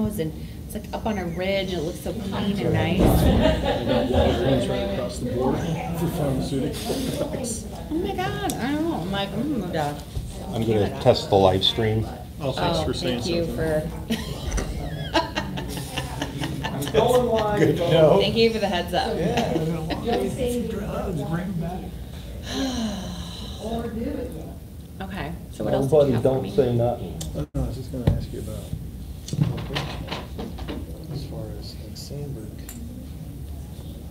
and it's like up on a ridge, and it looks so clean and nice. I got water right across the board for pharmaceutical. Oh my God, I don't know, I'm like, I'm going to test the live stream. Oh, thanks for saying thank you something. for, Good to know. thank you for the heads up. Okay, so what else do you Nobody have for don't me? say nothing. I was just gonna ask you about, as far as like Sandberg,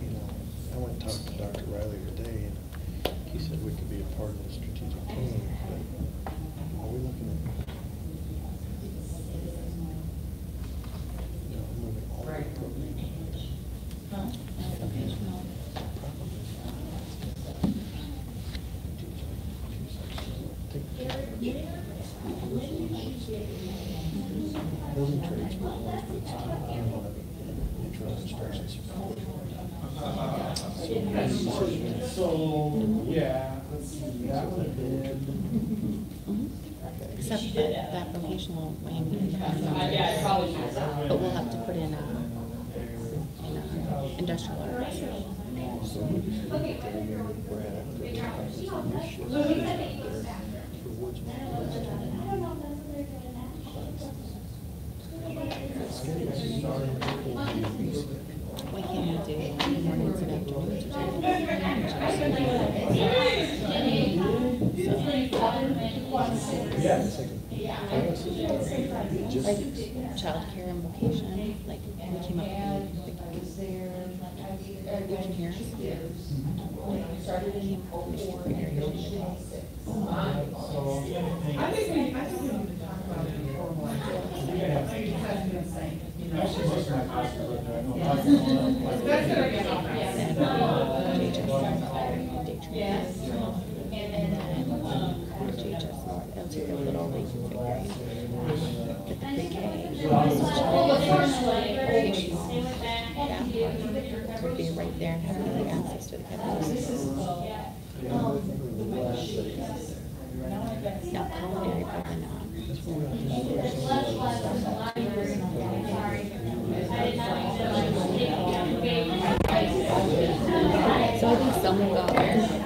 you know, I went and talked to Dr. Riley today, and he said we could be a part of the strategic plan, but are we looking at, you know, moving all the programs? Building trades were ones, but it's intro and construction support. So, yeah, let's see, that would have been. Except that vocational wing, but we'll have to put in industrial arts. So we just look at where we're at, the shifts there for woodsman. Why can't we do mornings and afternoons? Like childcare and vocation, like we came up with you can hear it'll take a little reconfiguring. But the pre-K would be right there and have easy access to the campus. Now, culinary, probably not. So I think someone got there.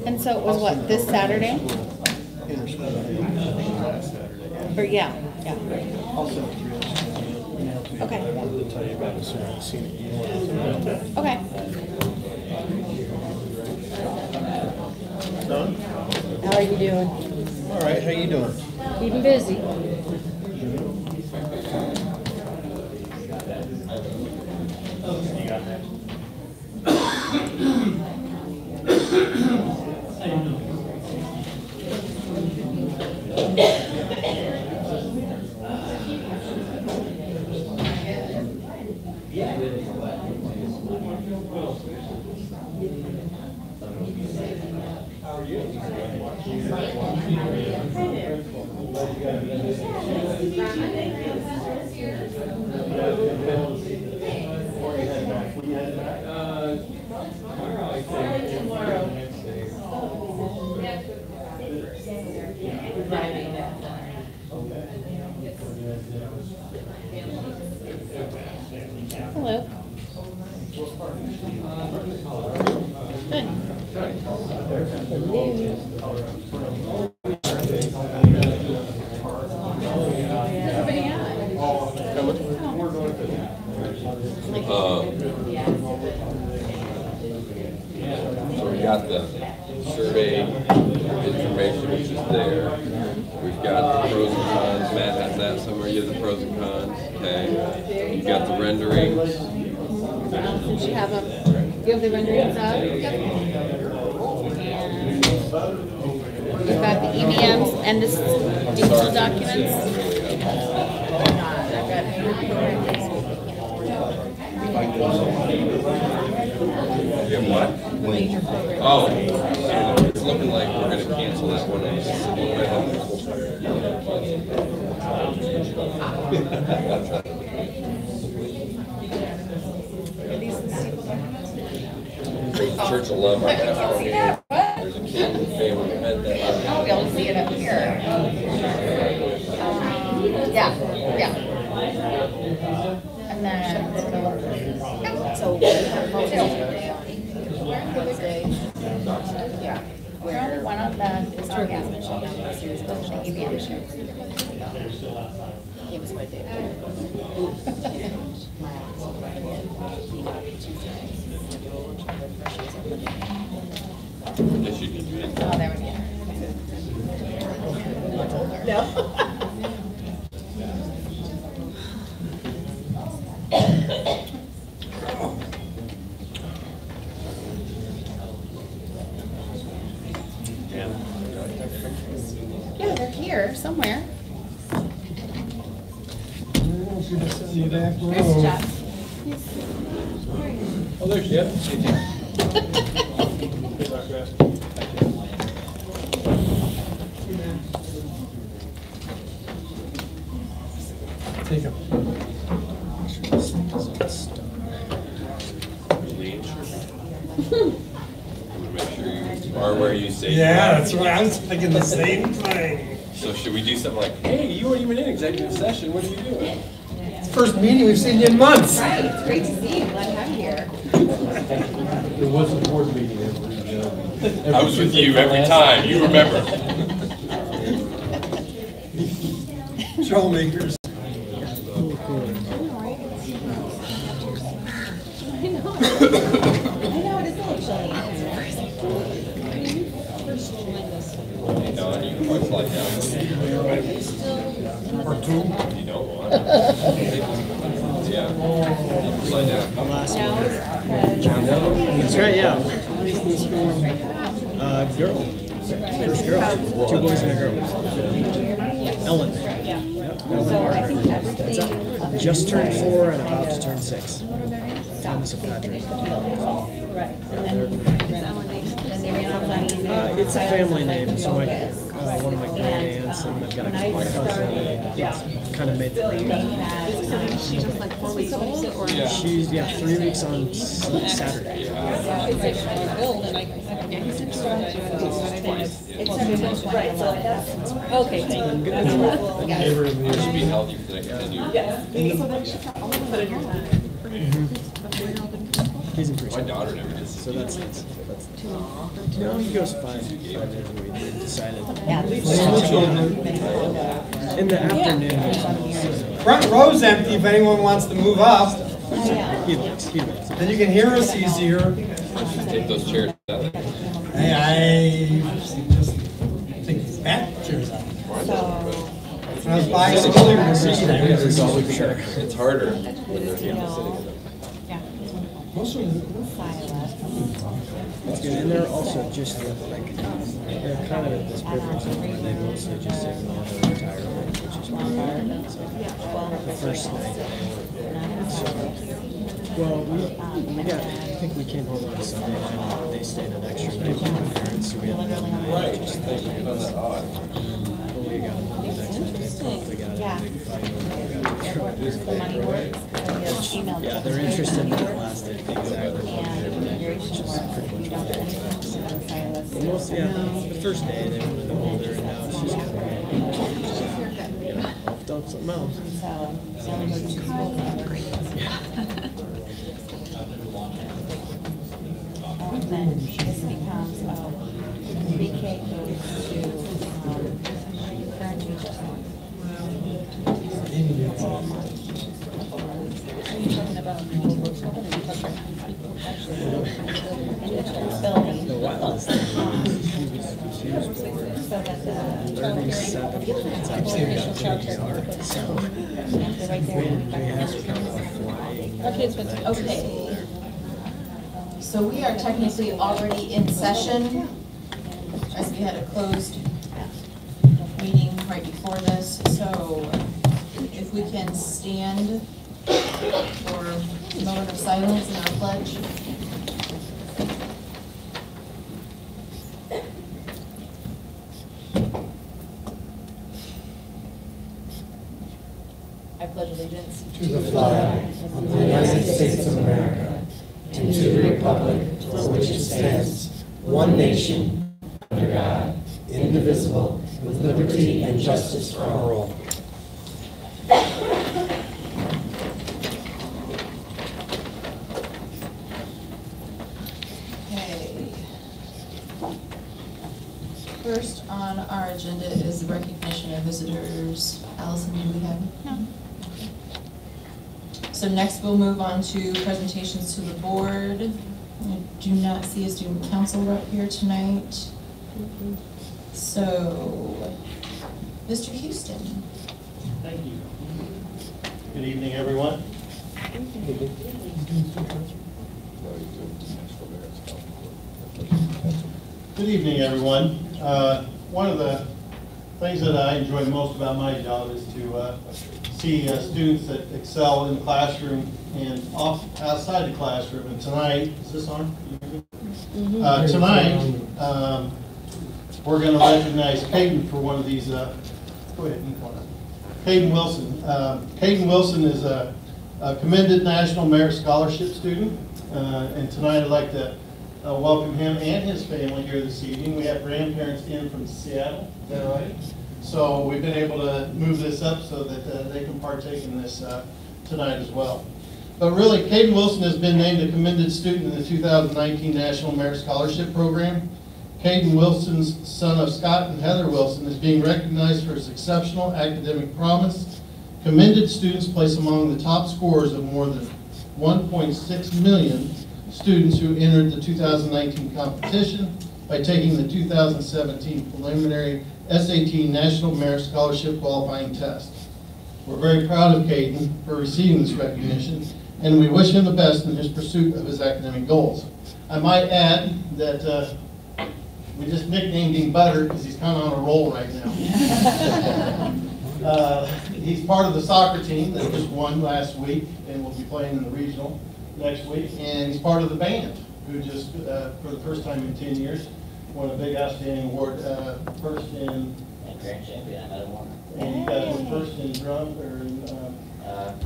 And so it was what, this Saturday? Or yeah. I'll send it through. Okay. I wanted to tell you about it as soon as I seen it. You know what I'm talking about? Okay. Don? How are you doing? All right, how you doing? Keeping busy. Hello. So we got the survey information, which is there. We've got the pros and cons. Matt has that somewhere. You have the pros and cons. Okay. You got the renderings. Since you have them, you have the renderings up. Yep. And we've got the EVMs and the digital documents. You have what? Oh, it's looking like we're going to cancel that one. Church of Love. There's a kid in the family who had that. I'll be able to see it up here. Yeah. And then, yeah, so, yeah. We're on the one on the historic mission, the series of the EVM shows. He was my favorite. Yes, you did. Oh, there we go. No. Yeah, they're here somewhere. See you back road. There's Jeff. Oh, there's Jeff. Take him. Make sure you are where you say you Yeah, are. that's right. I was thinking the same thing. So should we do something like, hey, you weren't even in executive session, what are you doing? It's the first meeting we've seen you in months. Right, it's great to see you. Glad to have you here. There was a board meeting I was with you every time, you remember. Trollmakers. I know, it is a little chilly. No, and you can probably slide down. Or two. You don't want. Yeah. You can slide down. That's right, yeah. Girl. First girl. 2 boys and a girl. Ellen. Yep. Just turned 4 and about to turn 6. Thomas of Patrick. It's a family name, so my one of my great aunts and I've got a cousin. It's kind of made the round. She's just like 4 weeks old, or? Yeah. She's 3 weeks on Saturday. Okay, thank Been you. good. It should be healthy for the next 10 years. He's in My preschool. daughter never did. So that's no, he goes 5 days a week. We decided in the afternoon. Front row's empty if anyone wants to move up. He likes. Then you can hear us easier. Just take those chairs out. Hey, I just take back chairs out. When I was buying some earlier to read, It's harder when they're sitting. most of them, It's good. And they're also just like they're kind of at this perfect zone where they mostly just ignore their retirement, which is pretty good. So the first night, so Well, I think we came home on Sunday night and they stayed an extra night with my parents, so we had one night. Right, thank you, on that odd. But we got home the next night, they both got in a big fight over The money works, email. Yeah, they're interested in that last day, exactly. And immigration work, you don't do anything, so that's why I was. The most, yeah, the first day they were a little older and now she's kind of, you know, off up something else. So, the only goes to school for great. And then this becomes, pre-K goes to, current teacher. Building. The wildest thing was, she was born So that the. 37 minutes after we got to the yard, so Right there. we had to kind of flying. Okay. So we are technically already in session, as we had a closed meeting right before this. So if we can stand for a moment of silence in our pledge. I pledge allegiance To the flag of the United States of America, and to the republic for which it stands, one nation, under God, indivisible, with liberty and justice for all. Okay. First on our agenda is the recognition of visitors. Allison, do we have? No. So next we'll move on to presentations to the board. I do not see a student council rep here tonight. So, Mr. Houston. Thank you. Good evening, everyone. Good evening, everyone. One of the things that I enjoy most about my job is to see students that excel in the classroom and outside the classroom. And tonight, is this on? Tonight, we're going to recognize Caden for one of these. Go ahead, Caden Wilson. Caden Wilson is a commended National Merit Scholarship student, and tonight I'd like to welcome him and his family here this evening. We have grandparents in from Seattle, is that right? So we've been able to move this up so that they can partake in this tonight as well. But really, Caden Wilson has been named a commended student in the 2019 National Merit Scholarship Program. Caden Wilson's son of Scott and Heather Wilson is being recognized for his exceptional academic promise. Commended students place among the top scorers of more than 1.6 million students who entered the 2019 competition by taking the 2017 preliminary SAT National Merit Scholarship Qualifying Test. We're very proud of Caden for receiving this recognition, and we wish him the best in his pursuit of his academic goals. I might add that we just nicknamed him Butter because he's kind of on a roll right now. He's part of the soccer team that just won last week and will be playing in the regional next week. And he's part of the band who just, for the first time in 10 years, won a big outstanding award, first in... And grand champion, another one. And you guys were first in drum, or in...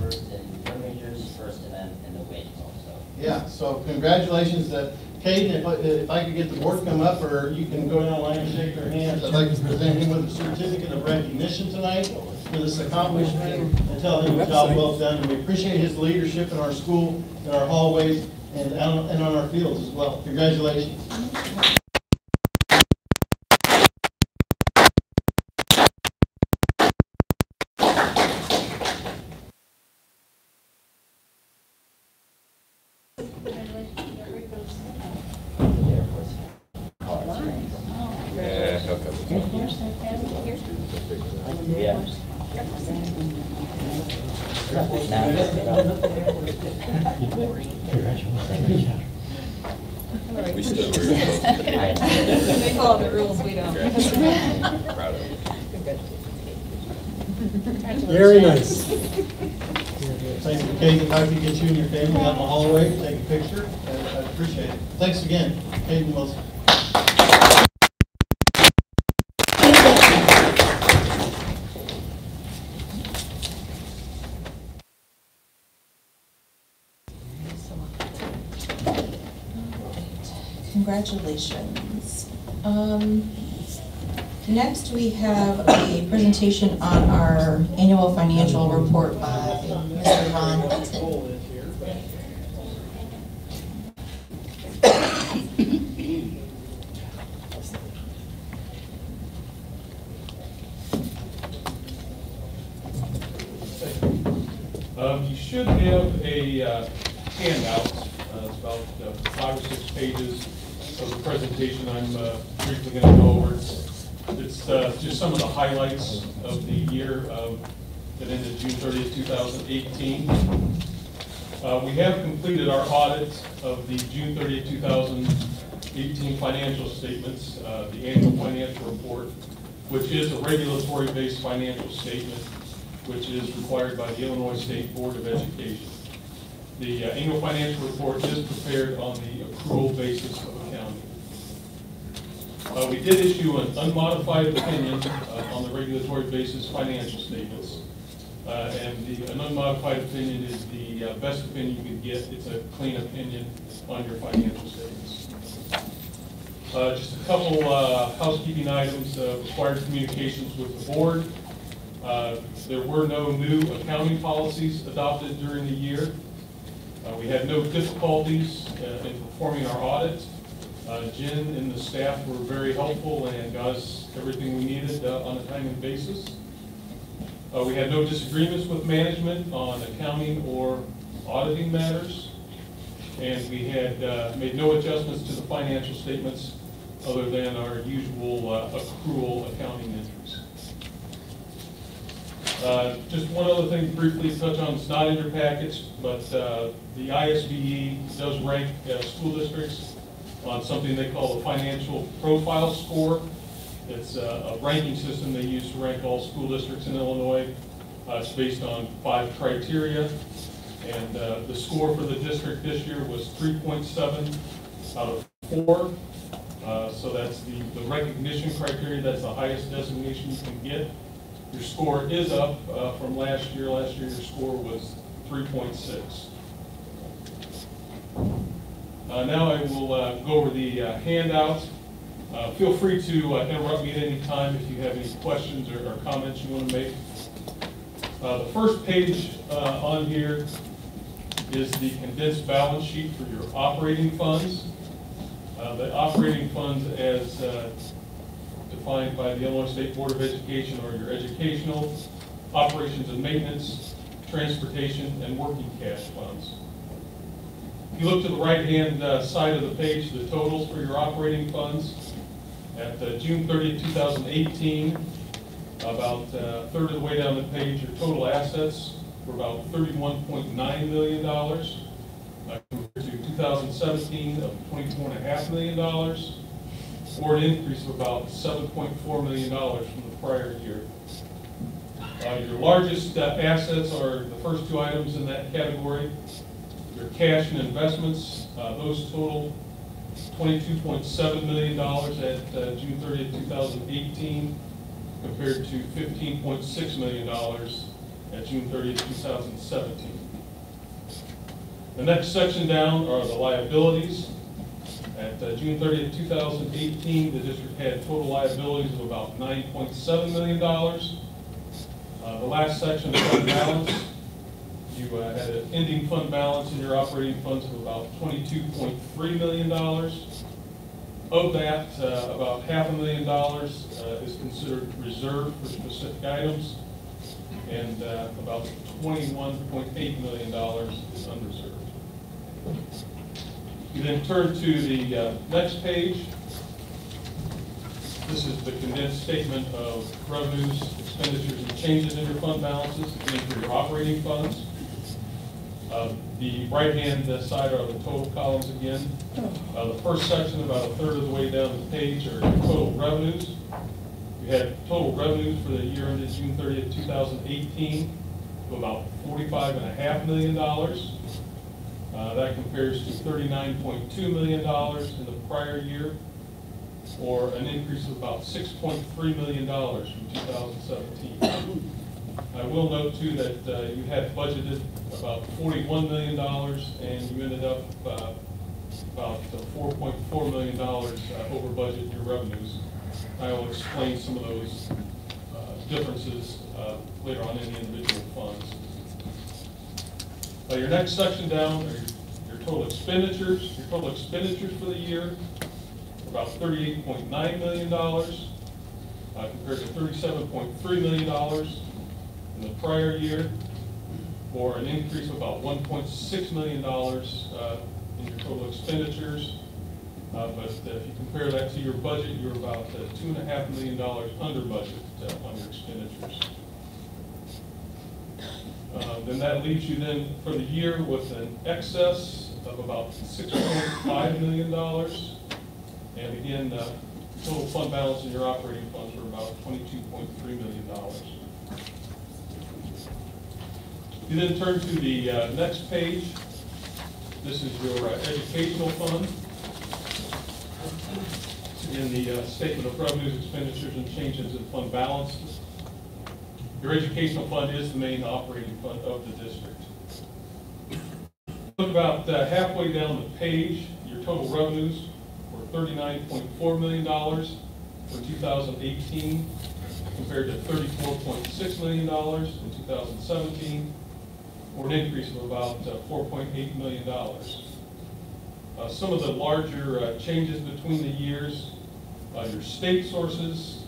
first in drum majors, first and then in the wind also. Yeah, so congratulations to Caden. If I could get the board to come up, or you can go down the line and shake their hands. I'd like to present him with a certificate of recognition tonight for this accomplishment and tell him a job well done. And we appreciate his leadership in our school, in our hallways, and on our fields as well. Congratulations. We still were. They follow the rules, we don't. Proud of you. Very nice. Thanks to Caden. If I could get you and your family out in the hallway, take a picture, I'd appreciate it. Thanks again, Caden Wilson. Congratulations. Next, we have a presentation on our annual financial report by Mr. Ron Hudson. You should have a handout. It's about 5 or 6 pages of the presentation I'm briefly going to go over. It's just some of the highlights of the year that ended June 30th, 2018. We have completed our audit of the June 30th, 2018 financial statements, the annual financial report, which is a regulatory-based financial statement, which is required by the Illinois State Board of Education. The annual financial report is prepared on the accrual basis of accounting. We did issue an unmodified opinion on the regulatory basis financial statements. And an unmodified opinion is the best opinion you can get. It's a clean opinion on your financial statements. Just a couple housekeeping items, required communications with the board. There were no new accounting policies adopted during the year. We had no difficulties in performing our audit. Jen and the staff were very helpful and got us everything we needed on a timely basis. We had no disagreements with management on accounting or auditing matters. And we had made no adjustments to the financial statements other than our usual accrual accounting entries. Just one other thing briefly to touch on, it's not in your package, but the ISBE does rank school districts on something they call a financial profile score. It's a ranking system they use to rank all school districts in Illinois. It's based on 5 criteria, and the score for the district this year was 3.7 out of 4. So that's the recognition criteria. That's the highest designation you can get. Your score is up from last year. Last year your score was 3.6. Now I will go over the handout. Feel free to interrupt me at any time if you have any questions or comments you want to make. The first page on here is the condensed balance sheet for your operating funds. The operating funds as defined by the Illinois State Board of Education are your educational, operations and maintenance, transportation, and working cash funds. If you look to the right-hand side of the page, the totals for your operating funds at June 30, 2018, about a third of the way down the page, your total assets were about $31.9 million compared to 2017 of $24.5 million, or an increase of about $7.4 million from the prior year. Your largest assets are the first 2 items in that category. Your cash and investments, those total $22.7 million at June 30th, 2018, compared to $15.6 million at June 30th, 2017. The next section down are the liabilities. At June 30th, 2018, the district had total liabilities of about $9.7 million. The last section, fund balance, you had an ending fund balance in your operating funds of about $22.3 million. Of that, about $500,000 is considered reserved for specific items, and about $21.8 million is unreserved. You then turn to the next page. This is the condensed statement of revenues, expenditures, and changes in your fund balances, again for your operating funds. The right-hand side are the total columns again. The first section, about a third of the way down the page, are total revenues. You had total revenues for the year ended June 30th, 2018, to about $45.5 million. That compares to $39.2 million in the prior year, or an increase of about $6.3 million from 2017. I will note too that you had budgeted about $41 million and you ended up about $4.4 million over budget in your revenues. I will explain some of those differences later on in the individual funds. Your next section down are your total expenditures. Your total expenditures for the year, about $38.9 million compared to $37.3 million in the prior year, or an increase of about $1.6 million in your total expenditures. But if you compare that to your budget, you're about $2.5 million under budget on your expenditures. Then that leaves you then for the year with an excess of about $6.5 million. And again, total fund balance in your operating funds are about $22.3 million. You then turn to the next page. This is your educational fund. In the statement of revenues, expenditures, and changes in fund balances. Your educational fund is the main operating fund of the district. Look about halfway down the page, your total revenues were $39.4 million for 2018 compared to $34.6 million in 2017, or an increase of about $4.8 million. Some of the larger changes between the years, your state sources.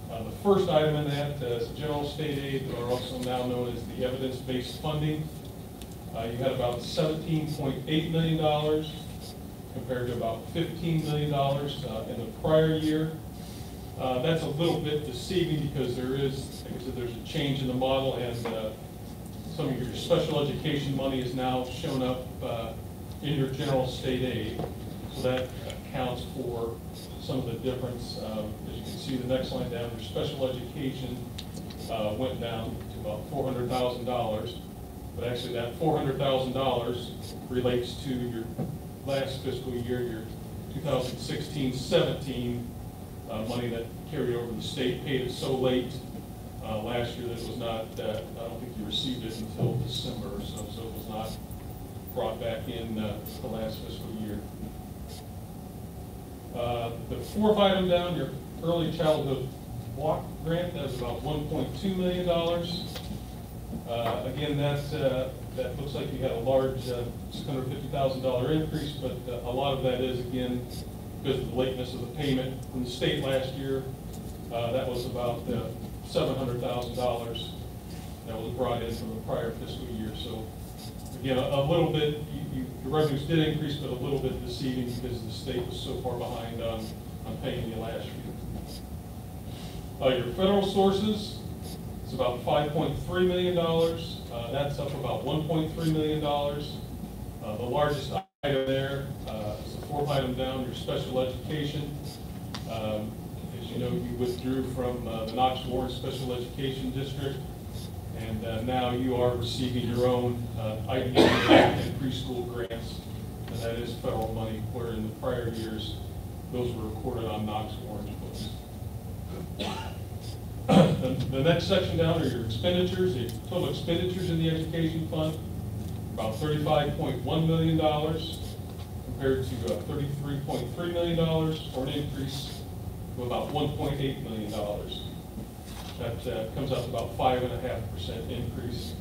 The first item in that is general state aid, or also now known as the evidence-based funding. You had about $17.8 million compared to about $15 million in the prior year. That's a little bit deceiving because there's a change in the model, and some of your special education money is now shown up in your general state aid. So that accounts for some of the difference. As you can see, the next line down, your special education went down to about $400,000. But actually that $400,000 relates to your last fiscal year, your 2016-17 money that carried over the state, paid it so late last year that it was not, I don't think you received it until December or so it was not brought back in the last fiscal year. The fourth item down, your early childhood block grant, that's about $1.2 million. Again, that looks like you had a large $650,000 increase, but a lot of that is, again, because of the lateness of the payment from the state last year. That was about $700,000 that was brought in from the prior fiscal year. So again, a little bit, your revenues did increase, but a little bit deceiving because the state was so far behind on paying you last year. Your federal sources, it's about $5.3 million. That's up about $1.3 million. The largest item there is the fourth item down, your special education. As you know, you withdrew from the Knox Warren Special Education District, and now you are receiving your own IDEA and preschool grants, and that is federal money, where in the prior years, those were recorded on Knox Warren's books. The next section down are your expenditures, the total expenditures in the education fund, about $35.1 million compared to $33.3 million, or an increase of about $1.8 million. That comes out to about 5.5% increase.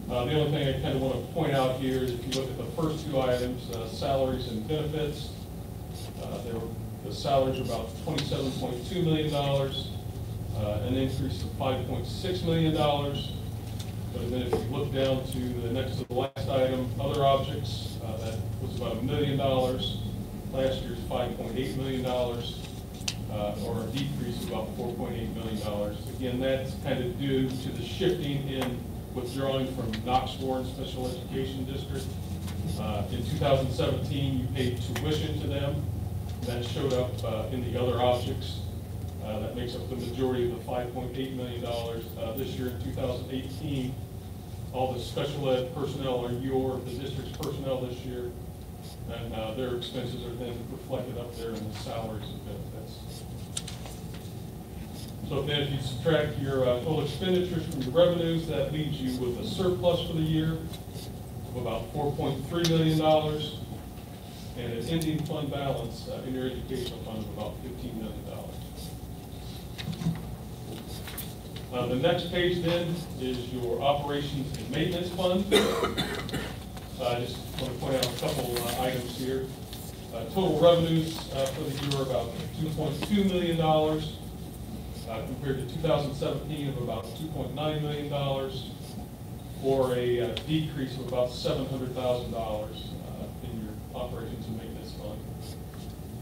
The only thing I kind of want to point out here is if you look at the first two items, salaries and benefits, the salaries are about $27.2 million, an increase of $5.6 million. But then if you look down to the next to the last item, other objects, that was about $1 million. Last year's $5.8 million, or a decrease of about $4.8 million. Again, that's kind of due to the shifting in withdrawing from Knox Warren Special Education District. In 2017, you paid tuition to them. That showed up in the other objects. That makes up the majority of the $5.8 million. This year in 2018, all the special ed personnel are the district's personnel this year, and their expenses are then reflected up there in the salaries and benefits. So then if you subtract your total expenditures from your revenues, that leaves you with a surplus for the year of about $4.3 million and an ending fund balance in your educational fund of about $15 million. The next page then is your operations and maintenance fund. I just want to point out a couple items here. Total revenues for the year are about $2.2 million compared to 2017 of about $2.9 million, or a decrease of about $700,000 in your operations and maintenance fund.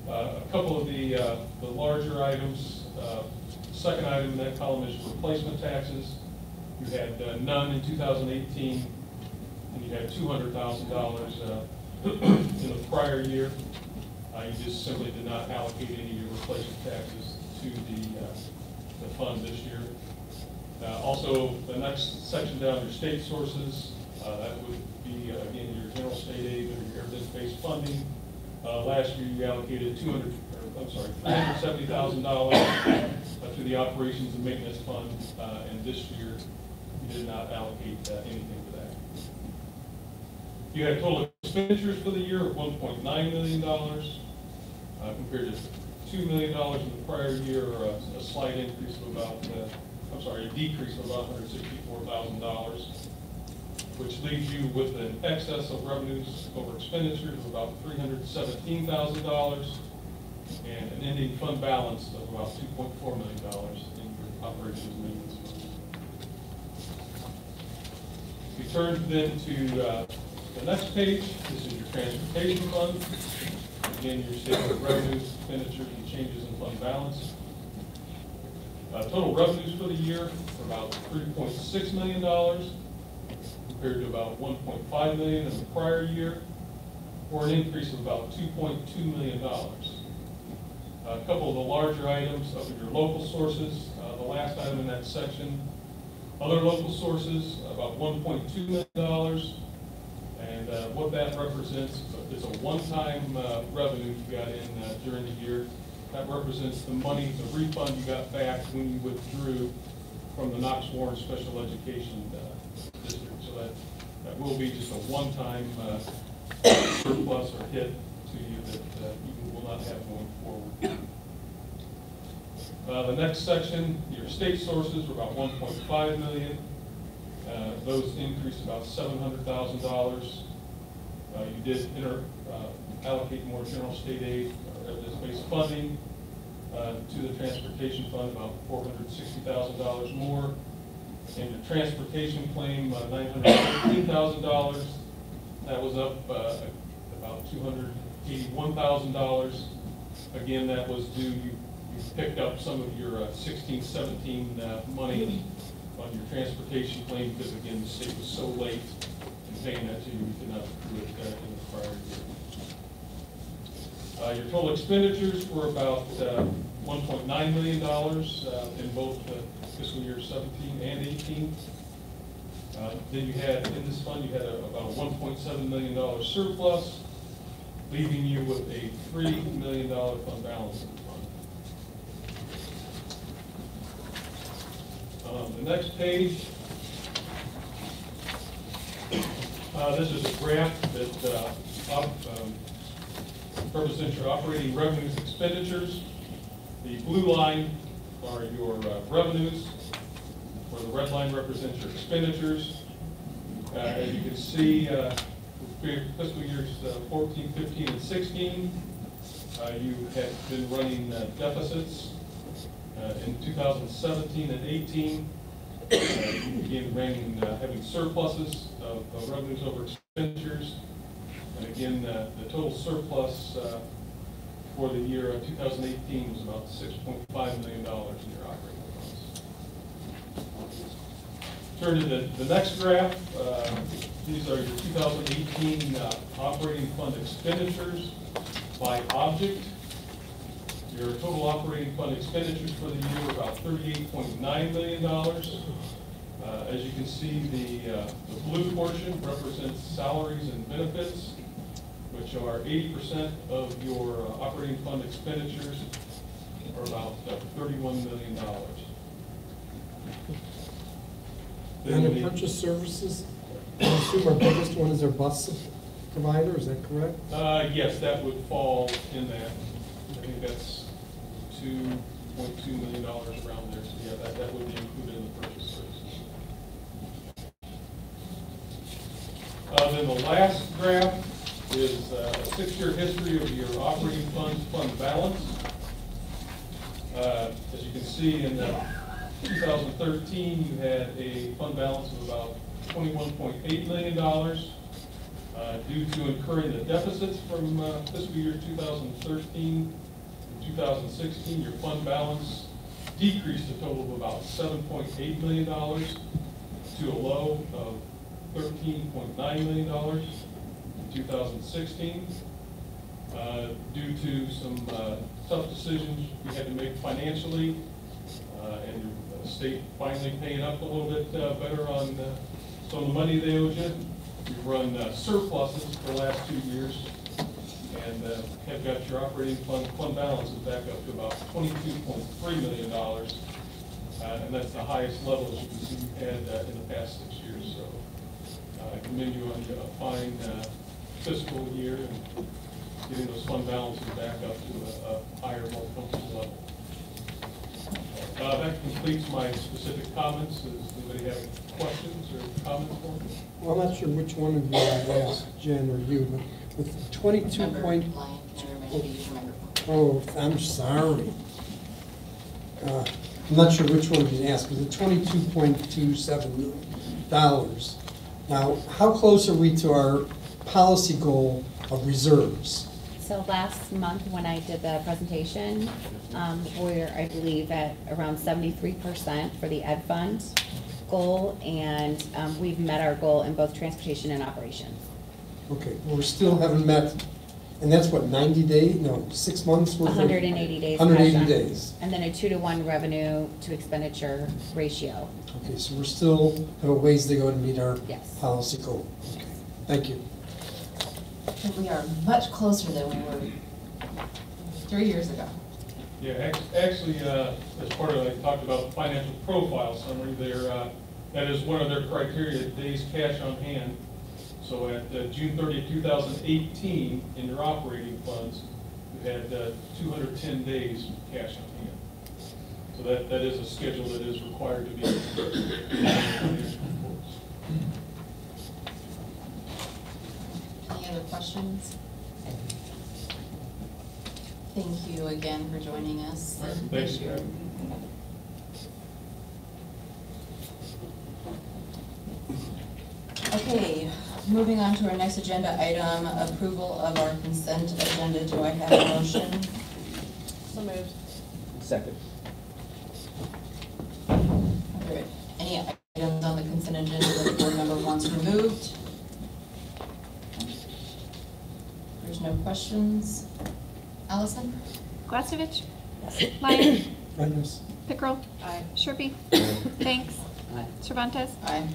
A couple of the larger items. Second item in that column is replacement taxes. You had none in 2018, and you had $200,000 in the prior year. You just simply did not allocate any of your replacement taxes to the fund this year. Also, the next section down, your state sources, that would be, again, your general state aid or your evidence-based funding. Last year, you allocated $370,000 to the operations and maintenance fund, and this year, you did not allocate anything to that. You had total expenditures for the year of $1.9 million, compared to $2 million in the prior year, or a slight increase of about, a decrease of about $164,000, which leaves you with an excess of revenues over expenditures of about $317,000 and an ending fund balance of about $2.4 million in your operations and maintenance fund. If you turn then to the next page, this is your transportation fund. Again, your statement of revenues, expenditures, and changes in fund balance. Total revenues for the year are about $3.6 million compared to about $1.5 million in the prior year, or an increase of about $2.2 million. A couple of the larger items of your local sources, the last item in that section, other local sources, about $1.2 million, and what that represents is a one-time revenue you got in during the year. That represents the money, the refund you got back when you withdrew from the Knox Warren Special Education District. So that will be just a one-time surplus or hit to you that you will not have going forward. The next section, your state sources were about $1.5 million. Those increased about $700,000. You did allocate more general state aid or evidence-based funding to the transportation fund, about $460,000 more. And your transportation claim, $915,000. That was up about $281,000. Again, that was due, you picked up some of your 16-17 money on your transportation claim because, again, the state was so late in paying that to you, we did not accrue it in the prior year. Your total expenditures were about $1.9 million in both fiscal year 17 and 18. Then you had, in this fund, you had about a $1.7 million surplus, leaving you with a $3 million fund balance in the fund. The next page, this is a graph that represents your operating revenues and expenditures. The blue line are your revenues, where the red line represents your expenditures. As you can see, fiscal years 14, 15, and 16, you have been running deficits. In 2017 and 18, you began having surpluses of revenues over expenditures. And again, the total surplus for the year 2018 was about $6.5 million in your operating funds. Turn to the next graph. These are your 2018 operating fund expenditures by object. Your total operating fund expenditures for the year were about $38.9 million. As you can see, the blue portion represents salaries and benefits, which are 80% of your operating fund expenditures, or about $31 million. And the purchase services, I assume our biggest one is our bus provider, is that correct? Yes, that would fall in that. I think that's $2.2 million around there. So yeah, that would be included in the purchase services. Then the last graph is a 6-year history of your operating fund balance. As you can see, in 2013, you had a fund balance of about $21.8 million. Due to incurring the deficits from fiscal year 2013 and 2016, your fund balance decreased a total of about $7.8 million to a low of $13.9 million in 2016. Due to some tough decisions we had to make financially, and the state finally paying up a little bit better on some of the money they owed you. We've run surpluses for the last 2 years, and have got your operating fund balances back up to about $22.3 million, and that's the highest level, as you can see, we've had in the past 6 years. So I commend you on a fine fiscal year and getting those fund balances back up to a higher, more comfortable level. That completes my specific comments. Does anybody have questions or comments for me? Well, I'm not sure which one of you I asked, Jen or you, but with 22 point... Oh, I'm sorry. I'm not sure which one of you asked, but the $22.27 million. Now, how close are we to our policy goal of reserves? So last month when I did the presentation, we're, I believe, at around 73% for the ed fund goal, and we've met our goal in both transportation and operations. Okay, well, we still haven't met, and that's what, 90 days? No, 6 months worth of? 180 days. 180 days. And then a 2-to-1 revenue to expenditure ratio. Okay, so we're still have a ways to go to meet our Yes. policy goal. Okay, thank you. We are much closer than we were 3 years ago. Yeah, actually, as part of, I talked about the financial profile summary there, that is one of their criteria, days cash on hand. So at June 30th, 2018, in your operating funds, you had 210 days cash on hand. So that is a schedule that is required to be. Any other questions? Thank you again for joining us. Thank you. Okay, moving on to our next agenda item, approval of our consent agenda. Do I have a motion? So moved. Second. Are there any items on the consent agenda that the board member wants removed? There's no questions. Allison? Glastovich. Lyon. Yes. Pickrell. Aye. Sherpy. Banks. Cervantes. Aye.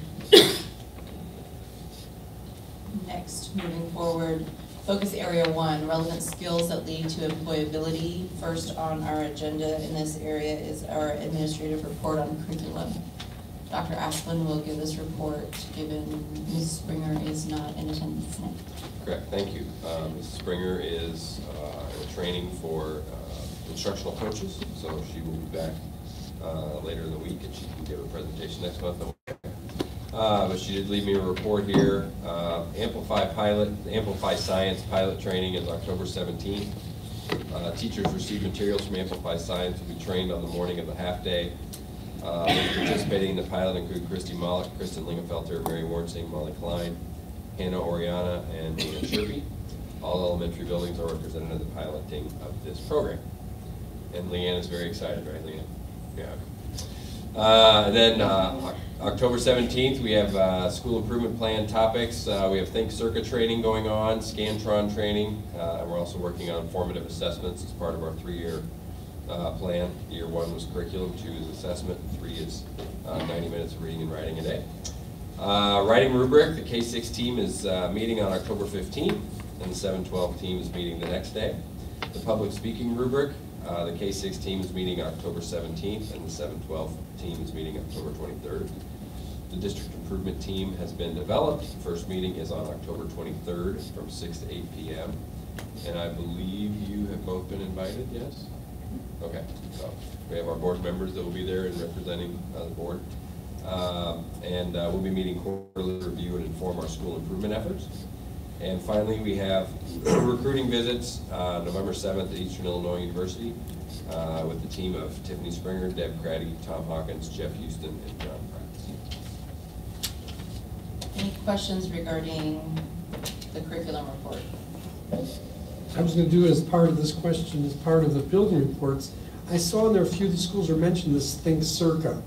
Next, moving forward, focus area 1, relevant skills that lead to employability. First on our agenda in this area is our administrative report on curriculum. Dr. Asplin will give this report, given Ms. Springer is not in attendance tonight. Correct, thank you. Mrs. Springer is in training for instructional coaches, so she will be back later in the week, and she can give a presentation next month. But she did leave me a report here. Amplify Science pilot training is October 17th. Teachers receive materials from Amplify Science will be trained on the morning of the half day. Participating in the pilot include Christy Mollick, Kristen Lingenfelter, Mary Warnsing, Molly Klein, Hannah Oriana, and Leanne Sherby. All elementary buildings are represented in the piloting of this program. And Leanne is very excited, right, Leanne? Yeah. Then October 17th, we have school improvement plan topics. We have Think Circuit training going on, Scantron training. And we're also working on formative assessments as part of our 3-year plan. Year 1 was curriculum, 2 is assessment, 3 is 90 minutes of reading and writing a day. Writing rubric, the K-6 team is meeting on October 15th, and the 7-12 team is meeting the next day. The public speaking rubric, the K-6 team is meeting October 17th, and the 7-12 team is meeting October 23rd. The district improvement team has been developed. The first meeting is on October 23rd from 6 to 8 p.m. And I believe you have both been invited, yes? Okay, so we have our board members that will be there and representing the board. We'll be meeting quarterly to review and inform our school improvement efforts. And finally, we have recruiting visits November 7th at Eastern Illinois University with the team of Tiffany Springer, Deb Craddy, Tom Hawkins, Jeff Houston, and John Pratt. Any questions regarding the curriculum report? I was going to do it as part of this question, as part of the building reports. I saw in there a few of the schools are mentioned this thing Circa,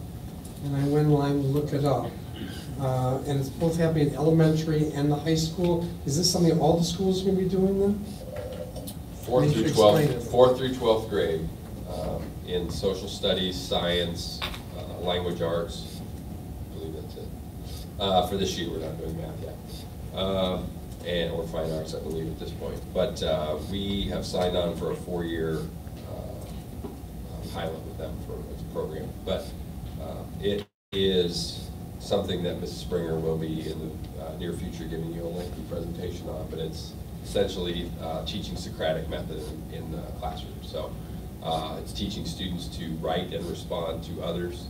and I went online to look it up. And it's both happening at elementary and the high school. Is this something all the schools are going to be doing then? 4th through 12th grade in social studies, science, language arts. I believe that's it. For this year, we're not doing math yet. Or fine arts, I believe, at this point. But we have signed on for a 4-year pilot with them for this program. But it is something that Mrs. Springer will be in the near future giving you a lengthy presentation on, but it's essentially teaching Socratic method in the classroom. So it's teaching students to write and respond to others,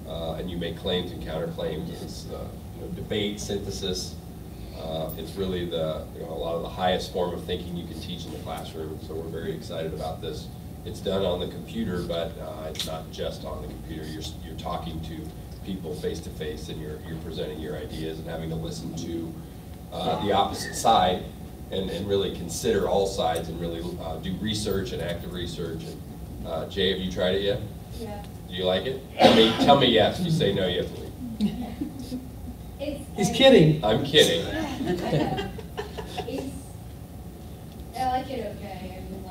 and you make claims and counterclaims. It's debate, synthesis. It's really a lot of the highest form of thinking you can teach in the classroom. So we're very excited about this. It's done on the computer, but it's not just on the computer. You're talking to people face to face, and you're presenting your ideas and having to listen to the opposite side and really consider all sides and really do research and active research. And Jay, have you tried it yet? Yeah. Do you like it? Tell me yes. If you say no, you have to leave. He's kidding. I'm kidding. I like it okay. I mean,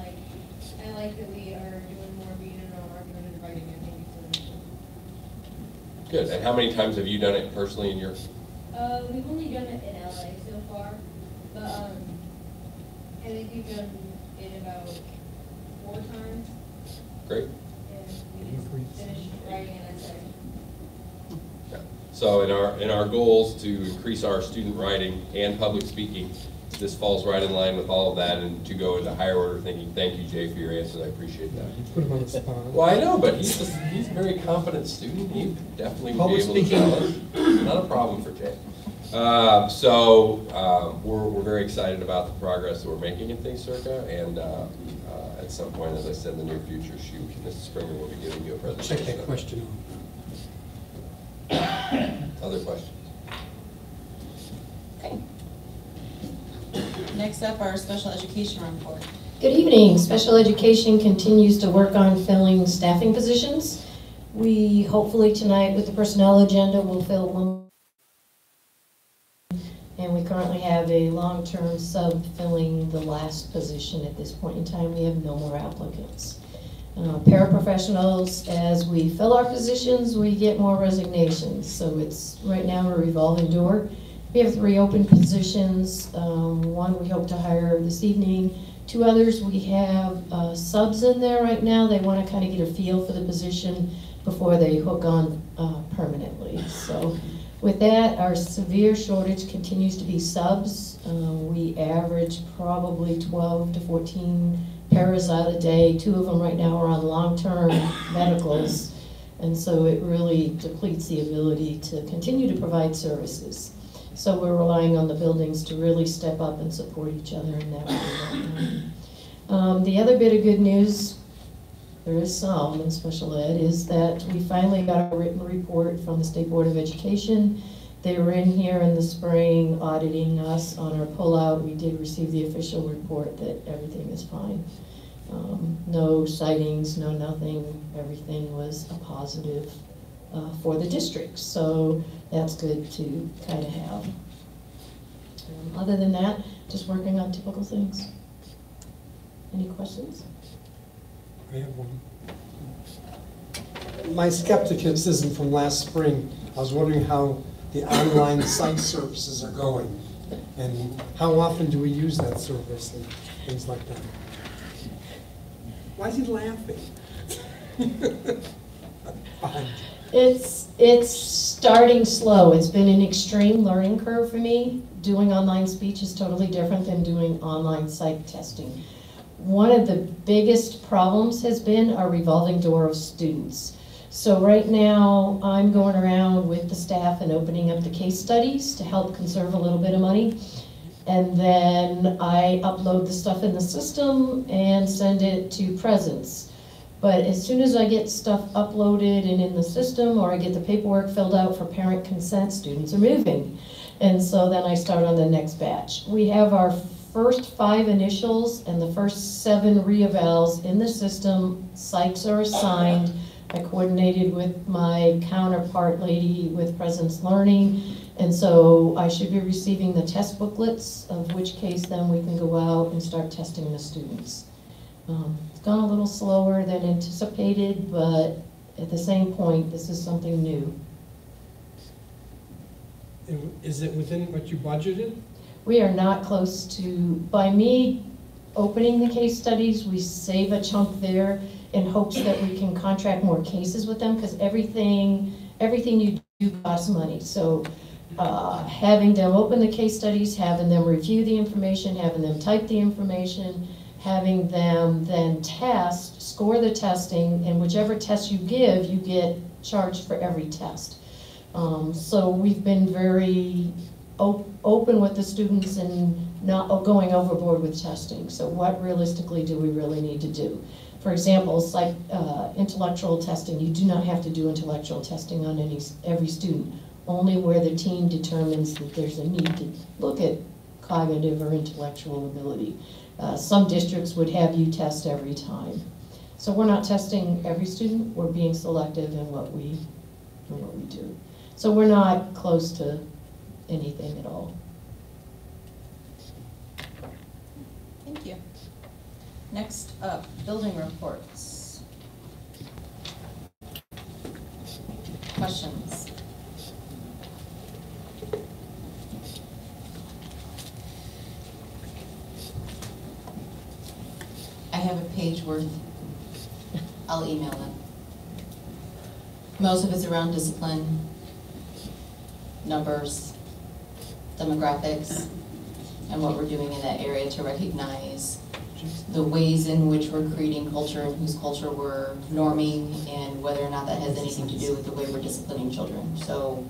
I like that we are doing more reading and argument and writing. I think it's really cool. Good. And how many times have you done it personally in your? We've only done it in LA so far, but I think we've done it about 4 times. Great. And we just finished writing and essay. So in our goals to increase our student writing and public speaking, this falls right in line with all of that, and to go into higher order thinking. Thank you, Jay, for your answers. I appreciate that. You put him on the spot. Well, I know, but he's a very competent student. He definitely would Public be able to speaking. tell us. Not a problem for Jay. We're very excited about the progress that we're making in Think Circa, and at some point, as I said, in the near future, Mrs. Springer will be giving you a presentation. Check that question Other questions? Okay. Next up, our special education report. Good evening. Special education continues to work on filling staffing positions. We hopefully tonight with the personnel agenda will fill one. And we currently have a long-term sub filling the last position at this point in time. We have no more applicants. Paraprofessionals, as we fill our positions, we get more resignations. So it's right now a revolving door. We have 3 open positions. 1 we hope to hire this evening. 2 others we have subs in there right now. They want to kind of get a feel for the position before they hook on permanently. So with that, our severe shortage continues to be subs. We average probably 12 to 14 paras out a day. 2 of them right now are on long-term medicals. And so it really depletes the ability to continue to provide services. So we're relying on the buildings to really step up and support each other in that way. The other bit of good news, there is some in special ed, is that we finally got a written report from the State Board of Education. They were in here in the spring auditing us on our pullout. We did receive the official report that everything is fine. No sightings, no nothing. Everything was a positive for the district. So that's good to kind of have. Other than that, just working on typical things. Any questions? I have one. My skepticism from last spring, I was wondering how the online site services are going, and how often do we use that service and things like that. Why is he laughing? Fine. It's starting slow. It's been an extreme learning curve for me. Doing online speech is totally different than doing online psych testing. One of the biggest problems has been our revolving door of students. So right now, I'm going around with the staff and opening up the case studies to help conserve a little bit of money. And then I upload the stuff in the system and send it to Presence. But as soon as I get stuff uploaded and in the system, or I get the paperwork filled out for parent consent, students are moving. And so then I start on the next batch. We have our first 5 initials and the first 7 re-evals in the system. Psychs are assigned. I coordinated with my counterpart lady with Presence Learning. And so I should be receiving the test booklets, of which case then we can go out and start testing the students. It's gone a little slower than anticipated, but at the same point, this is something new. Is it within what you budgeted? We are not close to, by me opening the case studies, we save a chunk there in hopes that we can contract more cases with them, because everything you do costs money. So having them open the case studies, having them review the information, having them type the information, having them then test, score the testing, and whichever test you give, you get charged for every test. So we've been very open with the students and not going overboard with testing. So what realistically do we really need to do? For example, like intellectual testing, you do not have to do intellectual testing on every student, only where the team determines that there's a need to look at cognitive or intellectual ability. Some districts would have you test every time. So we're not testing every student, we're being selective in what we do. So we're not close to anything at all. Thank you. Next up, building reports. Questions? I have a page worth. I'll email them. Most of it's around discipline, numbers, demographics, and what we're doing in that area to recognize the ways in which we're creating culture and whose culture we're norming, and whether or not that has anything to do with the way we're disciplining children. So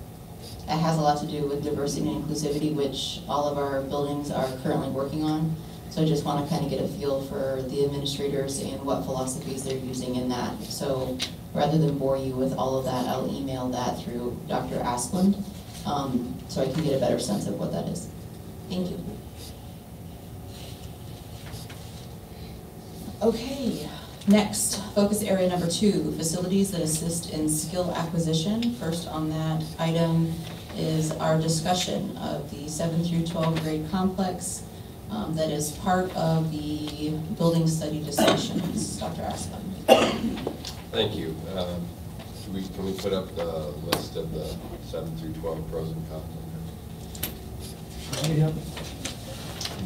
it has a lot to do with diversity and inclusivity, which all of our buildings are currently working on. So I just want to kind of get a feel for the administrators and what philosophies they're using in that. So rather than bore you with all of that, I'll email that through Dr. Asplund, so I can get a better sense of what that is. Thank you. Okay, next, focus area number 2, facilities that assist in skill acquisition. First on that item is our discussion of the 7 through 12 grade complex that is part of the building study discussions. Dr. Asplund. Thank you. Can we put up the list of the 7 through 12 pros and cons?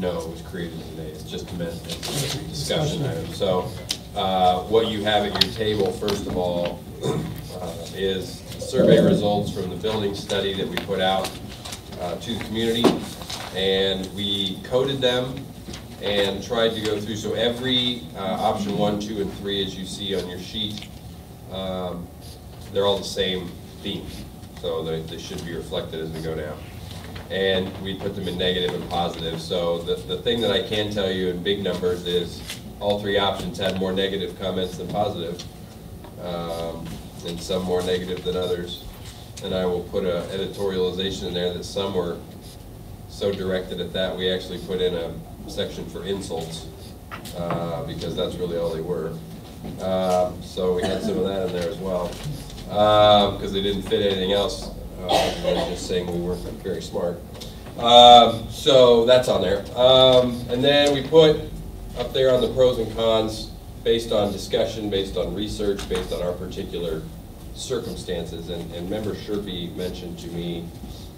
No, it was created today. It's just a discussion item. So what you have at your table, first of all, is survey results from the building study that we put out to the community. And we coded them and tried to go through. So every option 1, 2, and 3, as you see on your sheet, they're all the same theme. So they should be reflected as we go down. And we put them in negative and positive. So the thing that I can tell you in big numbers is all 3 options had more negative comments than positive, and some more negative than others. And I will put an editorialization in there that some were so directed at that, we actually put in a section for insults, because that's really all they were. So we had some of that in there as well, because they didn't fit anything else. They're just saying we weren't very smart. So that's on there. And then we put up there on the pros and cons based on discussion, based on research, based on our particular circumstances. And Member Sherby mentioned to me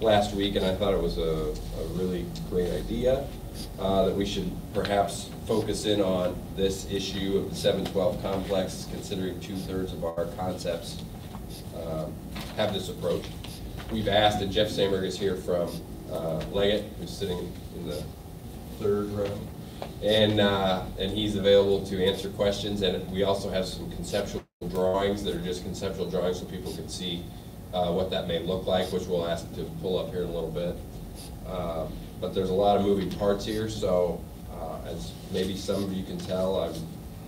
last week, and I thought it was a really great idea, that we should perhaps focus in on this issue of the 712 complex, considering 2/3 of our concepts have this approach. We've asked, and Jeff Samberg is here from Leggett, who's sitting in the third row, and he's available to answer questions. And we also have some conceptual drawings that are just conceptual drawings, so people can see what that may look like, which we'll ask to pull up here in a little bit. But there's a lot of moving parts here, so as maybe some of you can tell, I'm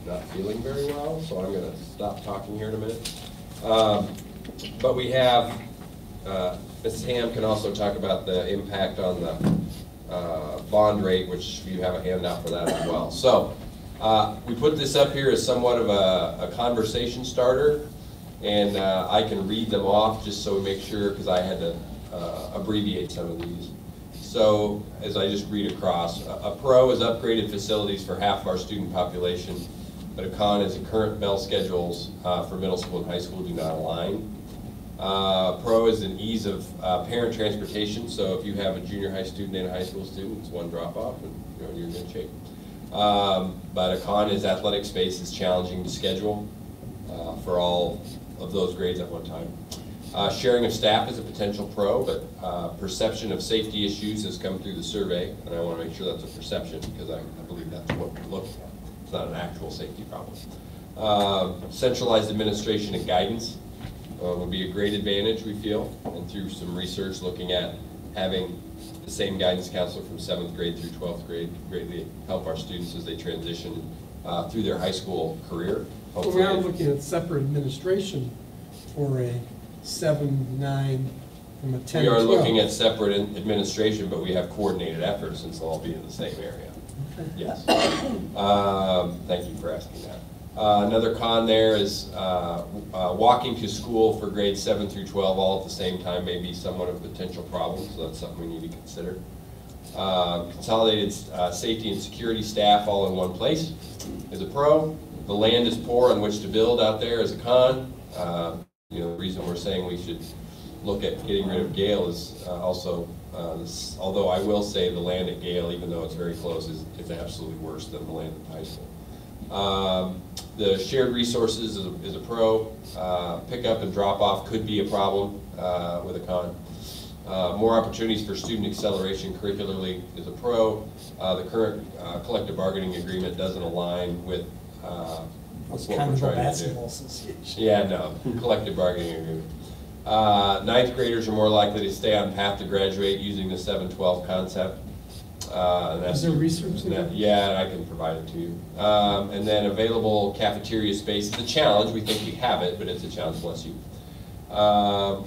not feeling very well, so I'm going to stop talking here in a minute. But we have, Ms. Ham can also talk about the impact on the bond rate, which you have a handout for that as well. So we put this up here as somewhat of a conversation starter, and I can read them off just so we make sure, because I had to abbreviate some of these. So as I just read across, a pro is upgraded facilities for half of our student population, but a con is the current bell schedules for middle school and high school do not align. Pro is an ease of parent transportation, so if you have a junior high student and a high school student, it's one drop off and you're in good shape. But a con is athletic space is challenging to schedule for all of those grades at one time. Sharing of staff is a potential pro, but perception of safety issues has come through the survey, and I want to make sure that's a perception because I believe that's what we're looking at. It's not an actual safety problem. Centralized administration and guidance would be a great advantage, we feel, and through some research looking at having the same guidance counselor from 7th grade through 12th grade greatly help our students as they transition through their high school career. Well, we are looking at separate administration for a 7-9 from a 10 We are 12. looking at separate administration, but we have coordinated efforts since they'll all be in the same area. Okay. Yes. Thank you for asking that. Another con there is walking to school for grades 7 through 12 all at the same time may be somewhat of a potential problem, so that's something we need to consider. Consolidated safety and security staff all in one place is a pro. The land is poor on which to build out there is a con. You know, the reason we're saying we should look at getting rid of Gale is also, although I will say the land at Gale, even though it's very close, is absolutely worse than the land at the high school. The shared resources is a pro. Pickup and drop off could be a problem with a con. More opportunities for student acceleration curricularly is a pro. The current collective bargaining agreement doesn't align with It's what kind we're of a trying to basketball do. association. Yeah, no, collective bargaining agreement. 9th graders are more likely to stay on path to graduate using the 7-12 concept. And that's, Is there research in that? Yeah, I can provide it to you. And then available cafeteria space is a challenge. We think we have it, but it's a challenge, bless you.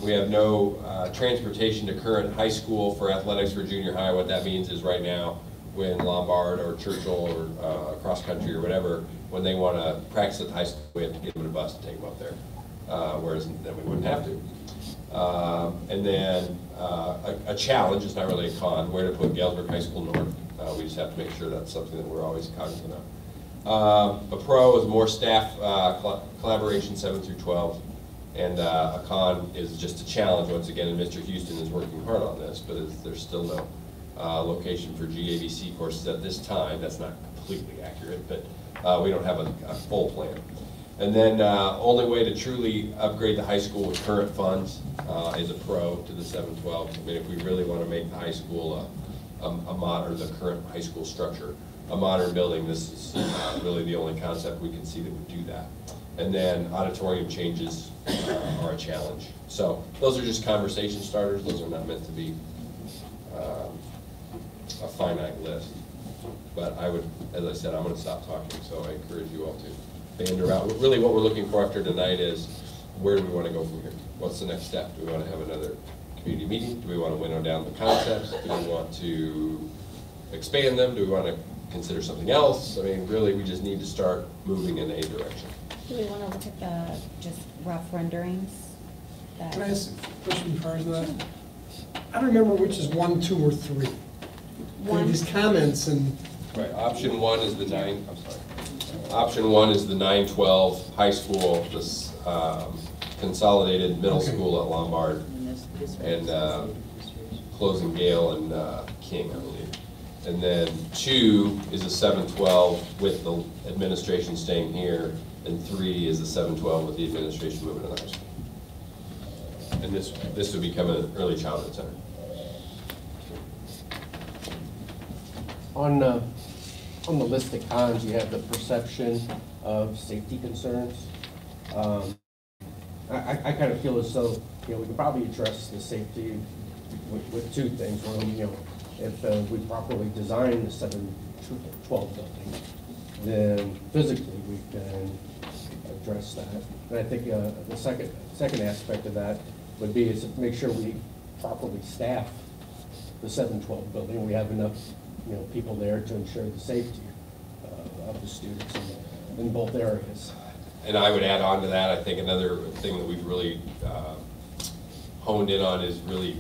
We have no transportation to current high school for athletics for junior high. What that means is right now, when Lombard or Churchill or cross country or whatever, when they want to practice at the high school, we have to give them a bus to take them up there, whereas then we wouldn't have to. And then a challenge, it's not really a con, where to put Galesburg High School North. We just have to make sure that's something that we're always cognizant of. A pro is more staff collaboration 7 through 12. And a con is just a challenge, once again, and Mr. Houston is working hard on this, but there's still no location for GABC courses at this time. That's not completely accurate, but we don't have a full plan. And then only way to truly upgrade the high school with current funds is a pro to the 712. I mean, if we really want to make the high school a modern, the current high school structure, a modern building, this is really the only concept we can see that would do that. And then auditorium changes are a challenge. So those are just conversation starters. Those are not meant to be a finite list. But I would, as I said, I'm going to stop talking, so I encourage you all to band around. Really what we're looking for after tonight is where do we want to go from here? What's the next step? Do we want to have another community meeting? Do we want to winnow down the concepts? Do we want to expand them? Do we want to consider something else? I mean, really, we just need to start moving in a direction. Do we want to look at the just rough renderings? Can I ask a question prior to that? I don't remember which is 1, 2, or 3. One. These comments and. Right, option 1 is the 9, I'm sorry. Option one is the 9-12 high school, this consolidated middle school at Lombard, and closing Gale and King, I believe. And then 2 is a 7-12 with the administration staying here, and 3 is a 7-12 with the administration moving to the high school. And this would become an early childhood center. On the list of cons, you have the perception of safety concerns. I kind of feel as though, we could probably address the safety with 2 things. One, if we properly design the 7-12 building, then physically we can address that. And I think the second aspect of that would be is to make sure we properly staff the 7-12 building. We have enough people there to ensure the safety of the students in both areas. And I would add on to that, I think another thing that we've really honed in on is really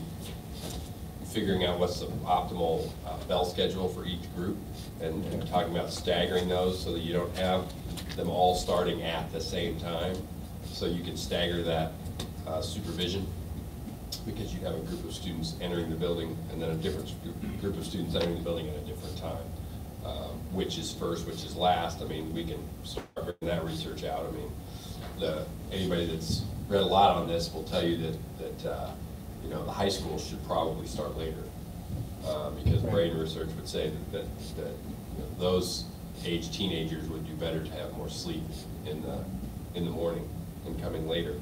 figuring out what's the optimal bell schedule for each group, and talking about staggering those so that you don't have them all starting at the same time. So you can stagger that supervision, because you have a group of students entering the building and then a different group of students entering the building at a different time. Which is first, which is last. I mean, we can start bringing that research out. I mean, anybody that's read a lot on this will tell you that the high school should probably start later, because brain research would say that those age teenagers would do better to have more sleep in the morning and coming later,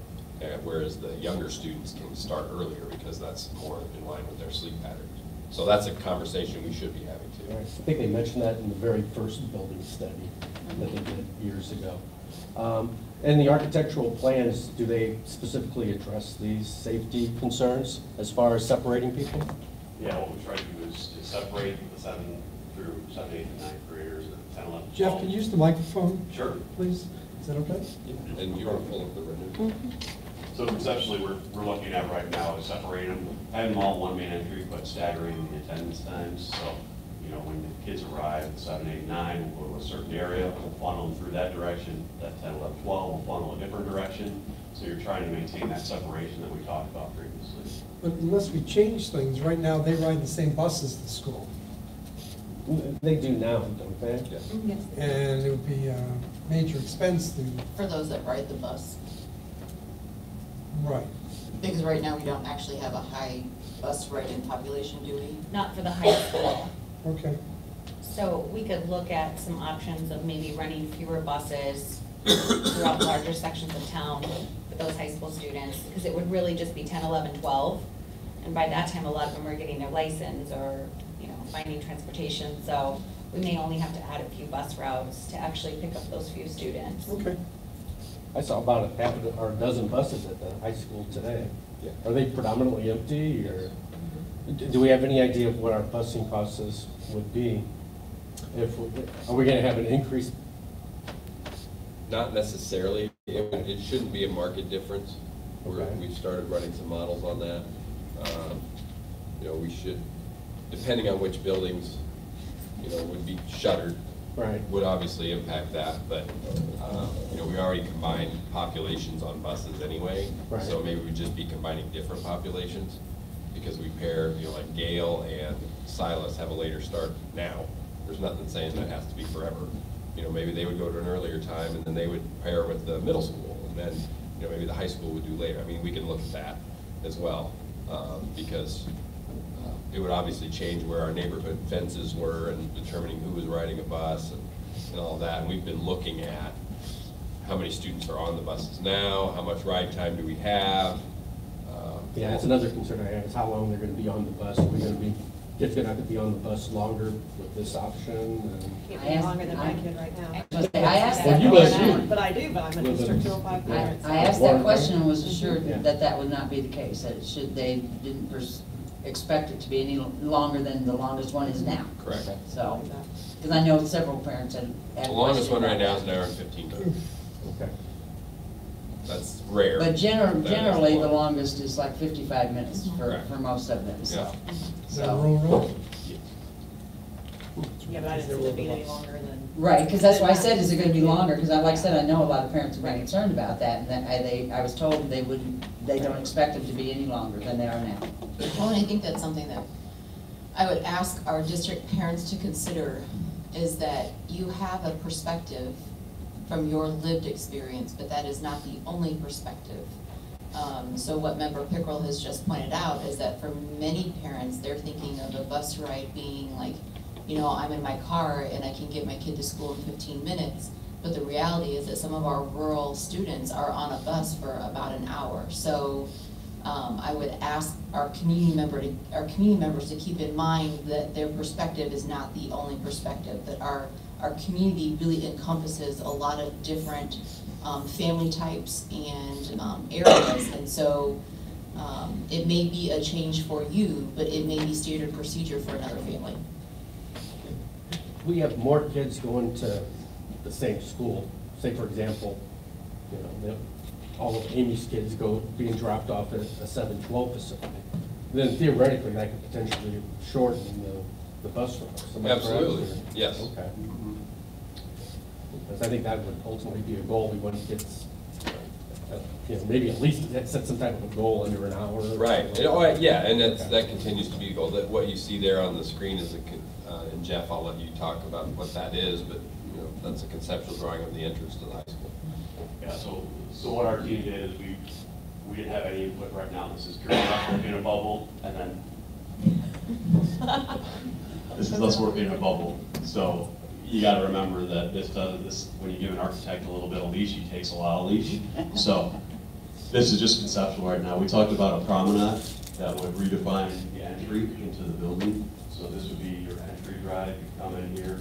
whereas the younger students can start earlier because that's more in line with their sleep patterns. So that's a conversation we should be having too. Right. I think they mentioned that in the very first building study that they did years ago. And the architectural plans, do they specifically address these safety concerns as far as separating people? Yeah, what we try to do is separate the 7 through 7, 8, and 9th graders, and 10, 11, 12. Jeff, can you use the microphone? Sure. Please, is that okay? And you want to pull up the renew? So conceptually, we're looking at right now is separating them, having them all one main entry, but staggering the attendance times. So, when the kids arrive at 7, 8, 9, we'll go to a certain area, we'll funnel them through that direction. That 10, 11, 12 will funnel a different direction. So you're trying to maintain that separation that we talked about previously. But unless we change things, right now they ride the same buses at the school. They do now, don't they? Yes. And it would be a major expense to. For those that ride the bus. Right. Because right now we don't actually have a high bus riding population, do we? Not for the high school. Okay. So we could look at some options of maybe running fewer buses throughout larger sections of town with those high school students, because it would really just be 10, 11, 12. And by that time, a lot of them are getting their license or, finding transportation. So we may only have to add a few bus routes to actually pick up those few students. Okay. I saw about a dozen buses at the high school today. Yeah. Are they predominantly empty, or do we have any idea of what our busing costs would be? Are we going to have an increase? Not necessarily. It shouldn't be a market difference. We've started running some models on that. We should, depending on which buildings, would be shuttered. Right. Would obviously impact that, but, we already combined populations on buses anyway. Right. So maybe we'd just be combining different populations, because we pair, like Gale and Silas have a later start now. There's nothing saying that has to be forever. Maybe they would go to an earlier time, and then they would pair with the middle school, and then, maybe the high school would do later. I mean, we can look at that as well, because it would obviously change where our neighborhood fences were and determining who was riding a bus and all that. And we've been looking at how many students are on the buses now, how much ride time do we have. Yeah, that's another concern I have, is how long they're going to be on the bus. Are we going to be, kids going to have to be on the bus longer with this option? Can't be longer than my kid right now. I asked Well, that you question. But I do, but I'm a district 205 parent. I asked that question and was assured that that would not be the case, that they didn't expect it to be any longer than the longest one is now. Correct. So, because I know several parents had. The longest one right now is an hour and 15 minutes. Okay. That's rare. But generally, the one. longest is like 55 minutes for most of them, so. Yeah. So. Roll. Yeah. Yeah, but I didn't see it being any longer than. Right, because that's why I said, is it gonna be longer? Because like I said, I know a lot of parents have been concerned about that, and that I was told they don't expect them to be any longer than they are now. Well, and I think that's something that I would ask our district parents to consider, is that you have a perspective from your lived experience, but that is not the only perspective. So what Member Pickrell has just pointed out is that for many parents, they're thinking of a bus ride being like, you know, I'm in my car and I can get my kid to school in 15 minutes. But the reality is that some of our rural students are on a bus for about an hour. So I would ask our community members to keep in mind that their perspective is not the only perspective, that our community really encompasses a lot of different family types and areas. And so it may be a change for you, but it may be standard procedure for another family. We have more kids going to the same school. Say, for example, you know, all of Amy's kids being dropped off at a 7-12 facility. Then theoretically, that could potentially shorten the bus route. Absolutely, yes. Okay. Because I think that would ultimately be a goal. We want kids, you know, maybe at least set some type of a goal under an hour. Right. Yeah, and that continues to be a goal. That what you see there on the screen is and Jeff, I'll let you talk about what that is, but you know, that's a conceptual drawing of the entrance to the high school. Yeah, so what our team did is we didn't have any input right now. This is purely us working in a bubble, and then this is us working in a bubble. So you got to remember that this when you give an architect a little bit of leash, he takes a lot of leash. So this is just conceptual right now. We talked about a promenade that would redefine the entry into the building. So this would be your entry drive. You come in here.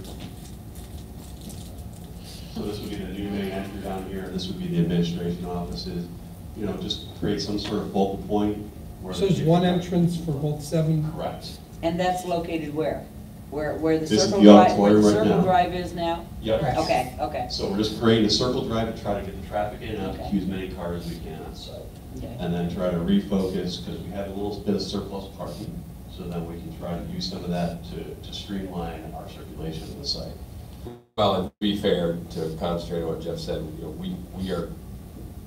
So this would be the new main entry down here, and this would be the administration offices. You know, just create some sort of focal point. So there's one entrance for both 7? Correct. And that's located where? Where the This is circle the drive, auditorium right now. drive is now? Yep. Okay, okay. So we're just creating a circle drive to try to get the traffic in and out, Okay. to use as many cars as we can on site. Okay. And then try to refocus, because we have a little bit of surplus parking, so then we can try to use some of that to streamline our circulation of the site. Well, and to be fair, to concentrate on what Jeff said, you know,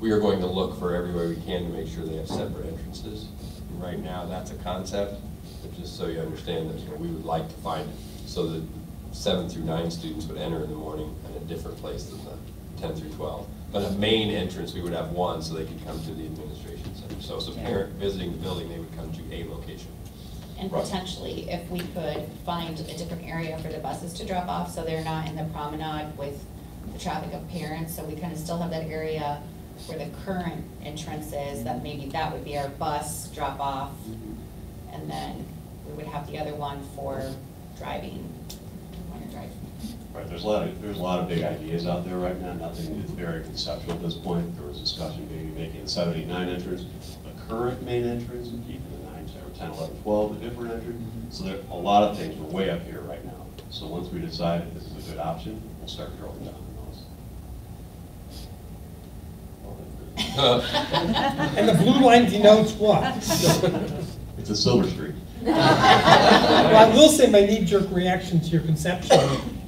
we are going to look for every way we can to make sure they have separate entrances. And right now, that's a concept, but just so you understand that, you know, we would like to find it so that 7 through 9 students would enter in the morning at a different place than the 10 through 12. But a main entrance, we would have one so they could come to the administration center. So as a parent visiting the building, they would come to a location. And potentially, if we could find a different area for the buses to drop off, so they're not in the promenade with the traffic of parents, so we kind of still have that area where the current entrance is, that maybe that would be our bus drop off, and then we would have the other one for driving, when you're driving. Right, there's a lot of big ideas out there right now. Nothing is very conceptual at this point. There was discussion maybe making the 7, 8, 9 entrance the current main entrance and keeping the 9, 10, 11, 12 a different entrance. So there a lot of things are way up here right now. So once we decide that this is a good option, we'll start drilling down on those. And the blue line denotes what? It's a Silver Street. Well, I will say my knee-jerk reaction to your conception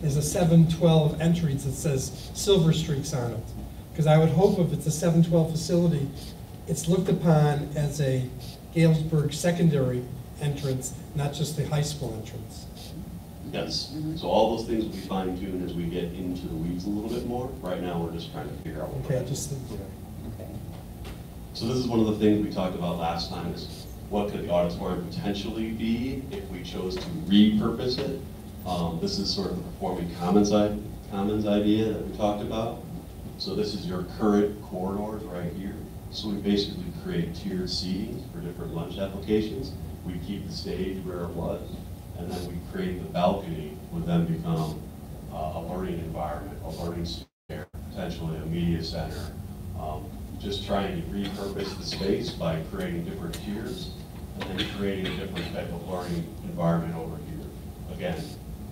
is a 712 entries that says Silver Streaks on it. Because I would hope if it's a 712 facility, it's looked upon as a Galesburg secondary entrance, not just the high school entrance. Yes. So all those things will be fine-tuned as we get into the weeds a little bit more. Right now, we're just trying to figure out what we're Okay, just, Okay. So this is one of the things we talked about last time, is what could the auditorium potentially be if we chose to repurpose it? This is sort of the performing commons idea that we talked about. So this is your current corridors right here. So we basically create tiered seating for different lunch applications. We keep the stage where it was, and then we create the balcony, would then become a learning environment, a learning sphere, potentially a media center. Just trying to repurpose the space by creating different tiers and then creating a different type of learning environment over here. Again,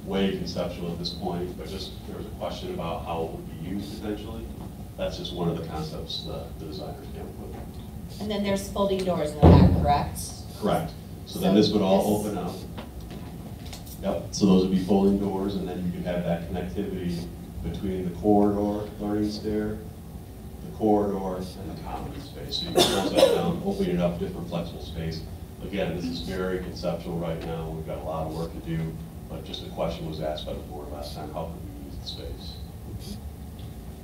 way conceptual at this point, but just there was a question about how it would be used potentially. That's just one of the concepts the designers came up with. And then there's folding doors in the back, correct? Correct. So then this would all open up. Yep, so those would be folding doors, and then you could have that connectivity between the corridor learning stair, the corridor, and the common space. So you can close that down, open it up, different flexible space. Again, this is very conceptual right now. We've got a lot of work to do, but just a question was asked by the board last time, how can we use the space?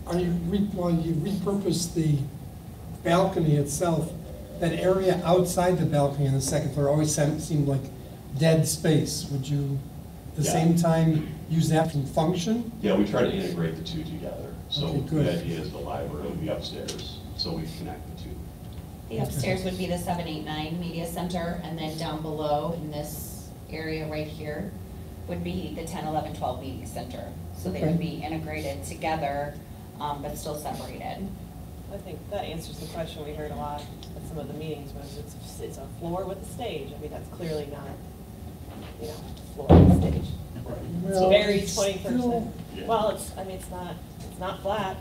Are you, while you repurpose the balcony itself, that area outside the balcony on the second floor always seemed like dead space. Would you, at the Yeah. same time, use that for function? Yeah, we try to integrate the two together. So Okay, good. the idea is the library would be upstairs, so we connect the two. The upstairs would be the 789 Media Center, and then down below in this area right here would be the 10, 11, 12 Media Center. So they would Okay. be integrated together, but still separated. I think that answers the question we heard a lot at some of the meetings, was it's a floor with a stage. I mean, that's clearly not, you know, floor with a stage. It's Well, very it's 21st. still- Well, it's, I mean, it's not flat.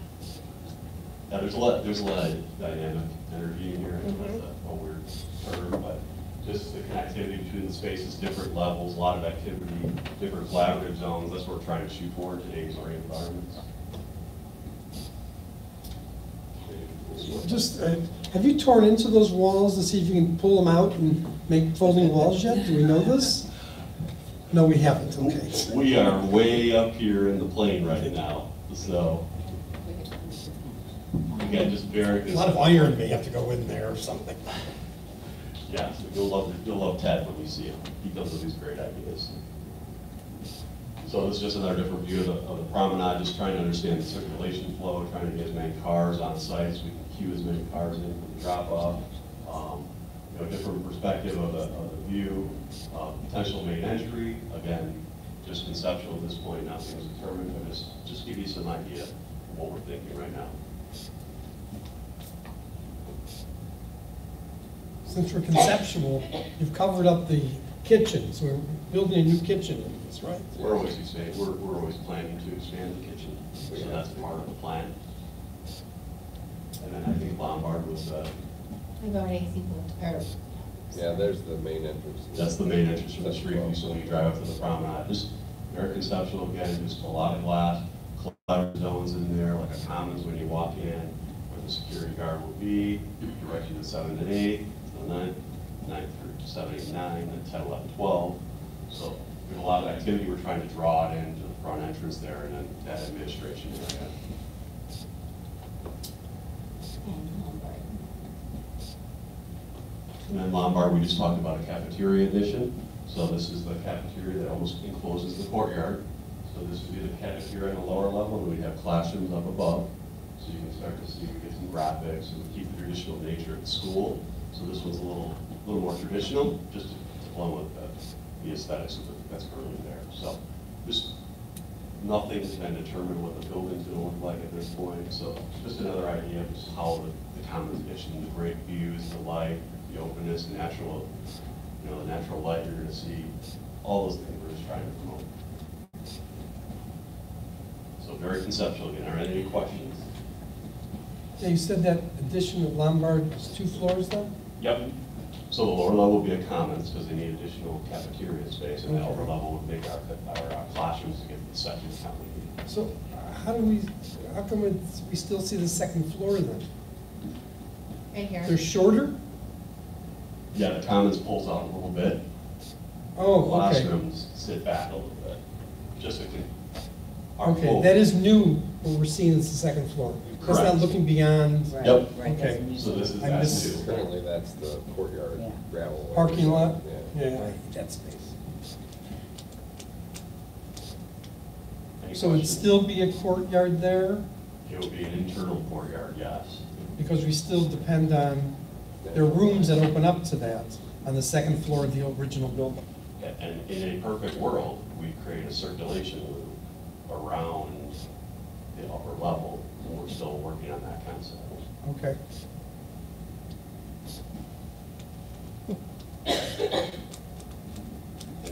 Yeah, there's a lot of dynamic energy in here, that's a weird term, but just the connectivity between the spaces, different levels, a lot of activity, different collaborative zones, that's what we're trying to shoot for in today's learning environments. Just, have you torn into those walls to see if you can pull them out and make folding walls yet? Do we know this? No, we haven't, okay. We are way up here in the plane right now, so. Again, just very. A lot of iron may have to go in there or something. Yeah, so you'll love Ted when you see him. He comes with these great ideas. So this is just another different view of the promenade, just trying to understand the circulation flow, trying to get as many cars on site so we can queue as many cars in for the drop off. You know, different perspective of the view, potential main entry. Again, just conceptual at this point, nothing is determined, but just give you some idea of what we're thinking right now. Since we're conceptual, you've covered up the kitchen, so we're building a new kitchen in this, right? We're always expanding. We're always planning to expand the kitchen, so that's part of the plan. And then I think Lombard was. I've already seen the, Yeah, there's the main entrance. That's the main entrance from the street, so when you drive up to the promenade, just very conceptual again, just a lot of glass, clutter zones in there, like a commons when you walk in, where the security guard will be, direct you to 7 and 8, to the 9th through 7, 8, 9, then 10, 11, 12. So we have a lot of activity, we're trying to draw it into the front entrance there and then that administration area. And then Lombard, we just talked about a cafeteria addition. So this is the cafeteria that almost encloses the courtyard. So this would be the cafeteria on the lower level, and we'd have classrooms up above. So you can start to see, we get some graphics, and we keep the traditional nature of the school. So this one's a little more traditional, just to blend with the aesthetics that's currently there. So just nothing's been determined what the building's gonna look like at this point. So just another idea of just how the common addition, the great views, the light, the openness, the natural, the natural light you're going to see, all those things we're just trying to promote. So very conceptual again. Are there any questions? Yeah, you said that addition of Lombard is 2 floors then? Yep. So the lower level will be a commons because they need additional cafeteria space, and the upper level would make our classrooms to get the second count we need. So how come we still see the second floor then? right here. They're shorter? Yeah, the commons pulls out a little bit. Oh, okay. Classrooms sit back a little bit. Just to Okay, that is new, what we're seeing is the second floor. That's not Correct. looking beyond. Yep. Okay. So this is I that missed- too. Currently, that's the courtyard gravel. Parking lot? Yeah. Yeah, that space. Any So it'd questions? still be a courtyard there? It would be an internal courtyard, yes. Because we still depend on, there are rooms that open up to that on the second floor of the original building. And in a perfect world, we create a circulation loop around the upper level, and we're still working on that concept. Okay.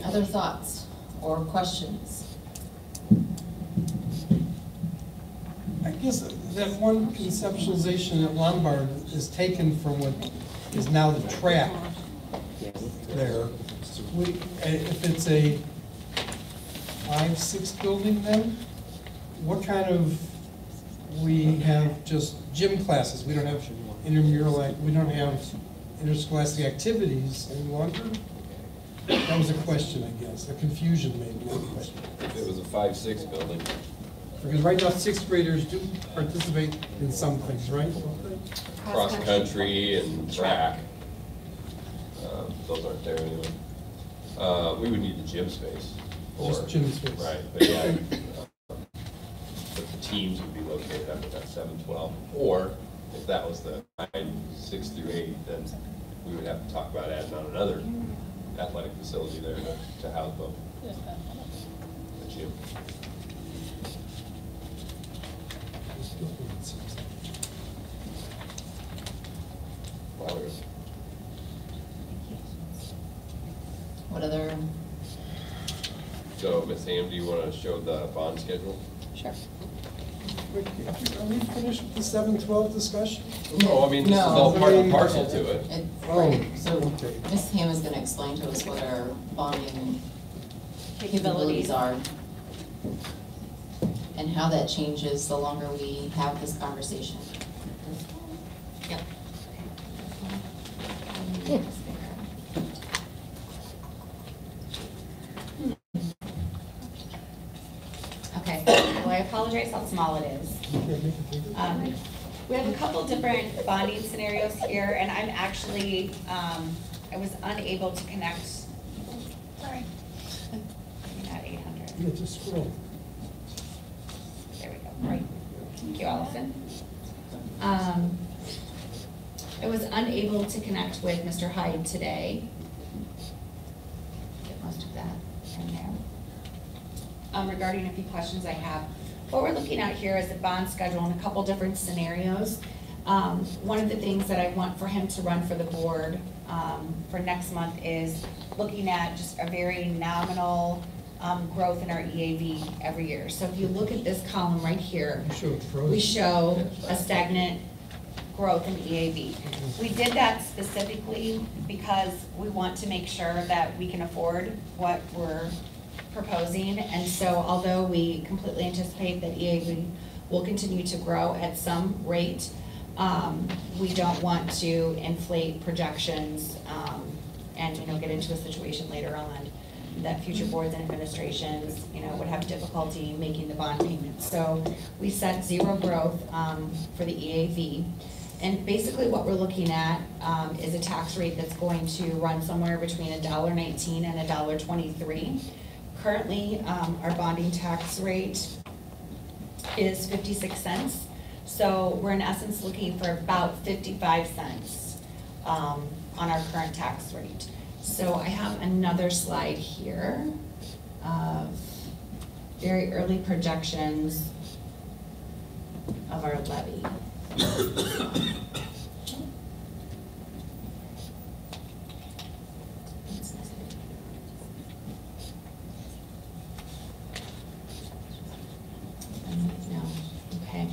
Other thoughts or questions? I guess that one conceptualization at Lombard is taken from what is now the track there. If it's a 5-6 building then? What kind of, we have just gym classes, we don't have intramural, we don't have interscholastic activities any longer? That was a question, I guess, a confusion maybe, a question. If it was a 5-6 building. Because right now, 6th graders do participate in some things, right? Cross-country and track. Those aren't there anyway. We would need the gym space. Just gym space. Right, but yeah, but the teams would be located up at that 7-12. Or if that was the 6 through 8, then we would have to talk about adding on another athletic facility there to house both. The gym. What other? So, Ms. Ham, do you want to show the bond schedule? Sure. Are we finished with the 7-12 discussion? No, I mean, this is all part and parcel to it. Right, so okay. Ms. Ham is gonna explain to us what our bonding capabilities are and how that changes the longer we have this conversation. Yep. Okay, well, I apologize how small it is. We have a couple different bonding scenarios here, and I'm actually, I was unable to connect. Sorry. At 800. Yeah, just scroll. There we go, right. Thank you, Allison. I was unable to connect with Mr. Hyde today. Get most of that in there. Regarding a few questions I have. What we're looking at here is the bond schedule in a couple different scenarios. One of the things that I want for him to run for the board for next month is looking at just a very nominal growth in our EAV every year. So if you look at this column right here, we show a stagnant growth in EAV. We did that specifically because we want to make sure that we can afford what we're proposing, and so although we completely anticipate that EAV will continue to grow at some rate, we don't want to inflate projections and get into a situation later on that future boards and administrations would have difficulty making the bond payments. So we set 0 growth for the EAV, and basically what we're looking at is a tax rate that's going to run somewhere between $1.19 and $1.23. Currently, our bonding tax rate is 56 cents. So we're in essence looking for about 55 cents on our current tax rate. So I have another slide here of very early projections of our levy. No, okay.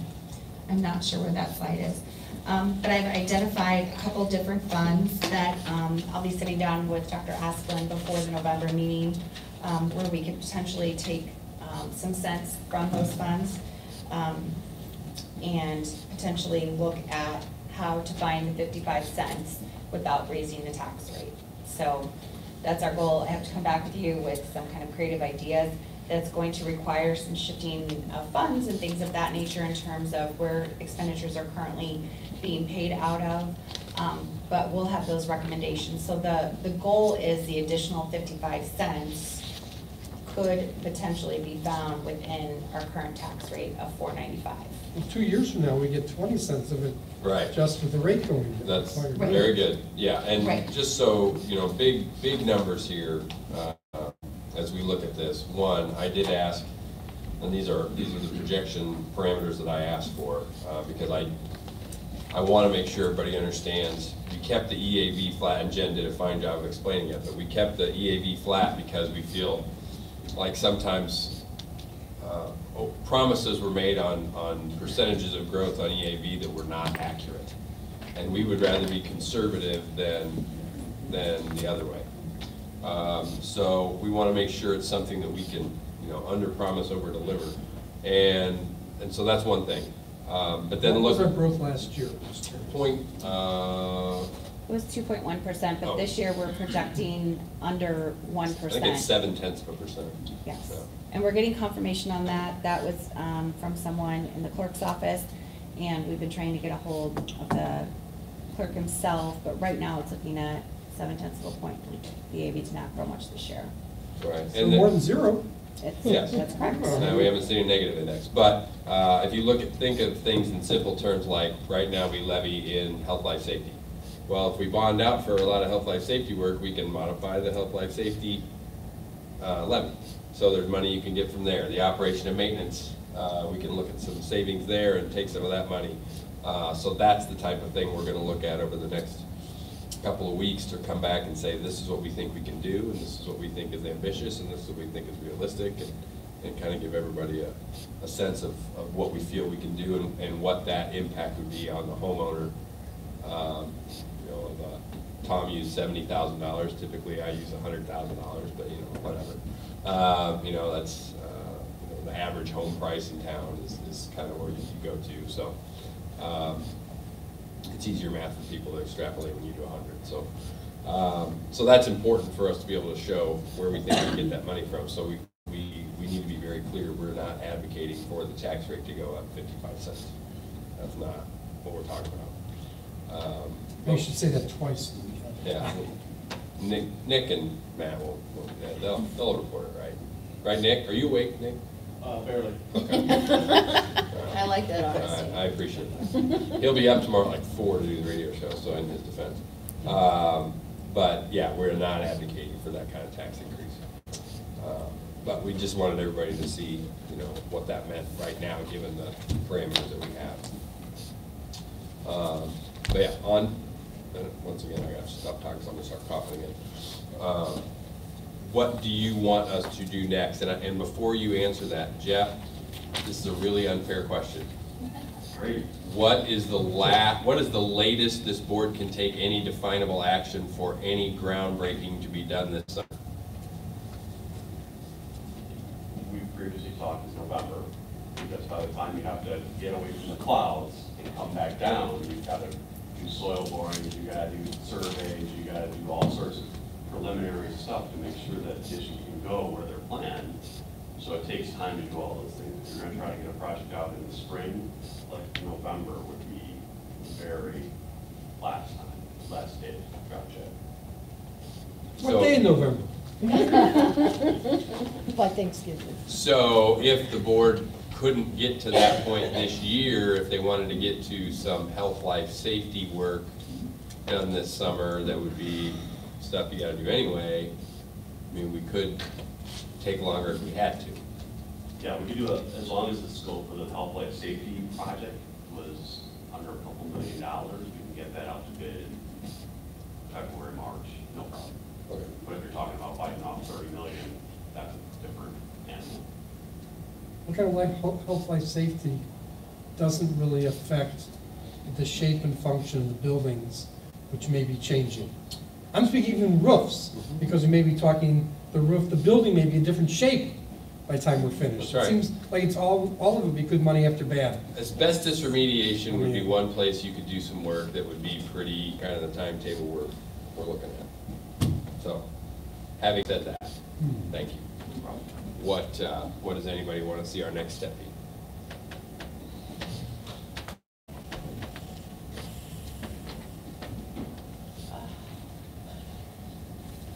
I'm not sure where that slide is. But I've identified a couple different funds that I'll be sitting down with Dr. Asplin before the November meeting where we could potentially take some cents from those funds and potentially look at how to find the 55 cents without raising the tax rate. So that's our goal. I have to come back with you with some kind of creative ideas that's going to require some shifting of funds and things of that nature in terms of where expenditures are currently being paid out of. But we'll have those recommendations. So the goal is the additional 55 cents could potentially be found within our current tax rate of $4.95. Well, 2 years from now, we get 20 cents of it. Right. Just with the rate going down. That's Right. very good. Yeah, and Right. just so, big numbers here as we look at this. One, I did ask, and these are the projection parameters that I asked for because I want to make sure everybody understands. We kept the EAV flat, and Jen did a fine job of explaining it, but we kept the EAV flat because we feel like sometimes promises were made on percentages of growth on EAV that were not accurate. And we would rather be conservative than the other way. So we want to make sure it's something that we can, under promise, over deliver. And so that's one thing. But then What was look. our growth last year? Point, It was 2.1%, but Oh. this year we're projecting under 1%. I think it's 0.7%. Yes. Yeah. And we're getting confirmation on that. That was from someone in the clerk's office, and we've been trying to get a hold of the clerk himself, but right now it's looking at 0.7 point. The AV did not grow much this year. Right. So more than zero. Yes. That's correct. No, we haven't seen a negative index, but if you think of things in simple terms, like right now we levy in health, life, safety. Well, if we bond out for a lot of health, life, safety work, we can modify the health, life, safety levy. So there's money you can get from there. The operation and maintenance, we can look at some savings there and take some of that money. So that's the type of thing we're going to look at over the next couple of weeks, to come back and say, this is what we think we can do, and this is what we think is ambitious, and this is what we think is realistic, and kind of give everybody a sense of what we feel we can do and what that impact would be on the homeowner. Tom used $70,000. Typically, I use $100,000, but whatever. That's the average home price in town is kind of where you can go to. So it's easier math for people to extrapolate when you do 100. So that's important for us to be able to show where we think we can get that money from. So we need to be very clear. We're not advocating for the tax rate to go up 55 cents. That's not what we're talking about. You should say that twice. Yeah, Nick and Matt they'll report it, right? Right, Nick? Are you awake, Nick? Barely. Okay. I like that honesty. I appreciate that. He'll be up tomorrow at like 4 to do the radio show, so in his defense. But yeah, we're not advocating for that kind of tax increase. But we just wanted everybody to see, what that meant right now, given the parameters that we have. But yeah, once again, I gotta stop talking, so I'm gonna start coughing again. What do you want us to do next? And before you answer that, Jeff, this is a really unfair question. Great. What is the latest this board can take any definable action for any groundbreaking to be done this summer? We previously talked in November, because by the time you have to get away from the clouds and come back down, you've got to do soil borings, you got to do surveys, you got to do all sorts of preliminary stuff to make sure that additions can go where they're planned. So it takes time to do all those things. If you're going to try to get a project out in the spring, like November would be very last stage project. What day in November? By Thanksgiving. So if the board couldn't get to that point this year, if they wanted to get to some health, life, safety work done this summer, that would be stuff you gotta do anyway. I mean, we could take longer if we had to. Yeah, we could do it as long as the scope of the health, life, safety project was under a couple $1 million. We can get that out to bid in February, March, no problem. Okay. But if you're talking about biting off 30 million, that's a different animal. What kind of health, life, safety doesn't really affect the shape and function of the buildings, which may be changing? I'm speaking even roofs, because we may be talking the roof, the building may be a different shape by the time we're finished. That's right. It seems like it's all of it would be good money after bad. Asbestos remediation would be one place you could do some work that would be pretty kind of the timetable we're looking at. So, having said that, thank you. What does anybody want to see our next step be?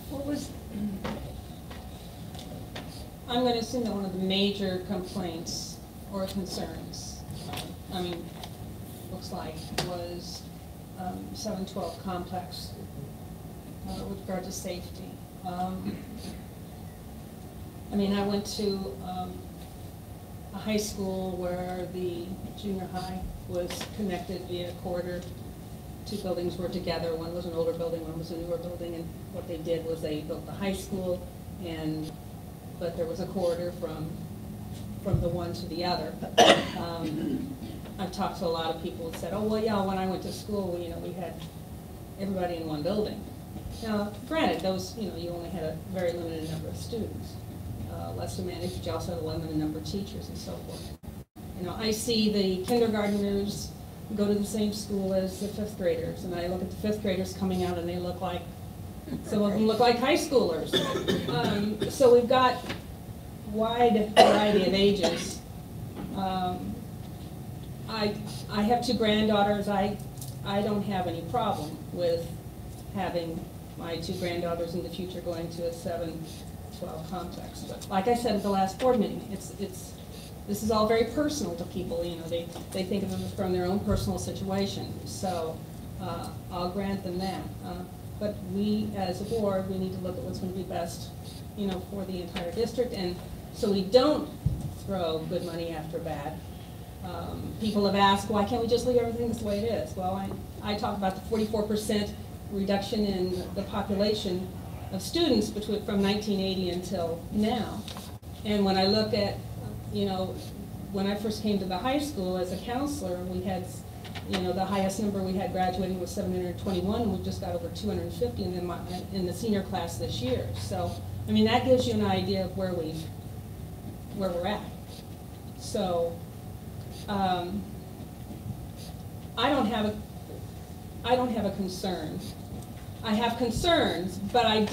What was, I'm going to assume that one of the major complaints or concerns, looks like, was 712 complex with regard to safety. I went to a high school where the junior high was connected via a corridor. Two buildings were together. One was an older building, one was a newer building, and what they did was they built the high school, but there was a corridor from the one to the other. I've talked to a lot of people who said, oh, well, yeah, when I went to school, we had everybody in one building. Now, granted, those, you only had a very limited number of students. less to manage, but you also have a limited number of teachers and so forth. You know, I see the kindergartners go to the same school as the fifth graders, and I look at the fifth graders coming out and they look like, some of them look like high schoolers. So we've got wide variety of ages. I have two granddaughters. I don't have any problem with having my two granddaughters in the future going to a 7-12 complex. But like I said at the last board meeting, this is all very personal to people. You know, they think of it from their own personal situation. So I'll grant them that. But we, as a board, we need to look at what's going to be best, you know, for the entire district, and so we don't throw good money after bad. People have asked, why can't we just leave everything the way it is? Well, I talk about the 44% reduction in the population of students from 1980 until now. And when I look at, you know, when I first came to the high school as a counselor, we had, you know, the highest number we had graduating was 721, and we've just got over 250 in the senior class this year. So, I mean, that gives you an idea of where we're at. So, I don't have a concern. I have concerns, but I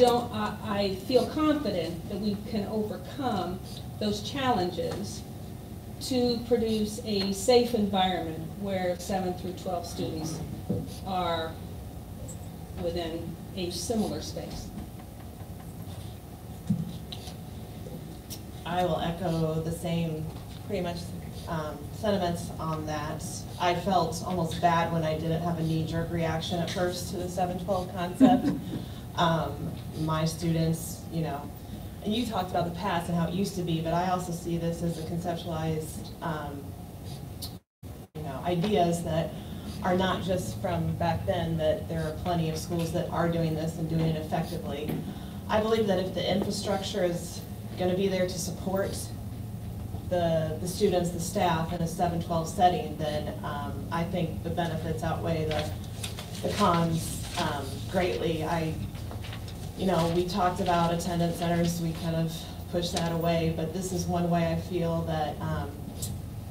feel confident that we can overcome those challenges to produce a safe environment where 7 through 12 students are within a similar space. I will echo the same, pretty much, sentiments on that. I felt almost bad when I didn't have a knee-jerk reaction at first to the 7-12 concept. My students, you know, and you talked about the past and how it used to be, but I also see this as a conceptualized, you know, ideas that are not just from back then, that there are plenty of schools that are doing this and doing it effectively. I believe that if the infrastructure is going to be there to support the students, the staff in a 7-12 setting, then I think the benefits outweigh the cons greatly. You know, we talked about attendance centers, we kind of pushed that away, but this is one way I feel that,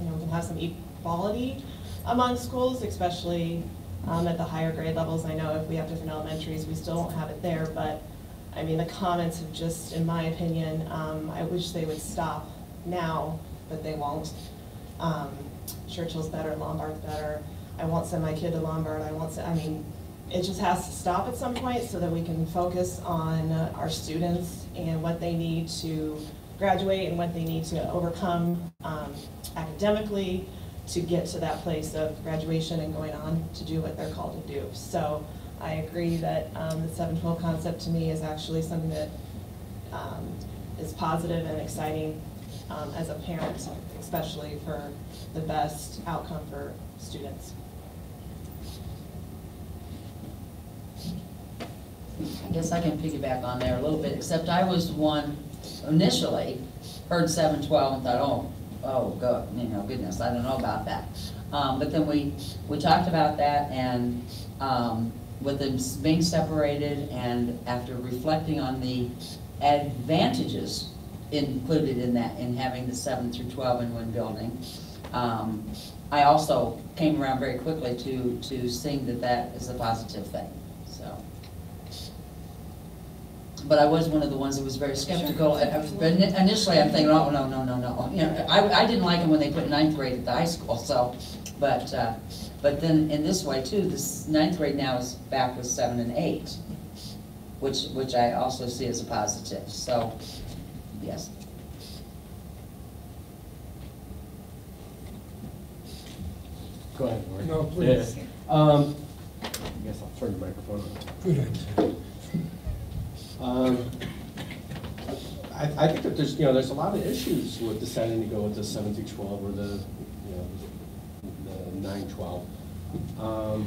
you know, we can have some equality among schools, especially at the higher grade levels. I know if we have different elementaries, we still don't have it there, but I mean, the comments have just, in my opinion, I wish they would stop now, but they won't. Churchill's better, Lombard's better. I won't send my kid to Lombard. I mean, it just has to stop at some point so that we can focus on our students and what they need to graduate and what they need to overcome academically to get to that place of graduation and going on to do what they're called to do. So I agree that the 7-12 concept to me is actually something that is positive and exciting as a parent, especially for the best outcome for students. I guess I can piggyback on there a little bit, except I was the one initially heard 7-12 and thought, oh, God, you know, goodness, I don't know about that. But then we talked about that, and with them being separated, and after reflecting on the advantages included in that, in having the 7 through 12 in one building, I also came around very quickly to seeing that is a positive thing. So, but I was one of the ones that was very skeptical. Sure. Initially, I'm thinking, oh, no. You know, I didn't like it when they put 9th grade at the high school. So, but then in this way too, this 9th grade now is back with 7 and 8, which I also see as a positive. So, yes. Go ahead, Lori. No, please. Yeah. I guess I'll turn the microphone on. I think that there's a lot of issues with deciding to go with the 7 through 12 or the 9-12.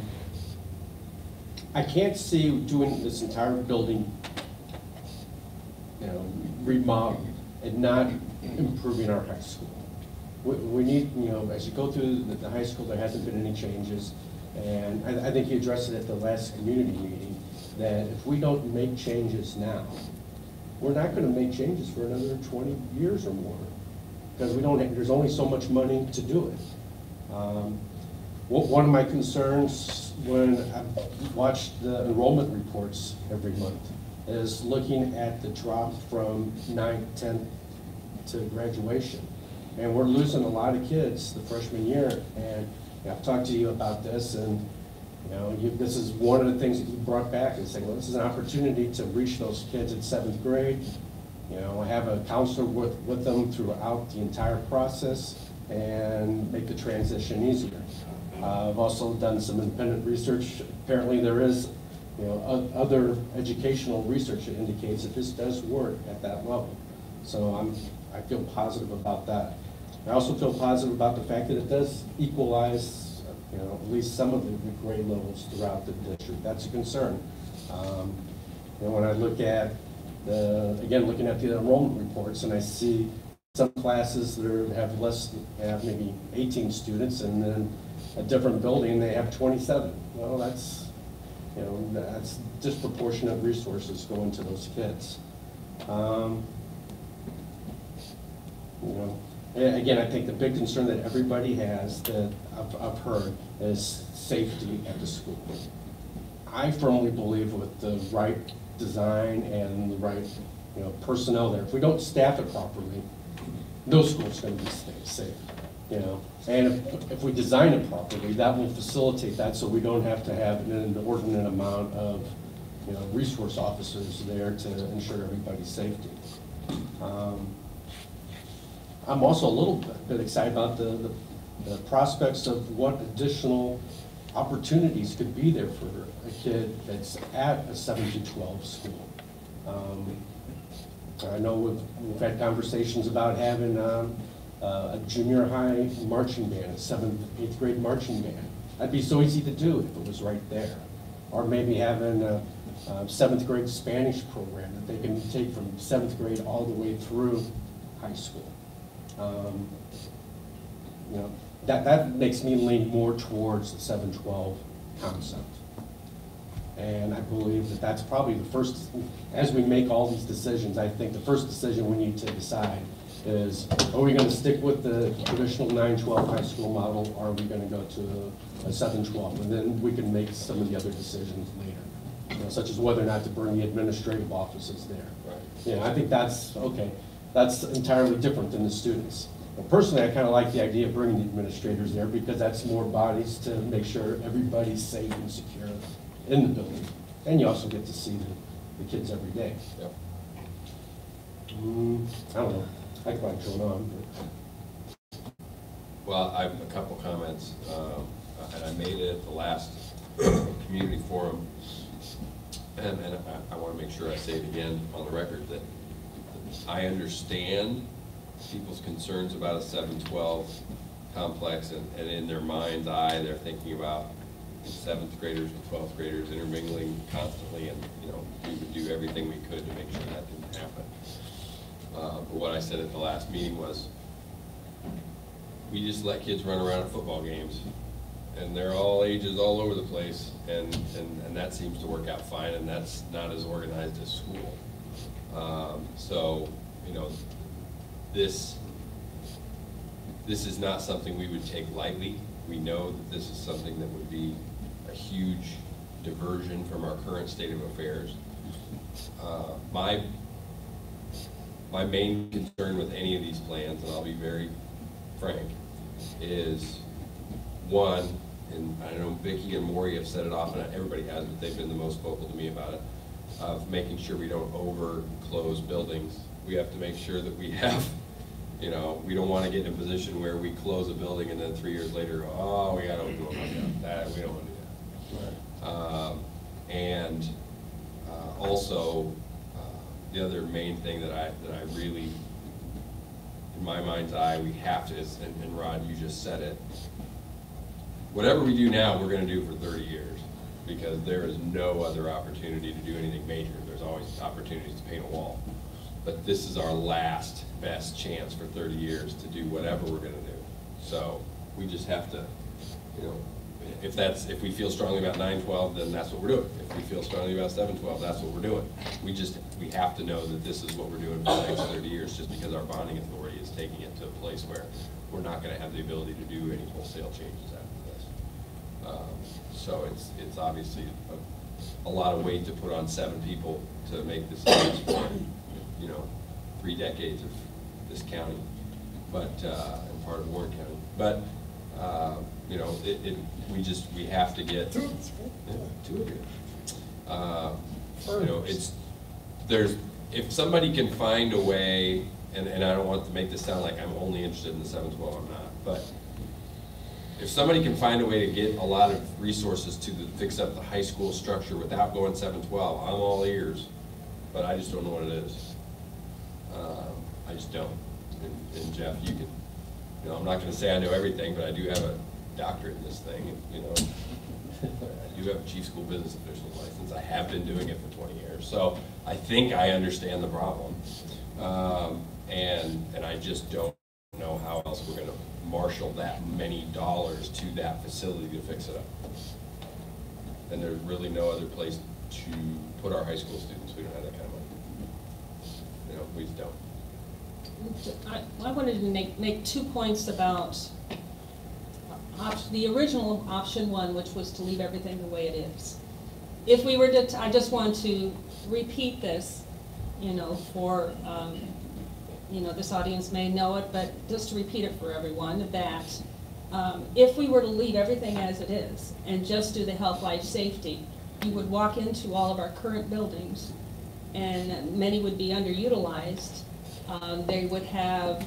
I can't see doing this entire building, remodel and not improving our high school. We need, as you go through the high school, there hasn't been any changes, and I think you addressed it at the last community meeting, that if we don't make changes now, we're not gonna make changes for another 20 years or more, because we don't, there's only so much money to do it. One of my concerns when I watch the enrollment reports every month is looking at the drop from 9th, 10th to graduation. And we're losing a lot of kids the freshman year. And I've talked to you about this, and this is one of the things that you brought back and saying, well, this is an opportunity to reach those kids in 7th grade. Have a counselor with them throughout the entire process and make the transition easier. I've also done some independent research. Apparently there is other educational research that indicates that this does work at that level. So I feel positive about that. I also feel positive about the fact that it does equalize at least some of the grade levels throughout the district. That's a concern. When I look at looking at the enrollment reports, and I see some classes that have maybe 18 students, and then a different building they have 27. Well, that's disproportionate resources going to those kids. Again, I think the big concern that everybody has that I've heard is safety at the school. I firmly believe with the right design and the right personnel there, if we don't staff it properly, no school's going to be safe. And if we design it properly, that will facilitate that, so we don't have to have an inordinate amount of resource officers there to ensure everybody's safety. I'm also a little bit excited about the prospects of what additional opportunities could be there for a kid that's at a 7 to 12 school. I know we've had conversations about having a junior high marching band, a 7th, 8th grade marching band. That'd be so easy to do if it was right there. Or maybe having a 7th grade Spanish program that they can take from 7th grade all the way through high school. That makes me lean more towards the 7-12 concept. And I believe that that's probably the first, as we make all these decisions, I think the first decision we need to decide is, are we going to stick with the traditional 9-12 high school model, or are we going to go to a 7-12? And then we can make some of the other decisions later, such as whether or not to bring the administrative offices there. Right. I think that's, okay, that's entirely different than the students. But personally, I kind of like the idea of bringing the administrators there, because that's more bodies to make sure everybody's safe and secure in the building. And you also get to see the kids every day. Yep. I don't know. I could probably go on. Well, I have a couple comments, and I made it at the last community forum, and I want to make sure I say it again on the record that I understand people's concerns about a 7-12 complex, and in their mind's eye, they're thinking about 7th graders and 12th graders intermingling constantly, and we would do everything we could to make sure that didn't happen. But what I said at the last meeting was, we just let kids run around at football games, and they're all ages all over the place, and that seems to work out fine, and that's not as organized as school. So, this is not something we would take lightly. We know that this is something that would be a huge diversion from our current state of affairs. My main concern with any of these plans, and I'll be very frank, is one, and I know Vicki and Maury have set it off, and everybody has, but they've been the most vocal to me about it, of making sure we don't over-close buildings. We have to make sure that we have, we don't want to get in a position where we close a building and then 3 years later, oh, we got to open one up. We don't want to do that. And also, the other main thing that I really, in my mind's eye, we have to, and Rod, you just said it, whatever we do now, we're going to do for 30 years, because there is no other opportunity to do anything major. There's always opportunities to paint a wall. But this is our last best chance for 30 years to do whatever we're going to do. So we just have to, if we feel strongly about 9-12, then that's what we're doing. If we feel strongly about 7-12, that's what we're doing. We have to know that this is what we're doing for the next 30 years, just because our bonding authority is taking it to a place where we're not gonna have the ability to do any wholesale changes after this. So it's obviously a lot of weight to put on 7 people to make this change for, 3 decades of this county, but, and part of Warren County. But, we have to get 2 of you. If somebody can find a way, and I don't want to make this sound like I'm only interested in the 7-12, I'm not, but if somebody can find a way to get a lot of resources to fix up the high school structure without going 7-12, I'm all ears, but I just don't know what it is. I just don't. And Jeff, you can, I'm not going to say I know everything, but I do have a doctorate in this thing. I do have a chief school business official's license. I have been doing it for 20 years, so I think I understand the problem. And I just don't know how else we're going to marshal that many dollars to that facility to fix it up. And there's really no other place to put our high school students. We don't have that kind of money. We just don't. I wanted to make 2 points about the original option 1, which was to leave everything the way it is. If we were to, I just want to repeat this, for, this audience may know it, but just to repeat it for everyone, that if we were to leave everything as it is and just do the health, life, safety, you would walk into all of our current buildings and many would be underutilized. They would have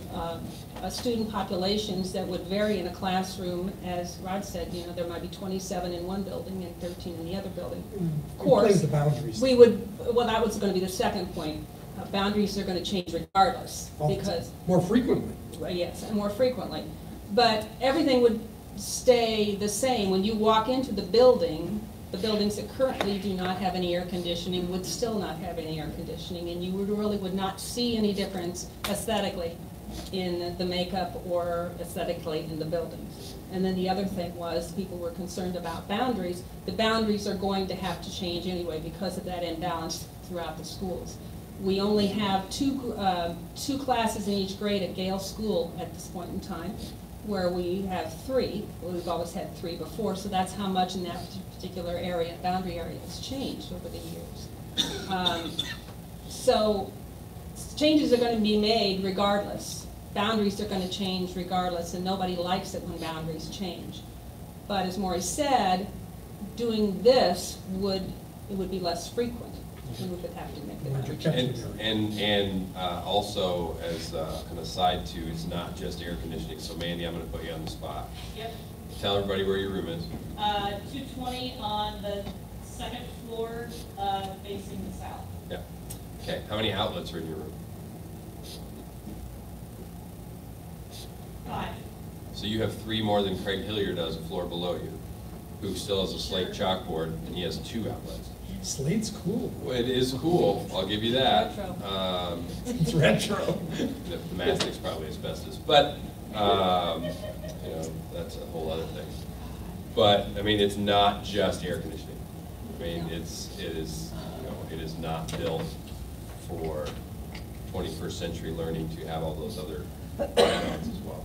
student populations that would vary in a classroom. As Rod said, there might be 27 in one building and 13 in the other building. Of course, the boundaries. we would, well, that was going to be the second point. Boundaries are going to change regardless, because more frequently. Yes, and more frequently. But everything would stay the same. When you walk into the buildings that currently do not have any air conditioning would still not have any air conditioning, and you really would not see any difference aesthetically in the makeup or aesthetically in the buildings. And then the other thing was, people were concerned about boundaries. The boundaries are going to have to change anyway because of that imbalance throughout the schools. We only have two classes in each grade at Gale School at this point in time, where we have 3. Well, we've always had 3 before, so that's how much in that particular area, boundary area, has changed over the years. So changes are going to be made regardless. Boundaries are going to change regardless, and nobody likes it when boundaries change. But as Maury said, doing this would be less frequent. We would have to make it. And also, as an aside too, it's not just air conditioning. So Mandy, I'm going to put you on the spot. Yep. Tell everybody where your room is. 220 on the 2nd floor, facing the south. Yeah. Okay. How many outlets are in your room? 5. So you have 3 more than Craig Hillier does a floor below you, who still has a slate chalkboard, and he has 2 outlets. Slate's cool. Well, it is cool, I'll give you that. It's retro. The mastic's probably asbestos, but, that's a whole other thing. But, I mean, it's not just air conditioning. I mean, it is not built for 21st century learning to have all those other add-ons as well.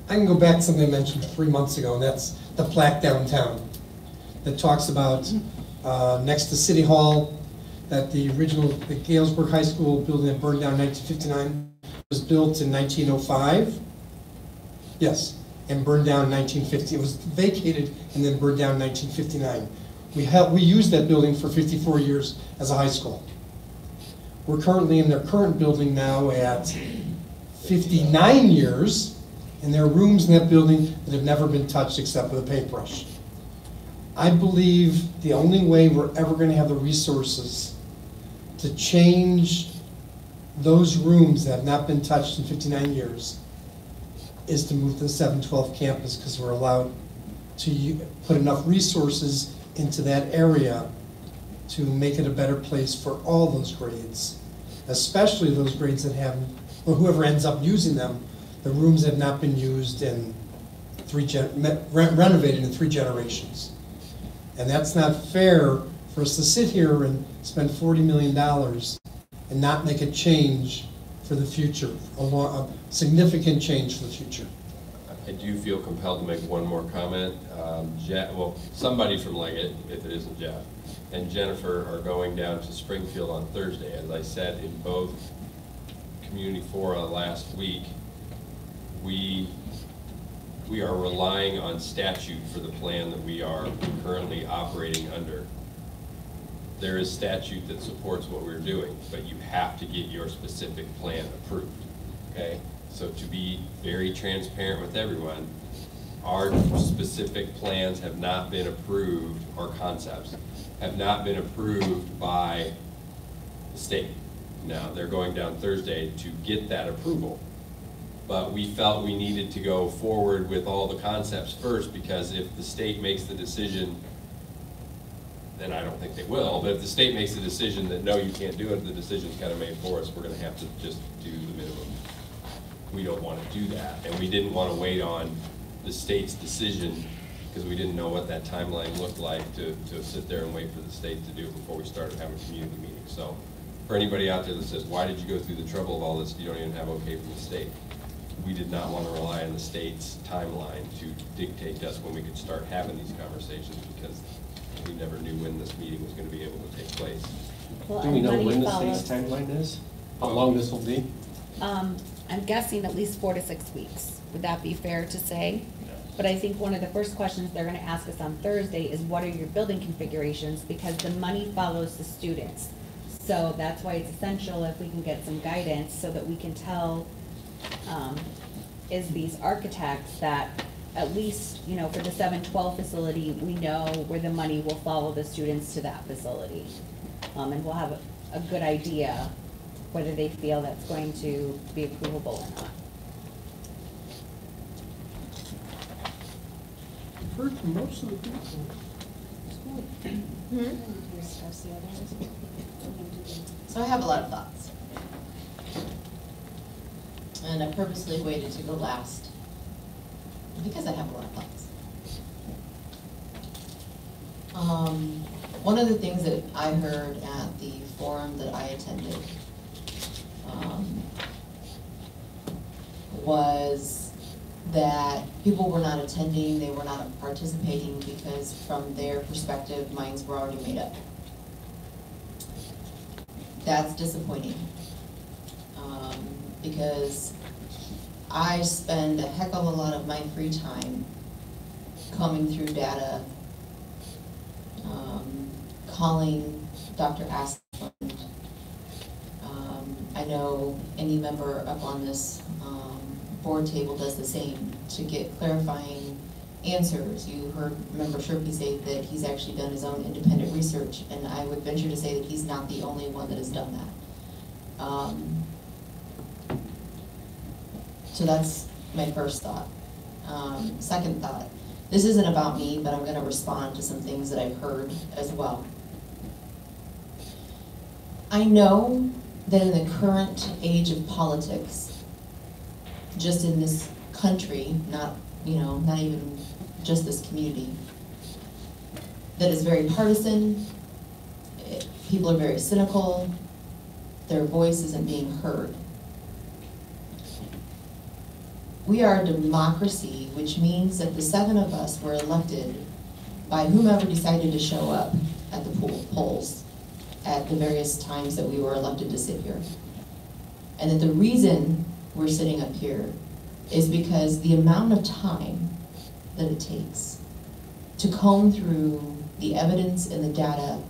I can go back to something I mentioned 3 months ago, and that's the plaque downtown that talks about next to City Hall, that the Galesburg High School building that burned down in 1959 was built in 1905. Yes, and burned down in 1950. It was vacated and then burned down in 1959. We used that building for 54 years as a high school. We're currently in their current building now at 59 years, and there are rooms in that building that have never been touched except with a paintbrush. I believe the only way we're ever going to have the resources to change those rooms that have not been touched in 59 years is to move to the 712 campus, because we're allowed to put enough resources into that area to make it a better place for all those grades, especially those grades that have, or whoever ends up using them, the rooms have not been used in renovated in 3 generations. And that's not fair for us to sit here and spend $40 million and not make a change for the future, a significant change for the future. I do feel compelled to make one more comment. Well, somebody from Leggett, if it isn't Jeff, and Jennifer are going down to Springfield on Thursday. As I said in both community fora last week, we are relying on statute for the plan that we are currently operating under. There is statute that supports what we're doing, but you have to get your specific plan approved, okay? So to be very transparent with everyone, our specific plans have not been approved, or concepts, have not been approved by the state. Now, they're going down Thursday to get that approval. But we felt we needed to go forward with all the concepts first, because if the state makes the decision, then I don't think they will, but if the state makes the decision that no, you can't do it, the decision's kind of made for us, we're gonna have to just do the minimum. We don't want to do that, and we didn't want to wait on the state's decision because we didn't know what that timeline looked like to sit there and wait for the state to do it before we started having community meetings. So for anybody out there that says, why did you go through the trouble of all this, you don't even have okay from the state? We did not want to rely on the state's timeline to dictate to us when we could start having these conversations, because we never knew when this meeting was going to be able to take place. Well, Do we know when the follows. state's timeline is? How long this will be? I'm guessing at least 4 to 6 weeks. Would that be fair to say? But I think one of the first questions they're gonna ask us on Thursday is, what are your building configurations? Because the money follows the students. So that's why it's essential if we can get some guidance so that we can tell is these architects that at least, you know, for the 712 facility, we know where the money will follow the students to that facility. And we'll have a good idea whether they feel that's going to be approvable or not. I've heard from most of the people. So I have a lot of thoughts. And I purposely waited to go last because I have a lot of thoughts. One of the things that I heard at the forum that I attended was that people were not attending, they were not participating because from their perspective, minds were already made up. That's disappointing. Because I spend a heck of a lot of my free time combing through data, calling Dr. Asplund. I know any member up on this board table does the same to get clarifying answers. You heard Member Sherpy say that he's actually done his own independent research, and I would venture to say that he's not the only one that has done that. So that's my first thought. Second thought, this isn't about me, but I'm gonna respond to some things that I've heard as well. I know that in the current age of politics, just in this country, not even just this community, that is very partisan, people are very cynical, their voice isn't being heard. We are a democracy, which means that the 7 of us were elected by whomever decided to show up at the polls at the various times that we were elected to sit here. And that the reason we're sitting up here is because the amount of time that it takes to comb through the evidence and the data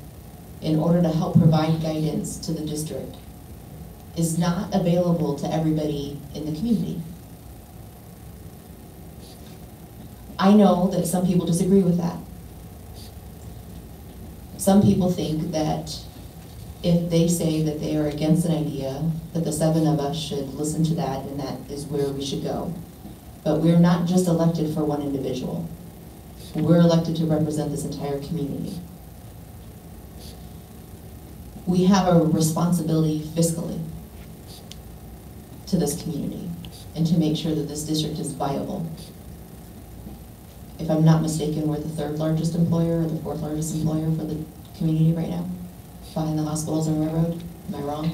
in order to help provide guidance to the district is not available to everybody in the community. I know that some people disagree with that. Some people think that if they say that they are against an idea, that the 7 of us should listen to that and that is where we should go. But we're not just elected for one individual. We're elected to represent this entire community. We have a responsibility fiscally to this community and to make sure that this district is viable. if I'm not mistaken, we're the third largest employer or the fourth largest employer for the community right now, behind the hospitals and railroad. Am I wrong? I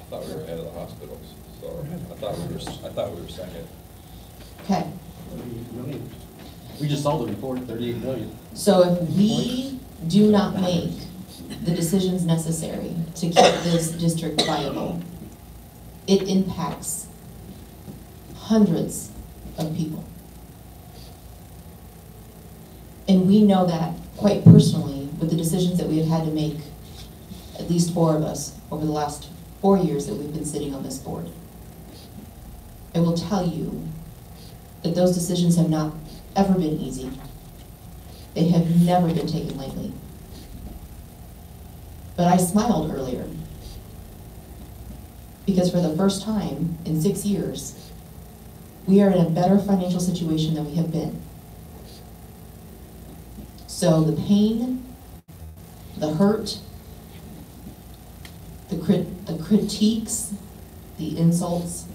thought we were ahead of the hospitals, so I thought we were second. Okay. We just saw the report, 38 million. So if we do not make the decisions necessary to keep this district viable, it impacts hundreds of people. And we know that quite personally with the decisions that we have had to make, at least 4 of us, over the last 4 years that we've been sitting on this board. I will tell you that those decisions have not ever been easy. They have never been taken lightly. But I smiled earlier because for the first time in 6 years, we are in a better financial situation than we have been. So the pain, the hurt, the critiques, the insults,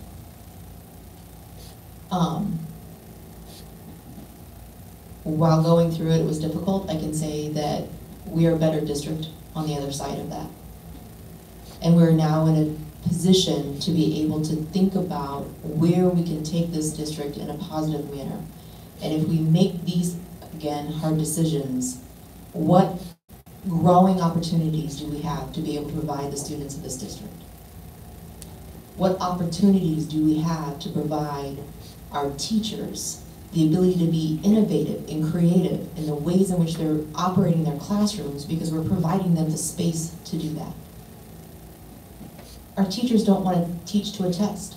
while going through it, it was difficult. I can say that we are a better district on the other side of that. And we're now in a position to be able to think about where we can take this district in a positive manner. And if we make these, again, hard decisions, what growing opportunities do we have to be able to provide the students of this district? What opportunities do we have to provide our teachers the ability to be innovative and creative in the ways in which they're operating their classrooms because we're providing them the space to do that? Our teachers don't want to teach to a test.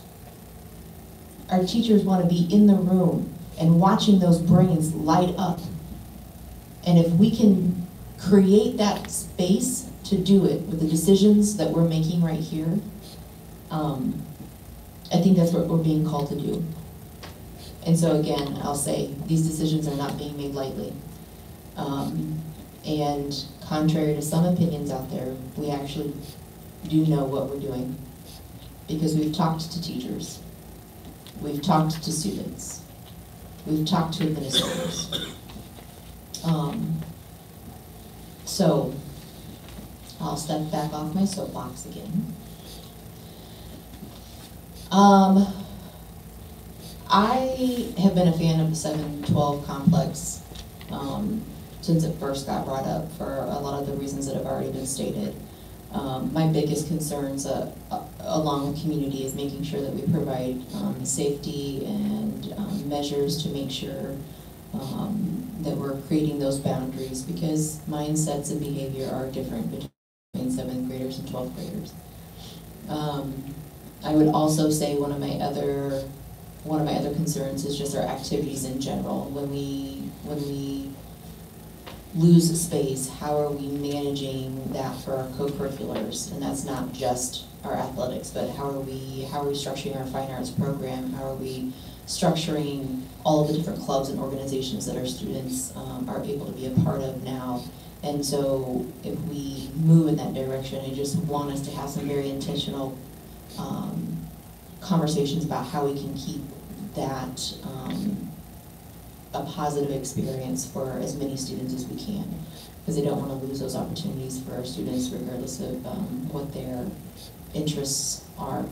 Our teachers want to be in the room and watching those brains light up. And if we can create that space to do it with the decisions that we're making right here, I think that's what we're being called to do. And so again, I'll say, these decisions are not being made lightly. And contrary to some opinions out there, we actually do know what we're doing because we've talked to teachers, we've talked to students, we've talked to administrators. So I'll step back off my soapbox again. I have been a fan of the 712 complex since it first got brought up for a lot of the reasons that have already been stated. My biggest concerns along with community is making sure that we provide safety and measures to make sure that we're creating those boundaries because mindsets and behavior are different between 7th graders and 12th graders. I would also say one of my other concerns is just our activities in general. When we lose space, how are we managing that for our co-curriculars? And that's not just our athletics, but how are we structuring our fine arts program? How are we structuring all of the different clubs and organizations that our students are able to be a part of now? And so if we move in that direction, I just want us to have some very intentional conversations about how we can keep that a positive experience for as many students as we can, because I don't want to lose those opportunities for our students regardless of what their interests are.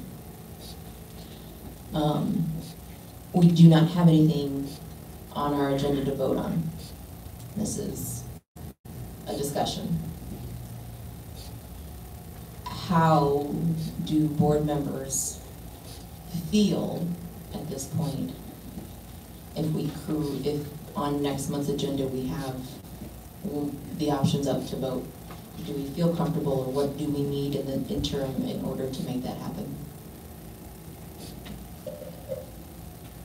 We do not have anything on our agenda to vote on. This is a discussion. How do board members feel at this point if on next month's agenda we have the options up to vote? Do we feel comfortable, or what do we need in the interim in order to make that happen?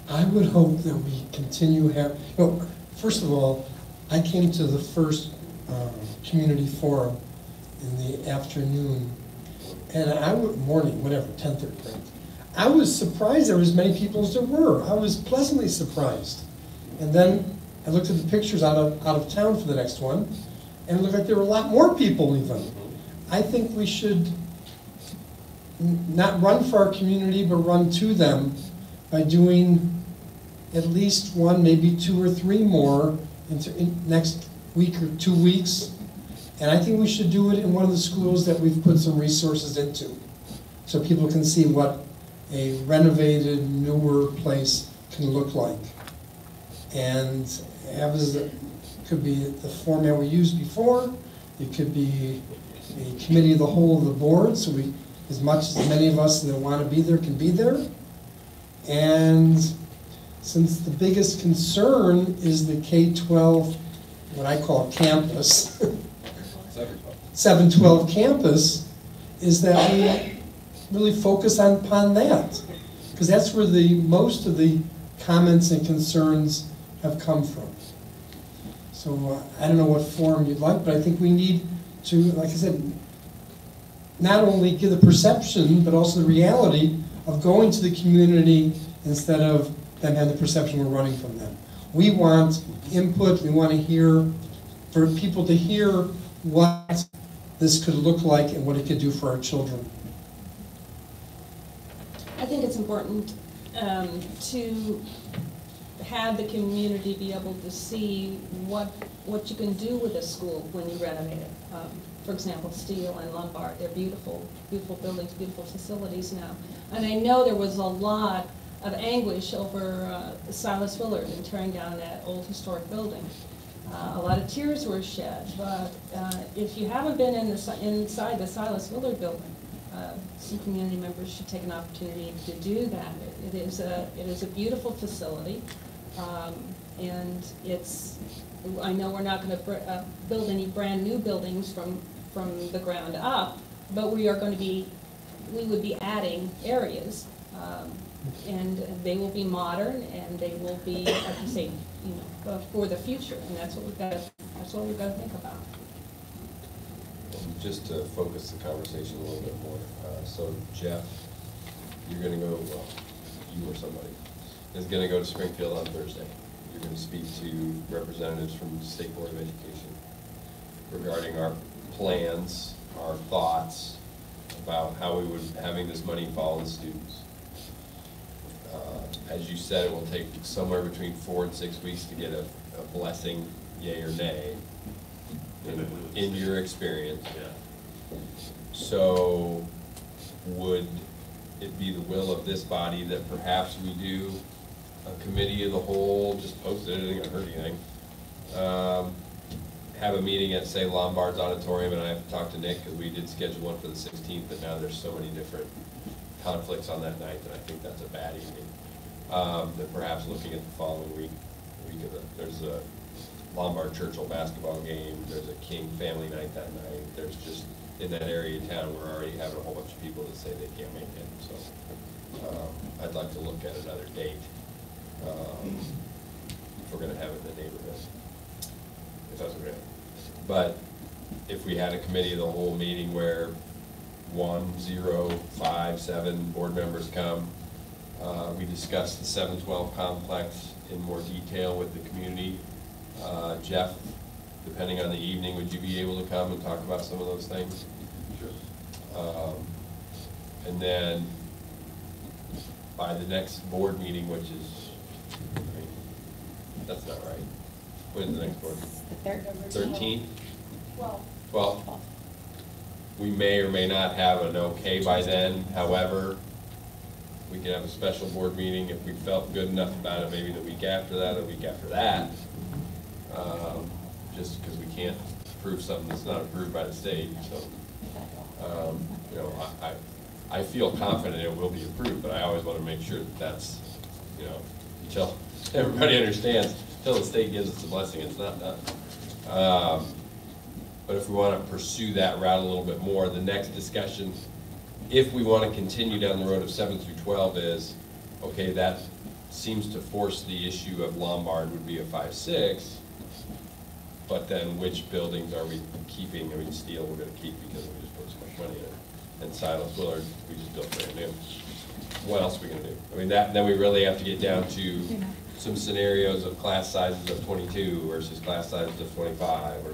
I would hope that we continue first of all, I came to the first community forum in the afternoon, and morning, whatever, 10:30, right? I was surprised there were as many people as there were. I was pleasantly surprised. And then I looked at the pictures out of town for the next one, and it looked like there were a lot more people even. I think we should not run for our community, but run to them by doing at least one, maybe 2 or 3 more in next week or 2 weeks. And I think we should do it in one of the schools that we've put some resources into, so people can see what a renovated, newer place can look like. And could be the format we used before. It could be a committee of the whole of the board, so as many of us that want to be there can be there. And since the biggest concern is the K-12, what I call campus, 712 campus, is that we really focus upon that, because that's where most of the comments and concerns have come from. So I don't know what form you'd like, but I think we need to, like I said, not only give the perception, but also the reality of going to the community instead of them having the perception we're running from them. We want input, we want to hear, for people to hear what this could look like and what it could do for our children. I think it's important to have the community be able to see what you can do with a school when you renovate it. For example, Steele and Lombard, they're beautiful, beautiful buildings, beautiful facilities now. And I know there was a lot of anguish over Silas Willard and tearing down that old historic building. A lot of tears were shed, but if you haven't been inside the Silas Willard building, some community members should take an opportunity to do that. It is a beautiful facility, and I know we're not going to build any brand new buildings from the ground up, but we would be adding areas, and they will be modern, and they will be, like you say, for the future, and that's what we've got to think about. Just to focus the conversation a little bit more. So Jeff, you're going to go, well, you or somebody is going to go to Springfield on Thursday. You're going to speak to representatives from the State Board of Education regarding our plans, our thoughts about how we would having this money fall on students. As you said, it will take somewhere between 4 and 6 weeks to get a blessing, yay or nay, in your experience. So would it be the will of this body that perhaps we do a committee of the whole, just post it, it ain't gonna hurt anything, have a meeting at, say, Lombard's Auditorium, and I have to talk to Nick, because we did schedule one for the 16th, but now there's so many different conflicts on that night that I think that's a bad evening. That perhaps looking at the following week there's a Lombard Churchill basketball game, there's a King family night that night, there's just, in that area of town, we're already having a whole bunch of people that say they can't make it, so I'd like to look at another date, if we're gonna have it in the neighborhood, if that's okay. But if we had a committee of the whole meeting where 1, 0, 5, 7 board members come, we discuss the 712 complex in more detail with the community. Jeff, depending on the evening, would you be able to come and talk about some of those things? Sure. And then by the next board meeting, which is, that's not right. When's the next board? The 13th? 12th. We may or may not have an okay by then. However, we could have a special board meeting if we felt good enough about it, maybe the week after that, or the week after that. Just because we can't approve something that's not approved by the state. So, I feel confident it will be approved, but I always want to make sure that that's, until everybody understands, until the state gives us a blessing, it's not done. But if we want to pursue that route a little bit more, the next discussion, if we want to continue down the road of 7 through 12 is, okay, that seems to force the issue of Lombard would be a 5-6, but then which buildings are we keeping? I mean, Steele we're going to keep because we just put so much money in it. And Silas Willard, we just built brand new. What else are we going to do? I mean, then we really have to get down to some scenarios of class sizes of 22 versus class sizes of 25,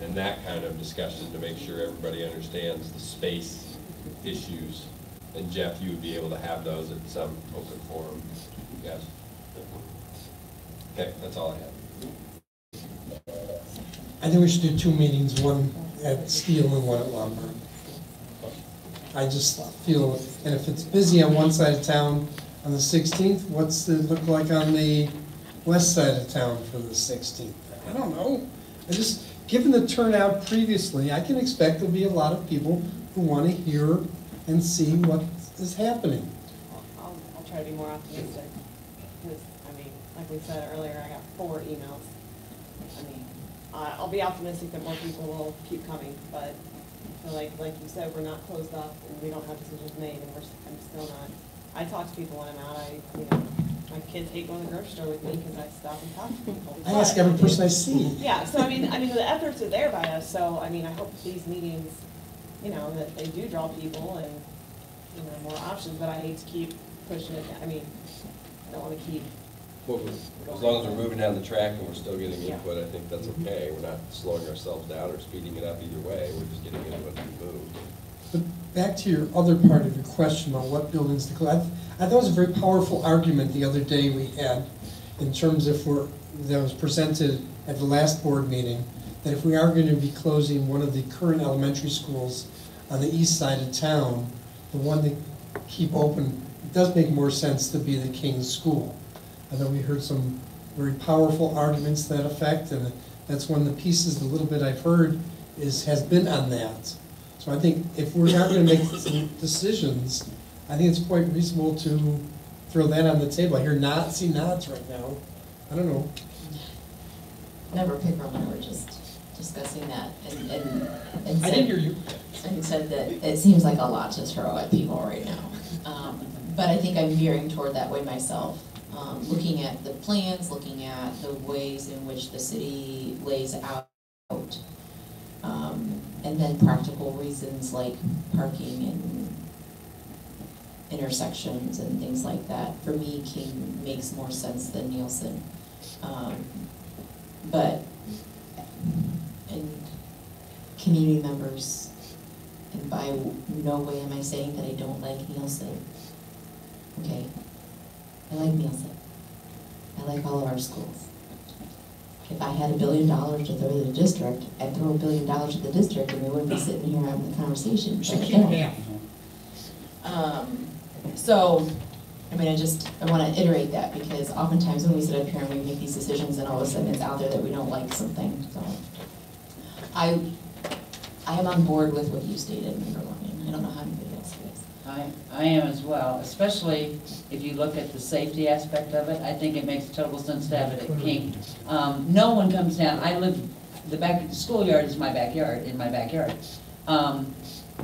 and that kind of discussion to make sure everybody understands the space issues. And Jeff, you would be able to have those at some open forum. Yes. Okay, that's all I have. I think we should do 2 meetings, one at Steel and one at Lombard. I just feel, and if it's busy on one side of town on the 16th, what's it look like on the west side of town for the 16th? I don't know. Given the turnout previously, I can expect there'll be a lot of people who want to hear and see what is happening. I'll try to be more optimistic, because, I mean, like we said earlier, I got 4 emails. I mean, I'll be optimistic that more people will keep coming, but I feel like you said, we're not closed up, and we don't have decisions made, and I'm still not. I talk to people when I'm out, my kids hate going to the grocery store with me because I stop and talk to people. I ask every person I see. Yeah, so I mean, the efforts are there by us, so I mean, I hope these meetings, that they do draw people and, more options, but I hate to keep pushing it. I mean, I don't want to keep. Well, as long as we're moving down the track and we're still getting input, I think that's okay. We're not slowing ourselves down or speeding it up either way. We're just getting input to move. But back to your other part of your question about what buildings to close, I thought it was a very powerful argument the other day we had in terms that was presented at the last board meeting, that if we are going to be closing one of the current elementary schools on the east side of town, the one to keep open, it does make more sense to be the King's School. I thought we heard some very powerful arguments to that effect, and that's one of the pieces, the little bit I've heard, has been on that. So I think if we're not going to make some decisions, I think it's quite reasonable to throw that on the table. I hear nods right now. I don't know. Member Pickram and I were just discussing that, and I said, didn't hear you. And said that it seems like a lot to throw at people right now. But I think I'm veering toward that way myself. Looking at the plans, looking at the ways in which the city lays out, and then practical reasons like parking and intersections and things like that. For me, King makes more sense than Nielsen. But, and community members, and by no way am I saying that I don't like Nielsen. Okay, I like Nielsen. I like all of our schools. If I had $1 billion to throw to the district, I'd throw $1 billion at the district and we wouldn't be sitting here having the conversation. But I don't. So, I mean, I want to iterate that because oftentimes when we sit up here and we make these decisions and all of a sudden it's out there that we don't like something. So, I am on board with what you stated, Member Lyon. I don't know how anybody else feels. I am as well, especially if you look at the safety aspect of it. I think it makes total sense to have it at King. No one comes down. I live, the schoolyard is my backyard, in my backyard.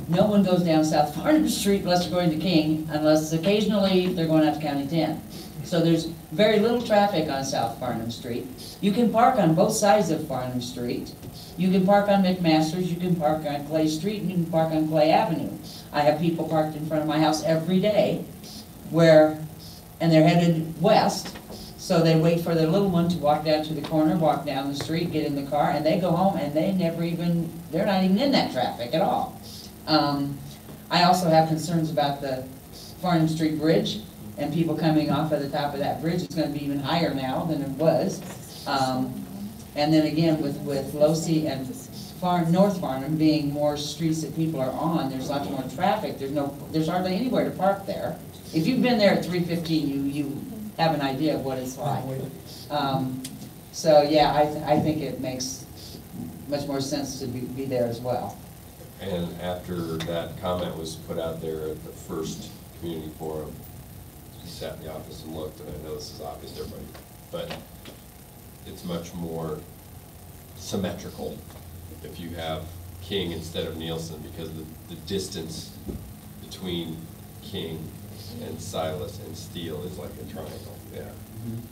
No one goes down South Farnham Street unless they're going to King, unless occasionally they're going out to County 10. So there's very little traffic on South Farnham Street. You can park on both sides of Farnham Street. You can park on McMaster's, you can park on Clay Street, and you can park on Clay Avenue. I have people parked in front of my house every day and they're headed west, so they wait for their little one to walk down to the corner, walk down the street, get in the car, and they go home, and they're not even in that traffic at all. I also have concerns about the Farnham Street Bridge, and people coming off of the top of that bridge. It's going to be even higher now than it was. And then again, with Losey and North Farnham being more streets that people are on, there's lots more traffic. There's hardly anywhere to park there. If you've been there at 3:15, you have an idea of what it's like. So yeah, I think it makes much more sense to be there as well. And after that comment was put out there at the first community forum, I sat in the office and looked, and I know this is obvious to everybody, but it's much more symmetrical if you have King instead of Nielsen, because the distance between King and Silas and Steele is like a triangle. Yeah.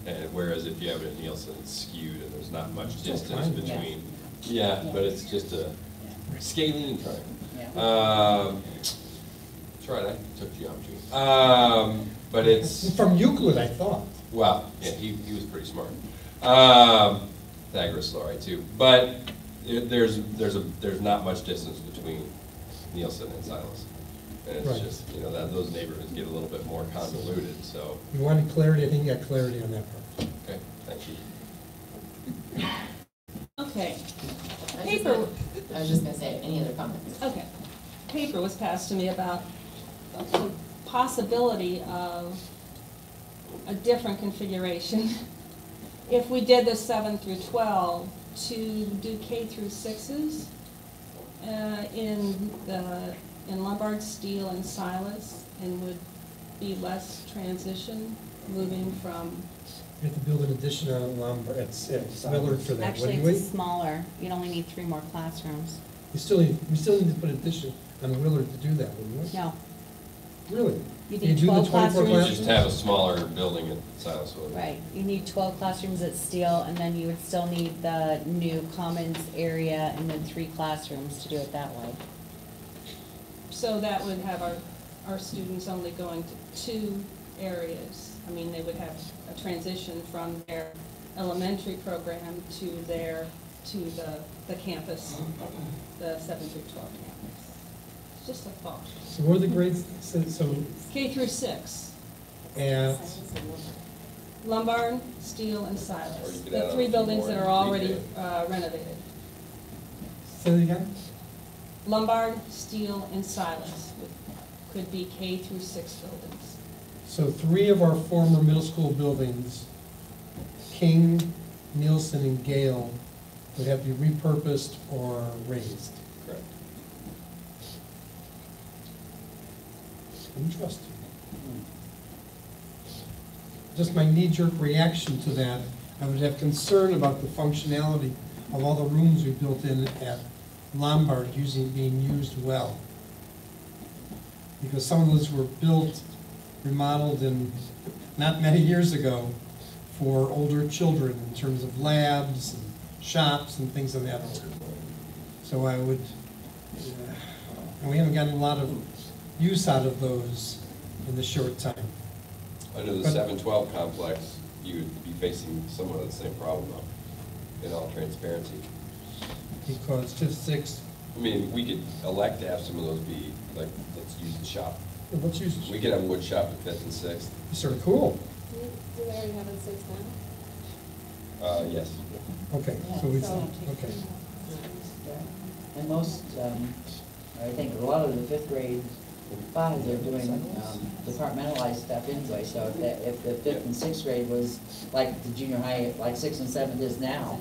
And whereas if you have it at Nielsen, it's skewed and there's not much distance between. Yeah, but it's just a scalene triangle. That's right, I took geometry. But it's from Euclid, I thought. Well, yeah, he was pretty smart. Pythagoras Lauri too, but there's not much distance between Nielsen and Silas, and it's just those neighborhoods get a little bit more convoluted. So you wanted clarity. I think you got clarity on that part. Okay. Thank you. Okay. I Paper, was just gonna say, any other comments? okay. Paper was passed to me about the possibility of a different configuration. If we did the 7 through 12, to do K through 6s in Lombard, Steele, and Silas, and would be less transition moving from, We have to build an addition on Lombard, it's Willard for that, Actually, wouldn't we? it's smaller. You'd only need 3 more classrooms. We still need to put addition on Willard to do that, wouldn't we? No. Really? You Can need do the 12 classrooms. Just have a smaller building at Silas Wood. Right, you need 12 classrooms at Steele, and then you would still need the new commons area and then 3 classrooms to do it that way. so that would have our students only going to 2 areas. I mean, they would have a transition from their elementary program to the campus, the 7 through 12 campus. It's just a thought. So what are the grades, so K through 6, at, Lombard, Steele, and Or Silas. you could The add 3 on buildings more that are already retail. renovated. say that again? Lombard, Steele, and Silas could be K through 6 buildings. So 3 of our former middle school buildings, King, Nielsen, and Gale, would have to be repurposed or raised. Correct. Interesting. Just my knee-jerk reaction to that, I would have concern about the functionality of all the rooms we built in at Lombard being used well. Because some of those were built, remodeled in, not many years ago, for older children in terms of labs and shops and things of that order. So I would, and we haven't gotten a lot of use out of those in the short time. Under the But- 712 complex, you would be facing somewhat of the same problem though, in all transparency. Because 5th, 6th, I mean, we could elect to have some of those be, like, let's use the shop. let's use it. We could have a wood shop at 5th and 6th. It's sort of cool. Do they already have it 6 now? Yes. Okay, so it's, okay. And most, I think a lot of the 5th grade, 5, they're doing departmentalized stuff anyway, so if the 5th and 6th grade was like the junior high, like 6th and 7th is now,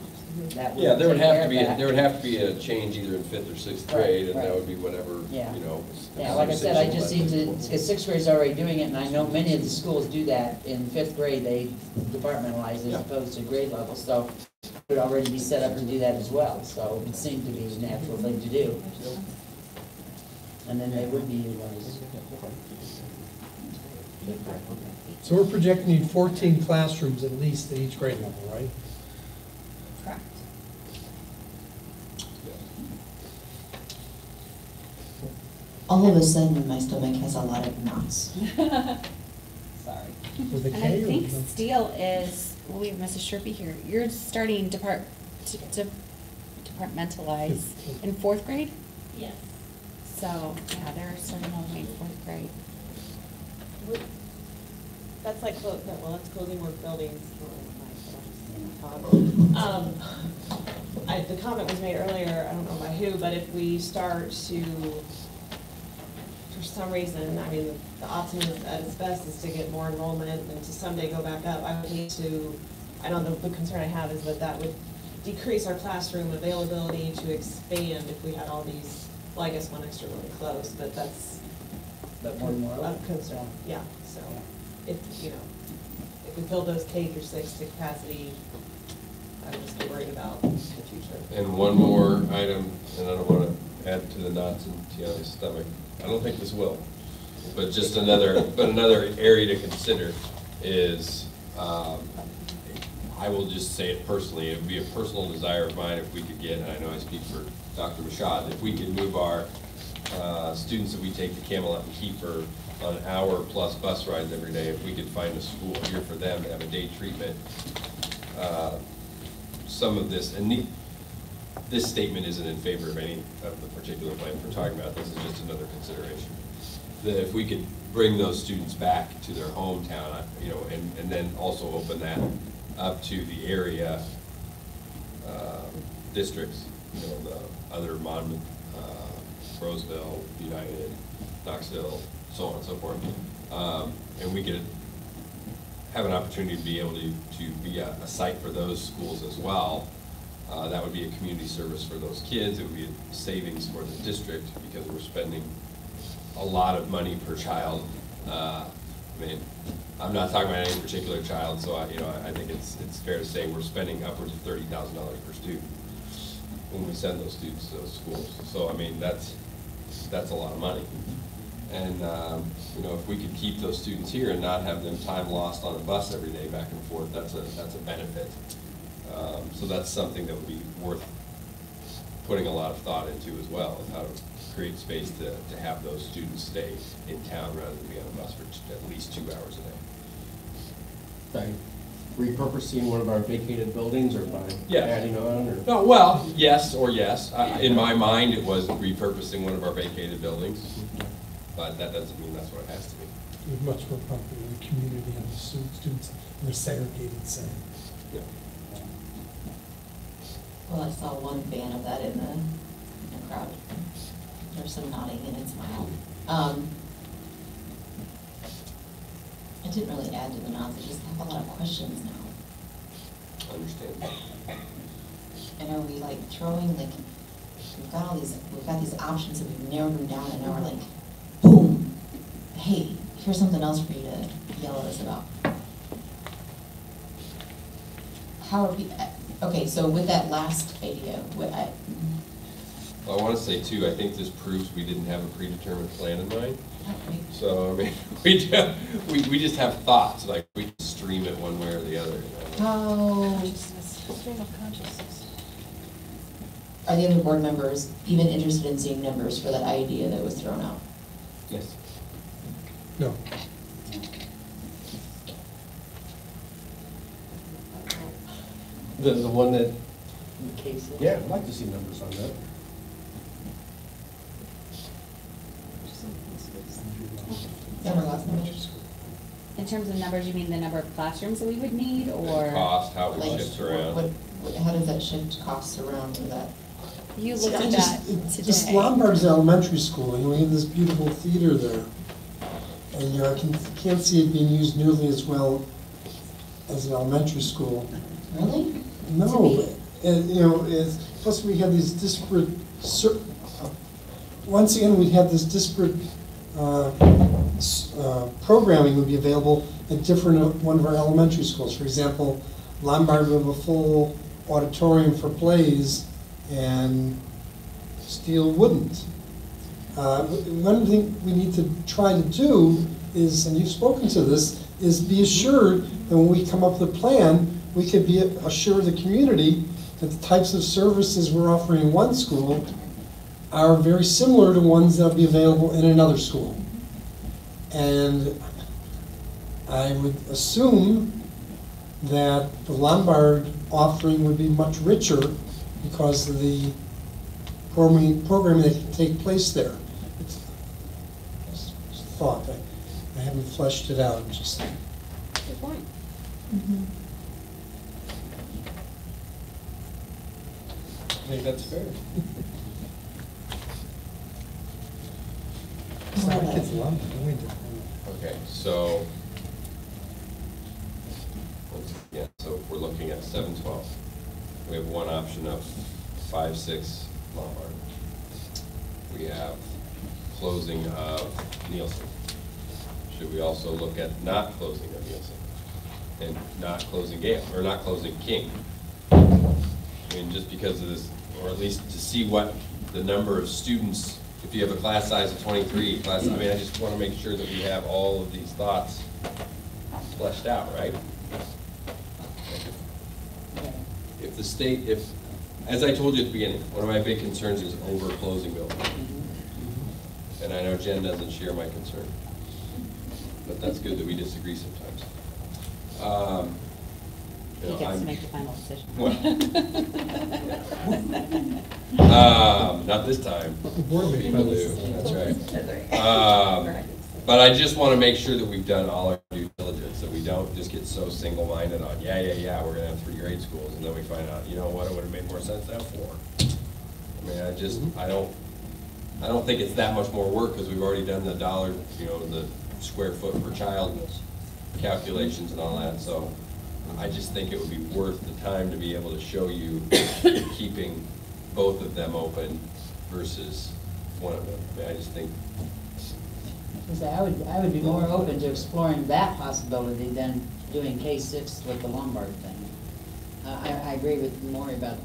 that would Yeah, there would take have care to of be, that. there would have to be a change either in 5th or 6th Right, grade, and that right. would be whatever, Yeah. you know. Yeah, like I said, I just conversation seem led to, because 6th grade's already doing it, and I know many of the schools do that. In 5th grade, they departmentalize as Yeah. opposed to grade level, so it would already be set up to do that as well, so it seemed to be a natural thing to do. And then they would be utilized. So we're projecting to need 14 classrooms at least at each grade level, right? Correct. All of a sudden, my stomach has a lot of knots. Sorry. Was it And K I or think no? Steele is, well, we have Mrs. Sherpy here. You're starting departmentalize in 4th grade? Yes. So, yeah, they're starting all the way in 4th grade. That's like, well, that's closing more buildings. The comment was made earlier, I don't know by who, but if we start to, for some reason, I mean, the optimum at its best is to get more enrollment and to someday go back up. I would need to, I don't know, the concern I have is that that would decrease our classroom availability to expand if we had all these, well, I guess one extra room closed, but that's But more and more. of concern, yeah, so if, you know, if we build those K through 6 to capacity, I would just be worried about the future. And one more item, and I don't want to add to the knots in Tiana's stomach. I don't think this will, but just another area to consider is, I will just say it personally, it would be a personal desire of mine if we could get, and I know I speak for Dr. Mashad, if we could move our students that we take to Camelot and Kiefer on hour-plus bus rides every day, if we could find a school here for them to have a day treatment. Some of this, and this statement isn't in favor of any of the particular plan we're talking about, this is just another consideration. That if we could bring those students back to their hometown, you know, and then also open that up to the area districts, you know, the other Monmouth, Roseville, United, Knoxville, so on and so forth. And we could have an opportunity to be able to be a site for those schools as well. That would be a community service for those kids. It would be a savings for the district because we're spending a lot of money per child. I mean, I'm not talking about any particular child, so I think it's fair to say we're spending upwards of $30,000 per student when we send those students to those schools. So I mean, that's a lot of money. And you know, if we could keep those students here and not have them time lost on a bus every day back and forth, that's a benefit. So that's something that would be worth putting a lot of thought into as well, is how to create space to have those students stay in town rather than be on a bus for at least 2 hours a day. By repurposing one of our vacated buildings or by adding on? Or? No, well, yes or yes. In my mind, it was repurposing one of our vacated buildings, but that doesn't mean that's what it has to be. It was much more popular in the community and the students in their segregated setting. Yeah. Well, I saw one fan of that in the crowd. There's some nodding and smiling. I didn't really add to the nods, I just have a lot of questions now. Understand. And are we like throwing, like, we've got these options and we've narrowed them down and now we're like, boom, hey, here's something else for you to yell at us about. How are we, okay, so with that last idea, Well, I want to say too, I think this proves we didn't have a predetermined plan in mind. So, I mean, we just have thoughts, like we can stream it one way or the other. how Stream of consciousness. are the other board members even interested in seeing numbers for that idea that was thrown out? Yes. No. The one that, yeah, I'd like to see numbers on that. In terms of numbers, you mean the number of classrooms that we would need, or? Cost, how it Like, shifts around. How does that shift costs around with that? You See, looked I at just- that This today. Lombard's elementary school, and we have this beautiful theater there. And I can't see it being used nearly as well as an elementary school. Really? No, plus we have these disparate, once again, we have this disparate programming would be available at one of our elementary schools. For example, Lombard would have a full auditorium for plays, and Steele wouldn't. One thing we need to try to do is, and you've spoken to this, is be assured that when we come up with a plan, we could be assure the community that the types of services we're offering in one school are very similar to ones that will be available in another school. And I would assume that the Lombard offering would be much richer because of the programming that can take place there. It's just a thought. I haven't fleshed it out. Just Good point. I think that's fair. Okay, so, so if we're looking at 712, we have one option of 5-6 Lombard. We have closing of Nielsen. Should we also look at not closing of Nielsen and not closing Gale, or not closing King? I mean, just because of this, or at least to see what the number of students, if you have a class size of 23, I mean, I just want to make sure that we have all of these thoughts fleshed out, right? If the state, as I told you at the beginning, one of my big concerns is over closing buildings. And I know Jen doesn't share my concern, but that's good that we disagree sometimes. He gets to make the final decision. Not this time. People do, that's right. But I just want to make sure that we've done all our due diligence, that we don't just get so single-minded on, we're gonna have 3 grade schools, and then we find out, you know what, it would've made more sense to have 4. I mean, I don't think it's that much more work, because we've already done the dollar, the square foot per child calculations and all that, so I just think it would be worth the time to be able to show you keeping both of them open versus one of them. I mean, I just think. I would be more open to exploring that possibility than doing K-6 with the Lombard thing. I agree with Maury about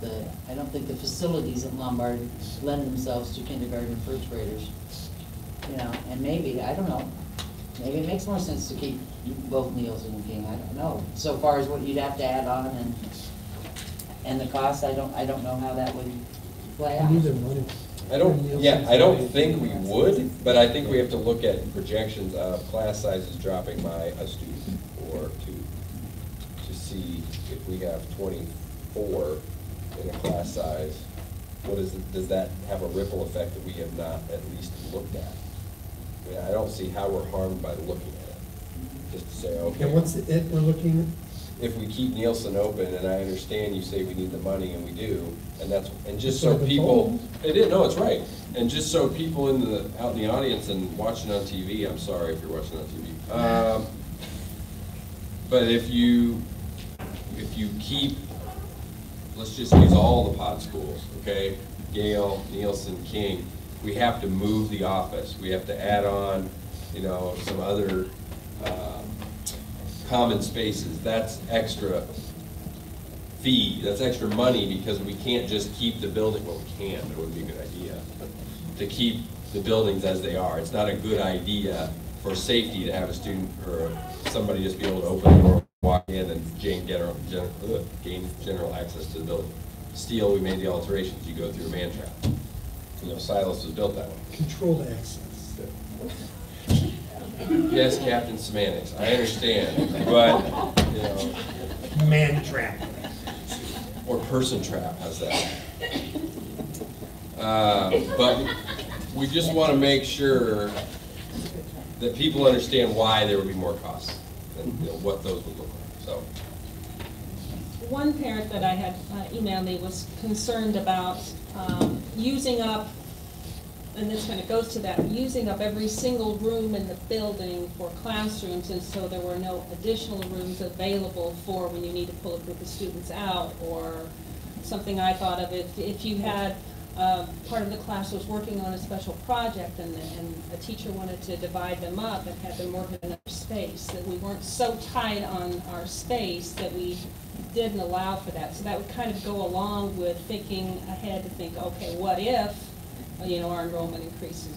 I don't think the facilities at Lombard lend themselves to kindergarten and first graders. And maybe, I don't know, maybe it makes more sense to keep both Nielsen and King, I don't know. So far as what you'd have to add on and the cost, I don't know how that would play out. Need their money. I don't think we would, but I think we have to look at projections of class sizes dropping by a student or two to see if we have 24 in a class size. Does that have a ripple effect that we have not at least looked at? I mean, I don't see how we're harmed by looking at it. Just to say, okay. And what's it we're looking at? If we keep Nielsen open, and I understand you say we need the money, and we do, and just so people, it's right. And just so people out in the audience and watching on TV, I'm sorry if you're watching on TV. But if you keep, let's just use all the pod schools, okay? Gale, Nielsen, King, we have to move the office. We have to add on, some other common spaces. That's extra fee, that's extra money, because we can't just keep the building, well, we can, but it wouldn't be a good idea, to keep the buildings as they are. It's not a good idea for safety to have a student or somebody just be able to open the door, walk in, and gain general access to the building. Steel, we made the alterations, you go through a man trap. Silos was built that way. Controlled access. Yes, Captain Semantics, I understand, but, Man trap. Or person trap, how's that? But we just want to make sure that people understand why there would be more costs and what those would look like, so. One parent that I had emailed me was concerned about using up, and this kind of goes to that, using up every single room in the building for classrooms, and so there were no additional rooms available for when you need to pull a group of students out, or something I thought of, if you had part of the class was working on a special project and a teacher wanted to divide them up and have them work in another space, that we weren't so tight on our space that we didn't allow for that. So that would kind of go along with thinking ahead to think, okay, what if our enrollment increases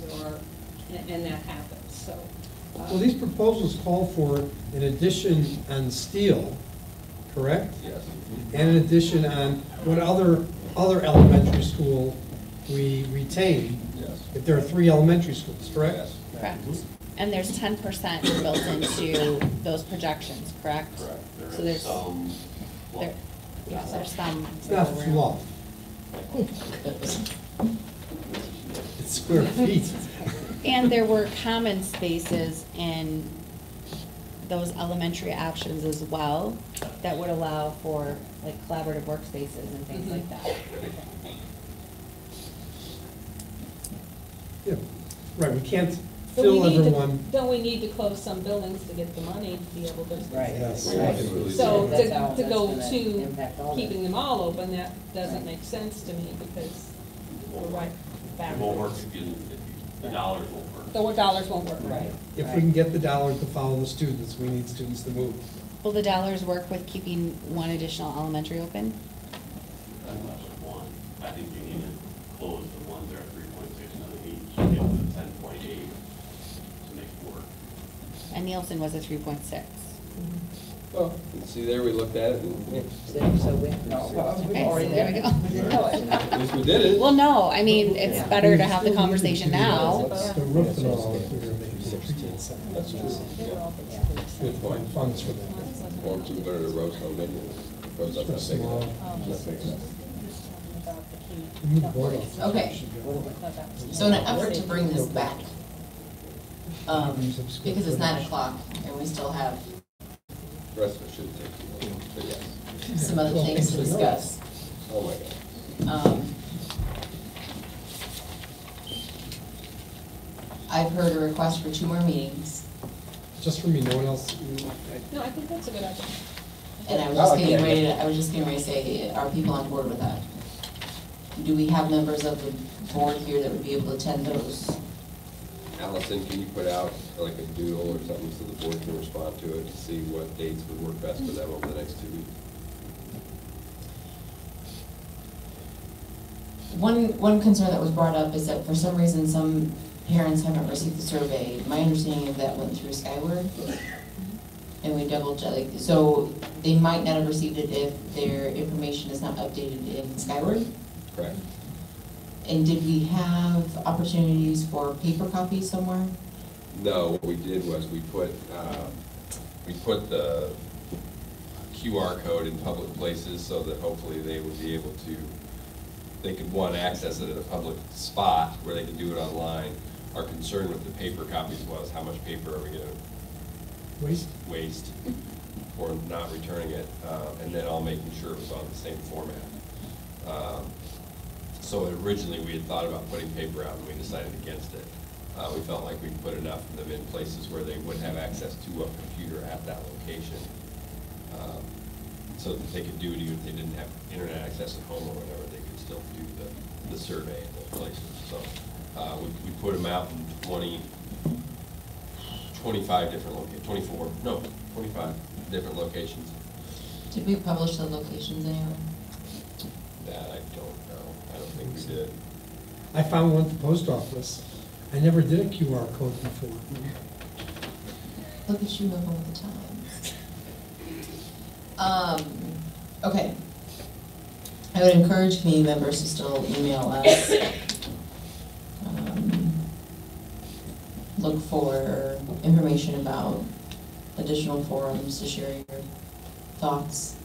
and that happens. So. Well, these proposals call for an addition on steel, correct? Yes. And an addition on what other elementary school we retain. Yes. If there are 3 elementary schools, correct? Yes. Correct. And there's 10% built into those projections, correct? Correct. So there's some. there's some. It's not fluff. It's square feet. And there were common spaces in those elementary options as well that would allow for like collaborative workspaces and things like that. Yeah, right, we can't But fill we need everyone. don't we need to close some buildings to get the money to be able to? Right. Yes. Right. So That's how to that's go gonna to impact all keeping that. them all open, that doesn't make sense to me because we're right back. It won't work if the dollars won't work. The dollars won't work, right? If we can get the dollars to follow the students, we need students to move. Will the dollars work with keeping one additional elementary open? Not much of one. I think you need to close the ones that are 3.69 each, to get to the 10.8 to make it work. And Nielsen was a 3.6. Well, see there, we looked at it and, So we, Okay, so there we go. at least we did it. Well, no, I mean, it's better to have the conversation now. The roof and all, if we're making 16. That's true. Yeah. Good point. Funds for that. Or to go to the roast on menu. Roast up that big enough. We need board officers. Okay. So in an effort to bring this back, because it's 9 o'clock and we still have The rest of it shouldn't take too long, but yes. Some other things to discuss. Oh my God. I've heard a request for 2 more meetings, Just for me, no one else. No, I think that's a good idea. and I was just getting ready to say, are people on board with that? Do we have members of the board here that would be able to attend those? Allison, can you put out like a doodle or something so the board can respond to it to see what dates would work best for them over the next 2 weeks? One concern that was brought up is that for some reason, some parents haven't received the survey. My understanding of that went through Skyward, and we double checked. So they might not have received it if their information is not updated in Skyward. Correct. And did we have opportunities for paper copies somewhere? No, what we did was we put the QR code in public places so that hopefully they would be able to, they could, one, access it at a public spot where they could do it online. Our concern with the paper copies was how much paper are we gonna waste or not returning it, and then all making sure it was on the same format. So originally we had thought about putting paper out and we decided against it. We felt like we'd put enough of them in places where they would have access to a computer at that location, so that they could do it even if they didn't have internet access at home or whatever, they could still do the survey in those places. So we put them out in 25 different locations, 25 different locations. Did we publish the locations anywhere? That I don't know. I don't think we did. I found one at the post office. I never did a QR code before. Look at you moving with the times. Okay. I would encourage community members to still email us. Look for information about additional forums to share your thoughts.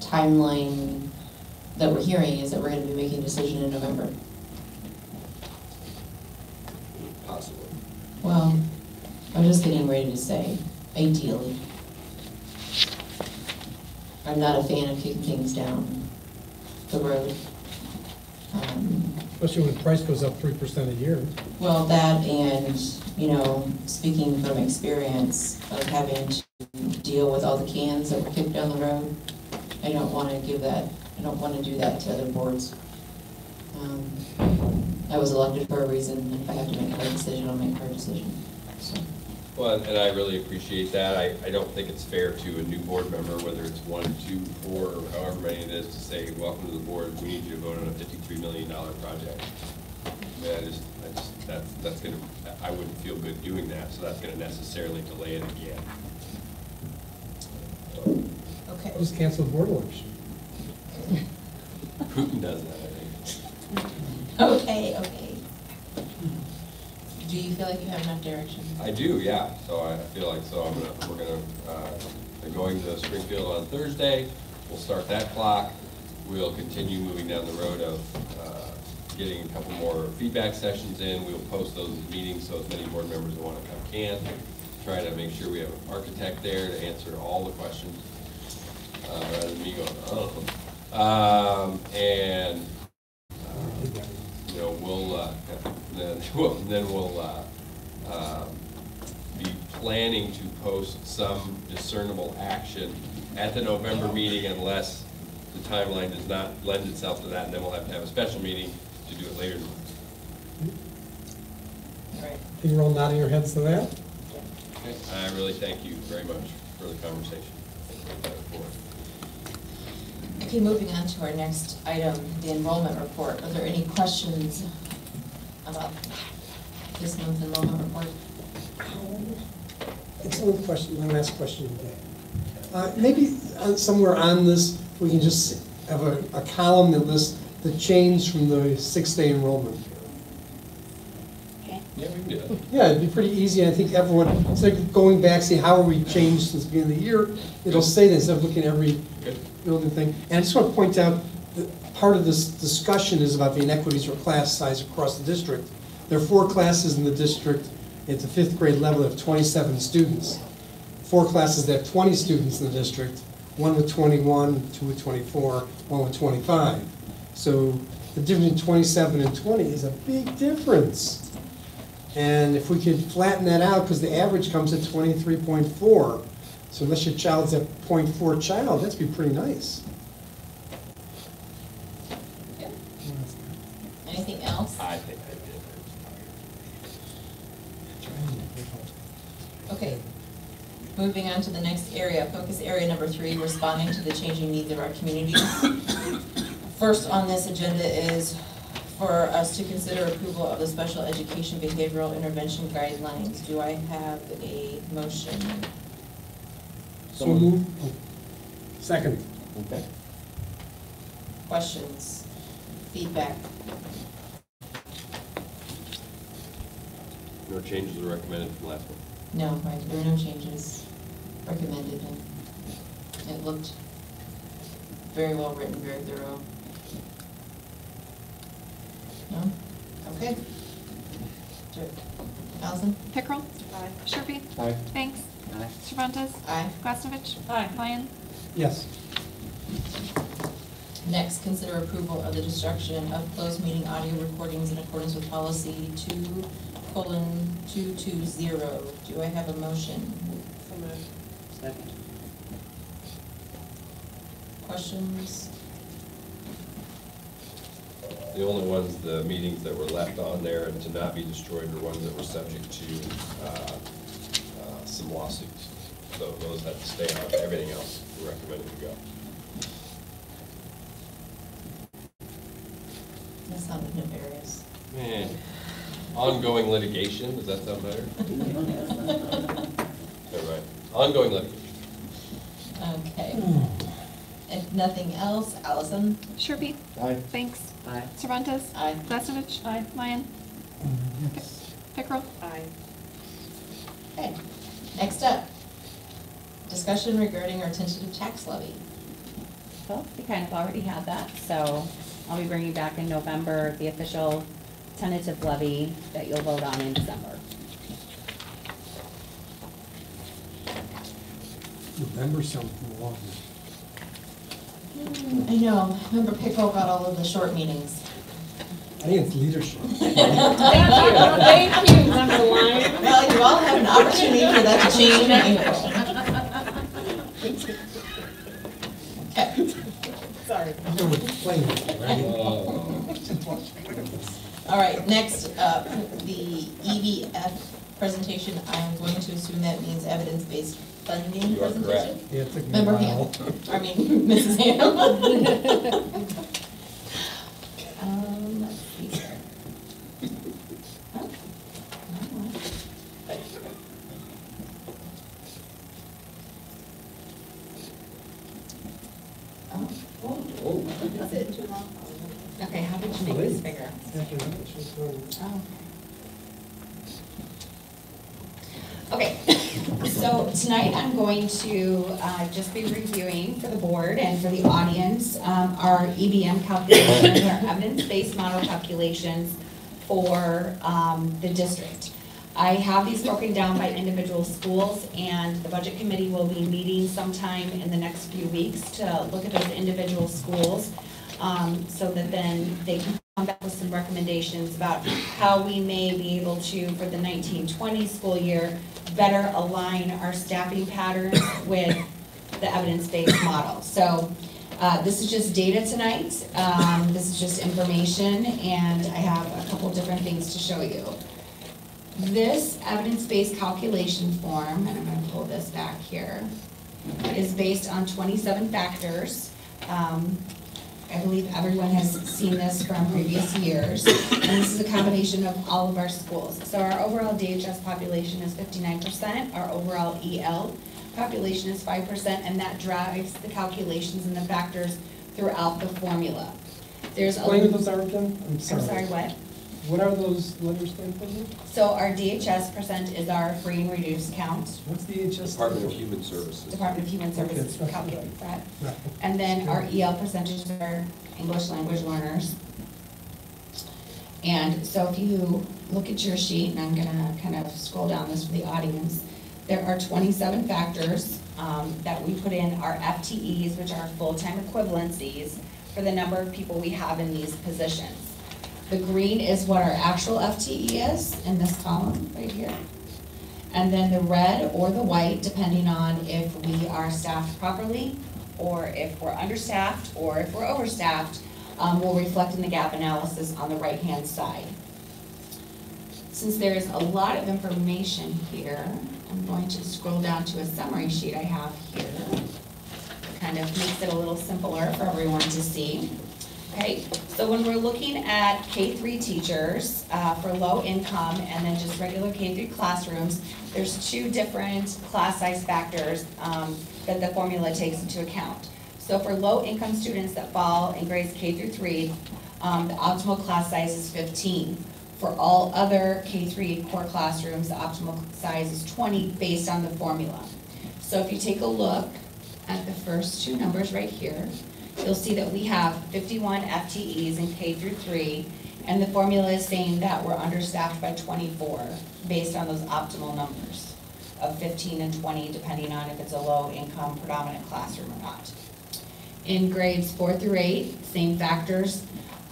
Timeline that we're hearing is that we're going to be making a decision in November. Possibly. Well, I'm just getting ready to say, ideally. I'm not a fan of kicking things down the road. Especially when the price goes up 3% a year. Well, that and, you know, speaking from experience of having to deal with all the cans that were kicked down the road, I don't want to do that to other boards. I was elected for a reason, and if I have to make a hard decision, I'll make a hard decision. So. Well, and I really appreciate that. I don't think it's fair to a new board member, whether it's 1, 2, 4, or however many it is, to say, welcome to the board, we need you to vote on a $53 million project. I mean, that's gonna, I wouldn't feel good doing that, so that's gonna necessarily delay it again. Okay. Just cancel the board election. Putin does that, I think. Okay. Do you feel like you have enough direction? I do, yeah. So I feel like, we're gonna, they're going to Springfield on Thursday. We'll start that clock. We'll continue moving down the road of getting a couple more feedback sessions in. We'll post those meetings so as many board members that want to come can. Try to make sure we have an architect there to answer all the questions, rather than me going, oh. You know, we'll be planning to post some discernible action at the November meeting unless the timeline does not lend itself to that, and then we'll have to have a special meeting to do it later in the month. All right. You're all nodding your heads to that? Okay. I really thank you very much for the conversation. Okay, moving on to our next item, the enrollment report. Are there any questions about this month's enrollment report? It's one question, one last question today. Maybe somewhere on this, we can just have a column that lists the change from the 6-day enrollment. Yeah, we can do that. Yeah, it'd be pretty easy. I think everyone, it's like going back, see how are we changed since the beginning of the year. It'll say that instead of looking at every building thing. And I just want to point out that part of this discussion is about the inequities for class size across the district. There are 4 classes in the district at the 5th grade level that have 27 students. 4 classes that have 20 students in the district, 1 with 21, 2 with 24, 1 with 25. So the difference between 27 and 20 is a big difference. And if we could flatten that out, because the average comes at 23.4, so unless your child's a 0.4 child, that'd be pretty nice. Anything else? I think I did. Okay. Moving on to the next area, focus area number 3, responding to the changing needs of our community. First on this agenda is for us to consider approval of the special education behavioral intervention guidelines. Do I have a motion? So moved. Second. Okay. Questions? Feedback? No changes are recommended from last one. No, right, there were no changes recommended, and it looked very well written, very thorough. No? Okay. Allison? Pickrell? Aye. Sharpie? Aye. Banks? Aye. Cervantes? Aye. Glasnovich? Aye. Lyon? Yes. Next, consider approval of the destruction of closed meeting audio recordings in accordance with policy 2:220. Do I have a motion? So moved. Second. Questions? The only ones, the meetings that were left on there and to not be destroyed were ones that were subject to some lawsuits. So those had to stay on. Everything else we recommended to go. That sounded nefarious. Man, ongoing litigation, does that sound better? All right, ongoing litigation. Okay. If nothing else, Allison? Sharpie? Aye. Banks? Aye. Cervantes? Aye. Glasnovich? Aye. Lyon? Yes. Pickrell? Aye. Okay. Next up, discussion regarding our tentative tax levy. Well, we kind of already had that, so I'll be bringing back in November the official tentative levy that you'll vote on in December. November sounds long. I know. Remember Pickle got all of the short meetings. I think it's leadership. Thank you, Member Lyon. Well, you all have an opportunity for that to change in April. Okay. Sorry. All right, next up, the EBF presentation. I'm going to assume that means evidence-based funding You are presentation. correct. Yeah, it took me a Member while. Ham, I mean, Mrs. Ham. Let's see here. Oh, okay, how did you make this bigger? Oh. Okay, so tonight I'm going to just be reviewing for the board and for the audience our EBM calculations, our evidence-based model calculations for the district. I have these broken down by individual schools, and the budget committee will be meeting sometime in the next few weeks to look at those individual schools so that then they can come back with some recommendations about how we may be able to, for the 1920 school year, better align our staffing patterns with the evidence-based model. So this is just data tonight. This is just information, and I have a couple different things to show you. This evidence-based calculation form, and I'm going to pull this back here, is based on 27 factors. I believe everyone has seen this from previous years, and this is a combination of all of our schools. So our overall DHS population is 59%, our overall EL population is 5%, and that drives the calculations and the factors throughout the formula. There's Explain what those are again? I'm I'm sorry, what? What are those letters stand for? So our DHS percent is our free and reduced count. What's DHS? Department of Human Services. Department of Human Okay, Services that's right. calculates that. Right. And then our EL percentages are English language learners. And so if you look at your sheet, and I'm gonna kind of scroll down this for the audience, there are 27 factors that we put in our FTEs, which are full-time equivalencies, for the number of people we have in these positions. The green is what our actual FTE is in this column right here. And then the red or the white, depending on if we are staffed properly, or if we're understaffed, or if we're overstaffed, will reflect in the gap analysis on the right-hand side. Since there's a lot of information here, I'm going to scroll down to a summary sheet I have here. Kind of makes it a little simpler for everyone to see. Okay, so when we're looking at K-3 teachers for low income and then just regular K-3 classrooms, there's two different class size factors that the formula takes into account. So for low income students that fall in grades K-3, the optimal class size is 15. For all other K-3 core classrooms, the optimal size is 20 based on the formula. So if you take a look at the first two numbers right here, you'll see that we have 51 FTEs in K-3, and the formula is saying that we're understaffed by 24 based on those optimal numbers of 15 and 20, depending on if it's a low-income predominant classroom or not. In grades 4 through 8, same factors.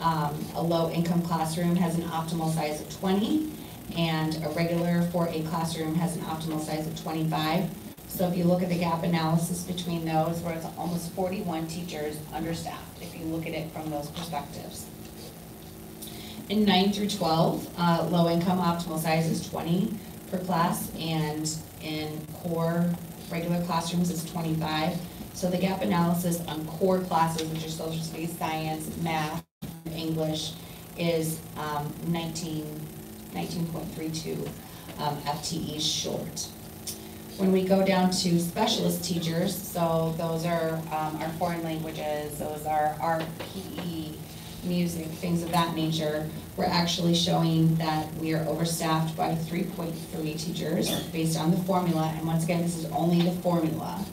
A low-income classroom has an optimal size of 20, and a regular 4A classroom has an optimal size of 25. So if you look at the gap analysis between those, where it's almost 41 teachers understaffed, if you look at it from those perspectives. In 9 through 12, low income optimal size is 20 per class, and in core regular classrooms it's 25. So the gap analysis on core classes, which are social studies, science, math, English, is 19.32 FTEs short. When we go down to specialist teachers, so those are our foreign languages, those are art, PE, music, things of that nature, we're actually showing that we are overstaffed by 3.3 teachers based on the formula, and once again, this is only the formula.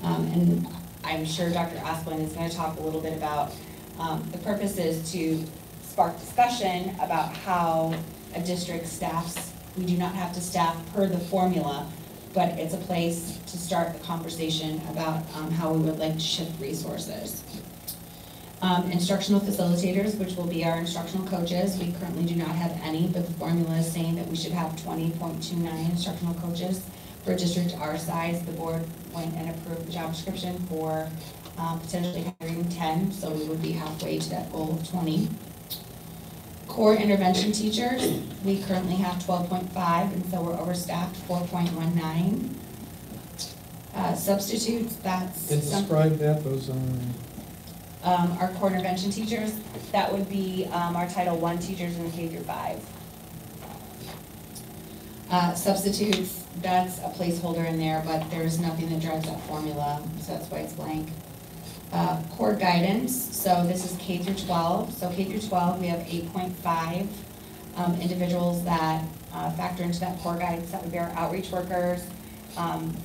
And I'm sure Dr. Asplin is going to talk a little bit about the purpose is to spark discussion about how a district staffs. We do not have to staff per the formula, but it's a place to start the conversation about how we would like to shift resources. Instructional facilitators, which will be our instructional coaches, we currently do not have any, but the formula is saying that we should have 20.29 instructional coaches. For a district our size, the board went and approved the job description for potentially hiring 10, so we would be halfway to that goal of 20. Core intervention teachers, we currently have 12.5, and so we're overstaffed 4.19. Substitutes, that's And describe that, those our core intervention teachers, that would be our Title I teachers in K-5. Substitutes, that's a placeholder in there, but there's nothing that drives that formula, so that's why it's blank. Core guidance, so this is K-12. So K-12, we have 8.5 individuals that factor into that core guidance. That would be our outreach workers,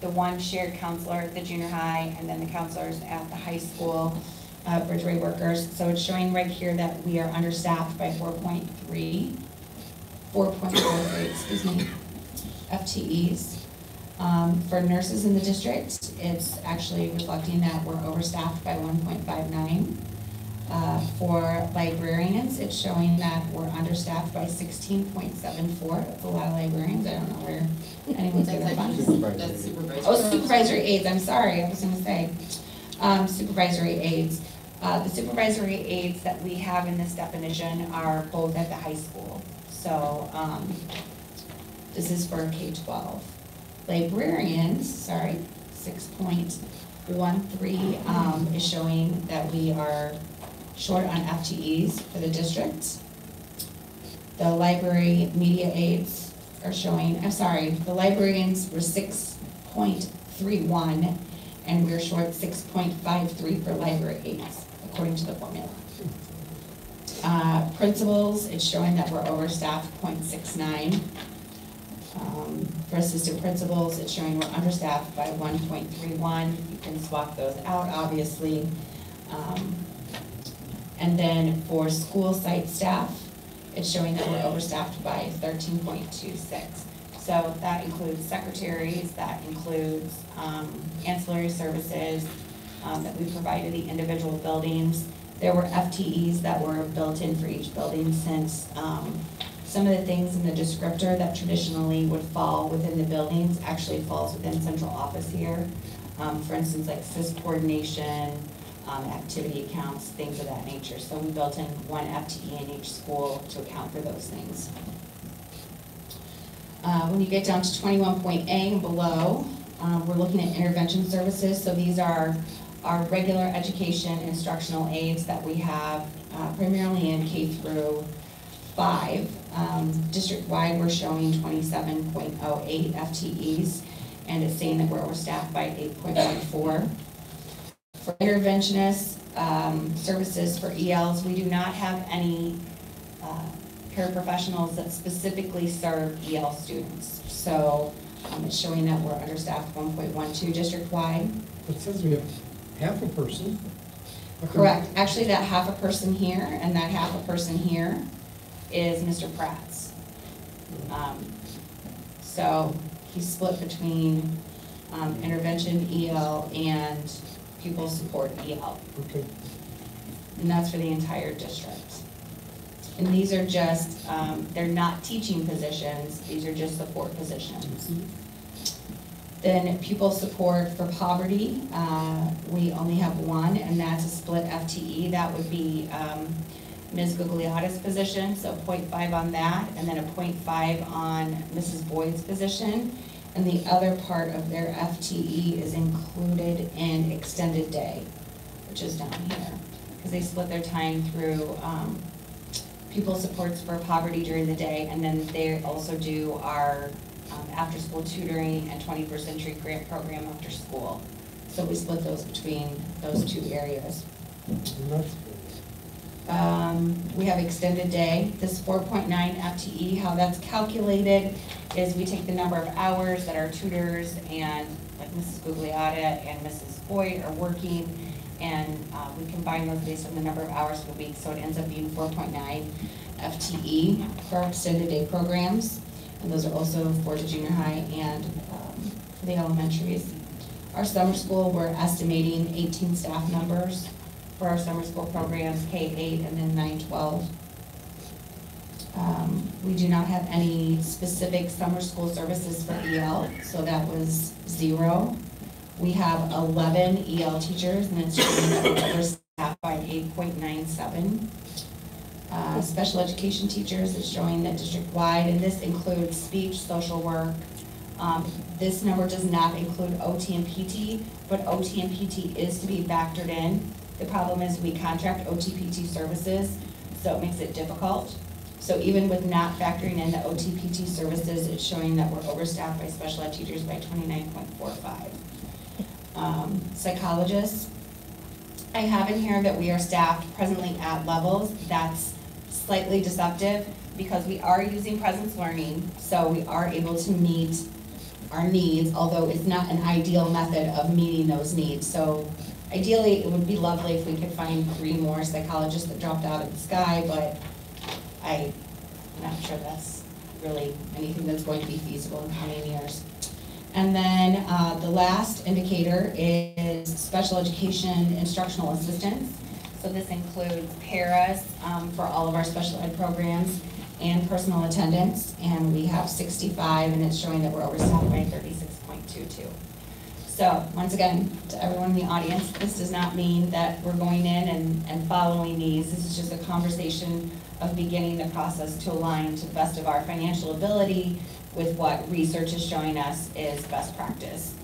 the one shared counselor at the junior high, and then the counselors at the high school, Bridgeway workers. So it's showing right here that we are understaffed by 4.43, excuse me, FTEs. For nurses in the district, it's actually reflecting that we're overstaffed by 1.59. For librarians, it's showing that we're understaffed by 16.74. That's a lot of librarians. I don't know where anyone's going to find That's supervisory. Oh, supervisory aides. I'm sorry. I was going to say supervisory aides. The supervisory aides that we have in this definition are both at the high school. So this is for K-12. Librarians, sorry, 6.13 is showing that we are short on FTEs for the district. The library media aides are showing, I'm sorry, the librarians were 6.31 and we're short 6.53 for library aides, according to the formula. Principals, it's showing that we're overstaffed 0.69. For assistant principals, it's showing we're understaffed by 1.31. You can swap those out, obviously. And then for school site staff, it's showing that we're overstaffed by 13.26. So that includes secretaries, that includes ancillary services that we provide to the individual buildings. There were FTEs that were built in for each building, since some of the things in the descriptor that traditionally would fall within the buildings actually falls within central office here. For instance, like SIS coordination, activity accounts, things of that nature. So we built in one FTE in each school to account for those things. When you get down to 21.A and below, we're looking at intervention services. So these are our regular education instructional aids that we have primarily in K through 5. District-wide, we're showing 27.08 FTEs, and it's saying that we're overstaffed by 8.14. For interventionist services for ELs, we do not have any paraprofessionals that specifically serve EL students. So it's showing that we're understaffed 1.12 district-wide. It says we have half a person. Correct. Actually, that half a person here and that half a person here is Mr. Pratt's. So he's split between intervention EL and pupil support EL. Okay. And that's for the entire district. And these are just, they're not teaching positions, these are just support positions. Then pupil support for poverty, we only have one, and that's a split FTE. That would be Ms. Gugliotta's position, so 0.5 on that, and then a 0.5 on Mrs. Boyd's position. And the other part of their FTE is included in extended day, which is down here, because they split their time through pupil supports for poverty during the day, and then they also do our after-school tutoring and 21st Century Grant Program after school. So we split those between those two areas. We have extended day. This 4.9 FTE, how that's calculated is we take the number of hours that our tutors and like Mrs. Gugliotta and Mrs. Boyd are working, and we combine those based on the number of hours per week, so it ends up being 4.9 FTE for our extended day programs. And those are also for the junior high and for the elementaries. Our summer school, we're estimating 18 staff members for our summer school programs, K-8 and then 9-12. We do not have any specific summer school services for EL, so that was 0. We have 11 EL teachers, and it's showing that we're overstaffed by 8.97. Special education teachers is showing that district-wide, and this includes speech, social work. This number does not include OT and PT, but OT and PT is to be factored in. The problem is we contract OT PT services, so it makes it difficult. So even with not factoring in the OT PT services, it's showing that we're overstaffed by special ed teachers by 29.45. Psychologists, I have in here that we are staffed presently at levels. That's slightly deceptive because we are using presence learning, so we are able to meet our needs, although it's not an ideal method of meeting those needs. So ideally, it would be lovely if we could find 3 more psychologists that dropped out of the sky, but I'm not sure that's really anything that's going to be feasible in coming years. And then the last indicator is special education instructional assistants. So this includes paras for all of our special ed programs and personal attendance. And we have 65, and it's showing that we're overstaffed by 36.22. So once again, to everyone in the audience, this does not mean that we're going in and following these. This is just a conversation of beginning the process to align to the best of our financial ability with what research is showing us is best practice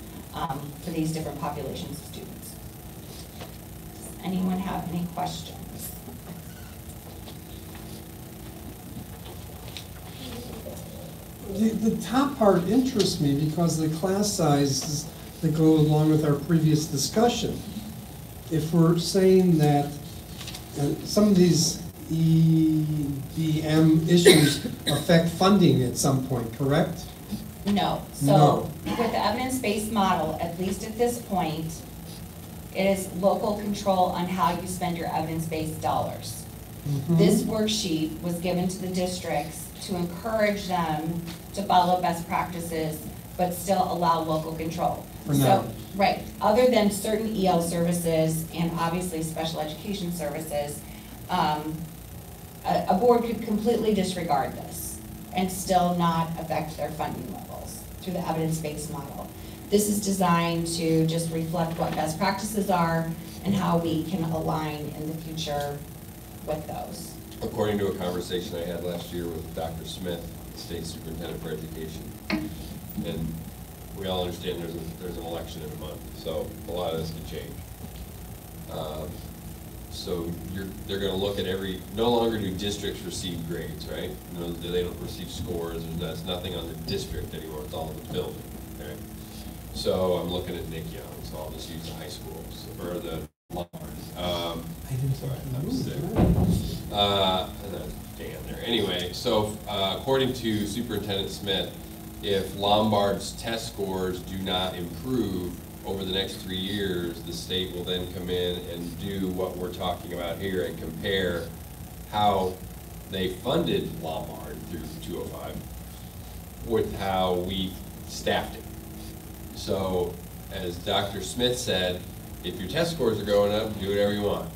for these different populations of students. Does anyone have any questions? The top part interests me because the class sizes that go along with our previous discussion. If we're saying that some of these EBM issues affect funding at some point, correct? No. So No. with the evidence-based model, at least at this point, it is local control on how you spend your evidence-based dollars. This worksheet was given to the districts to encourage them to follow best practices, but still allow local control. For now. So, right, other than certain EL services and obviously special education services, a board could completely disregard this and still not affect their funding levels through the evidence-based model. This is designed to just reflect what best practices are and how we can align in the future with those. According to a conversation I had last year with Dr. Smith, the state superintendent for education, and we all understand there's an election in a month, so a lot of this can change. So they're gonna look at no longer do districts receive grades, right? No, they don't receive scores, there's nothing on the district anymore, it's all in the building, okay? So I'm looking at Nick Young, so I'll just use the high schools, or the sorry, I'm sick. And then Dan there. Anyway, so according to Superintendent Smith, if Lombard's test scores do not improve over the next 3 years, the state will then come in and do what we're talking about here and compare how they funded Lombard through 205 with how we staffed it. So, as Dr. Smith said, if your test scores are going up, do whatever you want.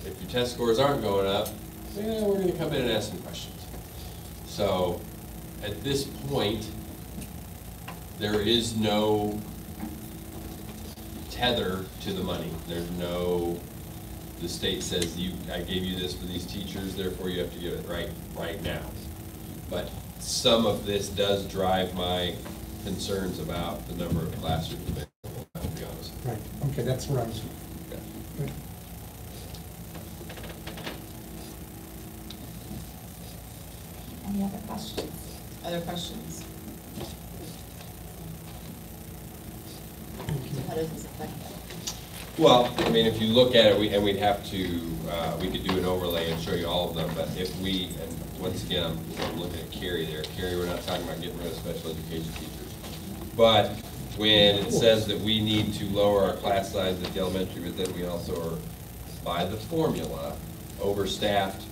If your test scores aren't going up, we're going to come in and ask some questions. So, at this point, there is no tether to the money. There's no, the state says, I gave you this for these teachers, therefore you have to give it right now. But some of this does drive my concerns about the number of classrooms available, to be honest. Right, okay, that's where I was. Okay. Good. Any other questions? Other questions? How does this affect that? Well, I mean, if you look at it, we'd have to, we could do an overlay and show you all of them, but if we, and once again, I'm looking at Carrie there. Carrie, we're not talking about getting rid of special education teachers. But when it says that we need to lower our class size at the elementary, but then we also are, by the formula, overstaffed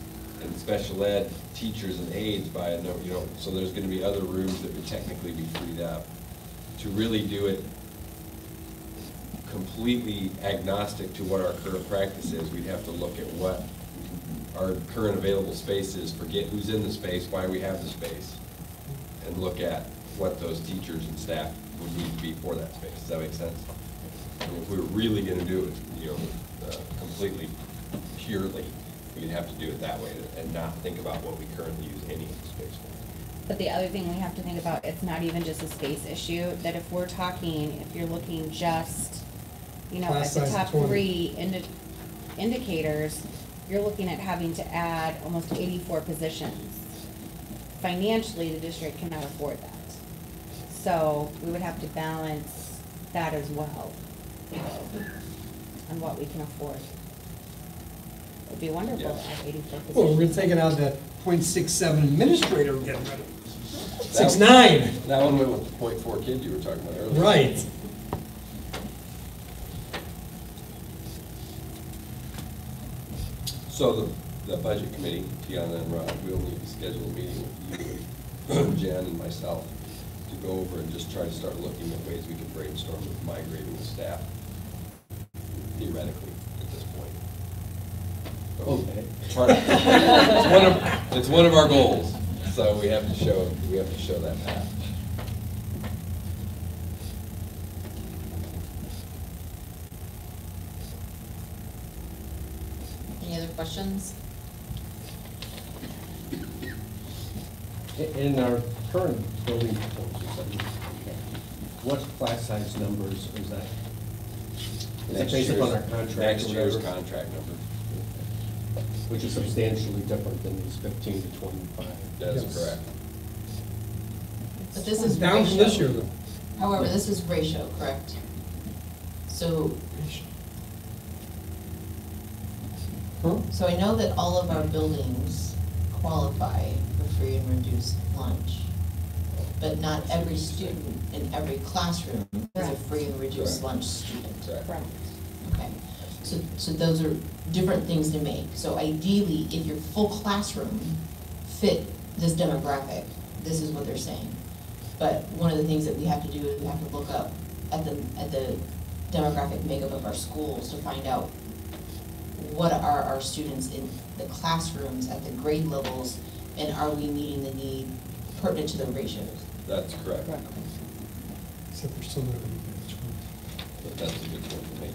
and special ed teachers and aides by a number, so there's gonna be other rooms that would technically be freed up. To really do it completely agnostic to what our current practice is, we'd have to look at what our current available space is, forget who's in the space, why we have the space, and look at what those teachers and staff would need to be for that space. Does that make sense? And if we were really gonna do it, completely purely, we'd have to do it that way and not think about what we currently use any of the space for. But the other thing we have to think about, it's not even just a space issue, that if we're talking, if you're looking just, at Class the size top 20. three indicators, you're looking at having to add almost 84 positions. Financially, the district cannot afford that. So we would have to balance that as well on what we can afford. It'd be wonderful to have 84 positions. Well, we're taking out that .67 administrator we're getting rid of. 6.9. That one went with the .4 kid you were talking about earlier. Right. So the budget committee, Tiana and Rod, we'll need to schedule a meeting with you, Jen and myself, to go over and just try to start looking at ways we can brainstorm with migrating the staff, theoretically, at this point. Okay. It's one of our goals, so we have to show that path. Any other questions? In our current building proposals, what class size numbers is that? Is it based upon our contract? Next or year's whatever? contract number. Which is substantially different than these 15 to 25. That is correct. But this is Down from this year, ratio. though. However, this is ratio, correct? So, so I know that all of our buildings qualify for free and reduced lunch, but not every student in every classroom is a free and reduced lunch student. Correct. Okay, So those are different things to make. So ideally, if your full classroom fit this demographic, this is what they're saying. But one of the things that we have to do is we have to look up at the demographic makeup of our schools to find out what are our students in the classrooms at the grade levels, and are we meeting the need pertinent to the ratios? That's correct. Except for some of them. But that's a good point to make.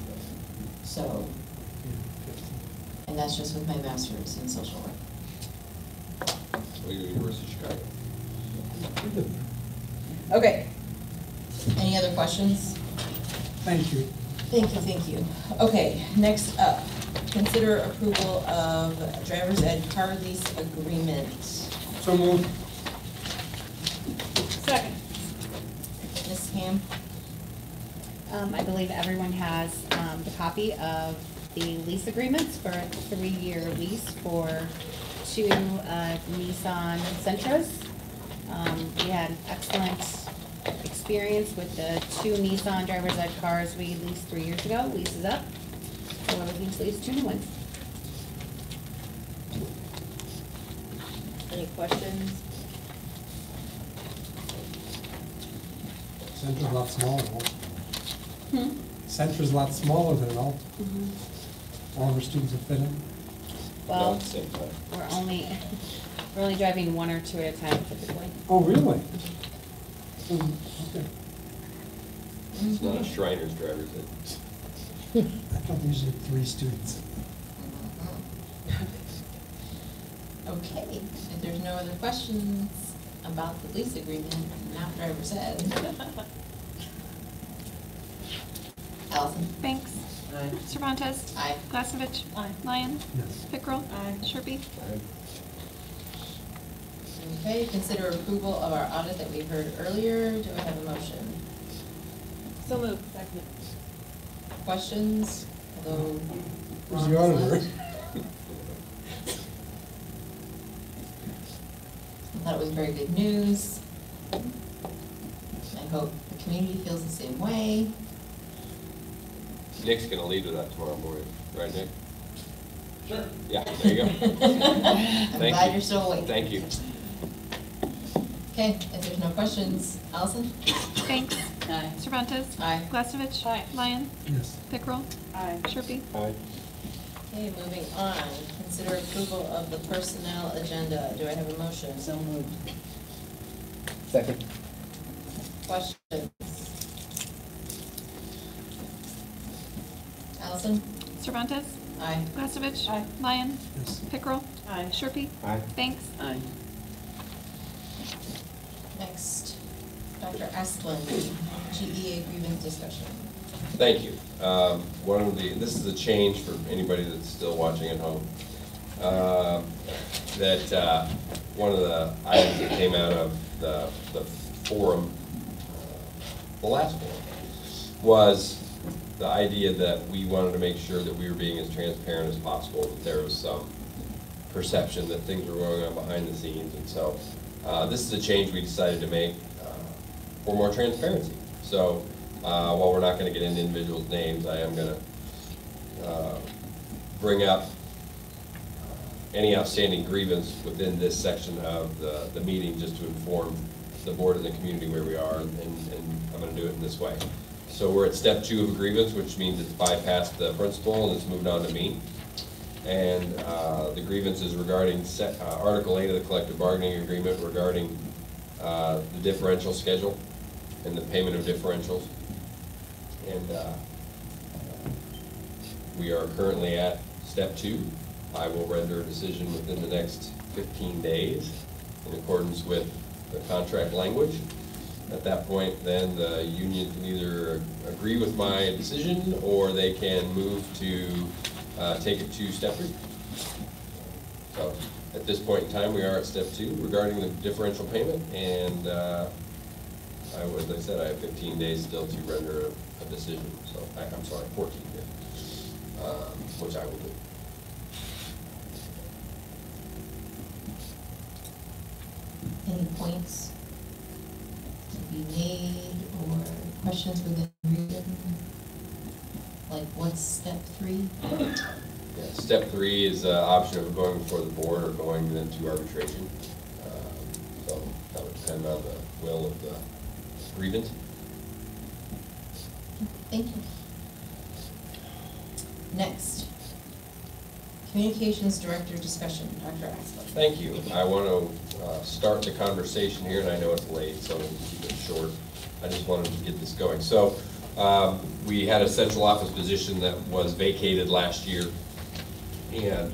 So, and that's just with my master's in social work. Well, you're University of Chicago. Okay. Any other questions? Thank you. Thank you. Okay, next up, consider approval of driver's ed car lease agreement. So moved. Second. Ms. Ham? I believe everyone has the copy of the lease agreements for a 3-year lease for 2 Nissan Sentras. We had an excellent experience with the 2 Nissan driver's ed cars we leased 3 years ago. Lease is up, so we're looking to lease 2 new ones. Any questions? Centra's a lot smaller, though. Centra's a lot smaller than Alta. All of our students have fit in. Well, Not at the same time. we're only driving 1 or 2 at a time typically. Oh, really? Okay. It's not a Shriners driver's ed. I thought there was usually 3 students. Okay, if there's no other questions about the lease agreement, now driver's ed. Allison? Banks. Aye. Cervantes. Aye. Glasnovich. Aye. Lyon. Yes. Pickrell. Sherpy. Okay, consider approval of our audit that we heard earlier. Do I have a motion? So moved. Second. Questions? Although Who's the auditor? I thought it was very good news. I hope the community feels the same way. Nick's gonna lead with that tomorrow morning, right, Nick? Sure. Yeah, there you go. I'm Thank glad you. you're still awake. Thank you. Okay, if there's no questions, Allison? Banks. Aye. Cervantes. Aye. Glasnovich. Aye. Lyon. Yes. Pickrell. Sherpy. Aye. Okay, moving on. Consider approval of the personnel agenda. Do I have a motion? So moved. Second. Questions? Allison? Cervantes. Aye. Glasnovich. Aye. Lyon. Yes. Pickrell. Aye. Sherpy. Aye. Banks. Aye. Next, Dr. Asplund, GEA agreement discussion. Thank you. This is a change for anybody that's still watching at home. One of the items that came out of the forum, the last forum, was the idea that we wanted to make sure that we were being as transparent as possible, that there was some perception that things were going on behind the scenes. And so this is a change we decided to make for more transparency. So while we're not going to get into individuals' names, I am going to bring up any outstanding grievance within this section of the meeting, just to inform the board and the community where we are, and I'm going to do it in this way. So we're at step 2 of a grievance, which means it's bypassed the principal and it's moved on to me. And the grievance is regarding Article 8 of the collective bargaining agreement regarding the differential schedule and the payment of differentials. And we are currently at step 2. I will render a decision within the next 15 days in accordance with the contract language. At that point, then the union can either agree with my decision or they can move to take it to step 3. So at this point in time, we are at step 2 regarding the differential payment, and as I said, I have 15 days still to render a decision. So I'm sorry, 14 days, which I will do. Any points to be made or questions within reason? Like what what's step 3? Yeah, step 3 is option of going before the board or going then to arbitration. So that would depend on the will of the grievance. Thank you. Next, Communications Director discussion, Dr. Axel. Thank you. I want to start the conversation here, and I know it's late, so we'll keep it short. I just wanted to get this going. So we had a central office position that was vacated last year, and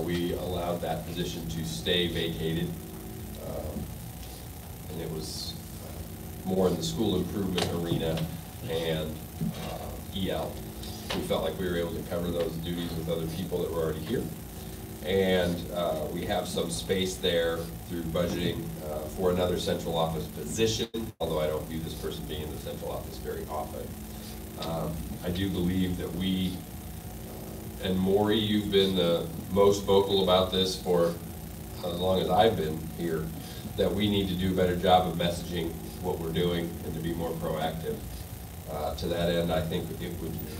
we allowed that position to stay vacated. And it was more in the school improvement arena and EL. We felt like we were able to cover those duties with other people that were already here. And we have some space there through budgeting for another central office position, although I don't view this person being in the central office very often. I do believe that we, and Maury, you've been the most vocal about this for as long as I've been here, that we need to do a better job of messaging what we're doing and to be more proactive. To that end, I think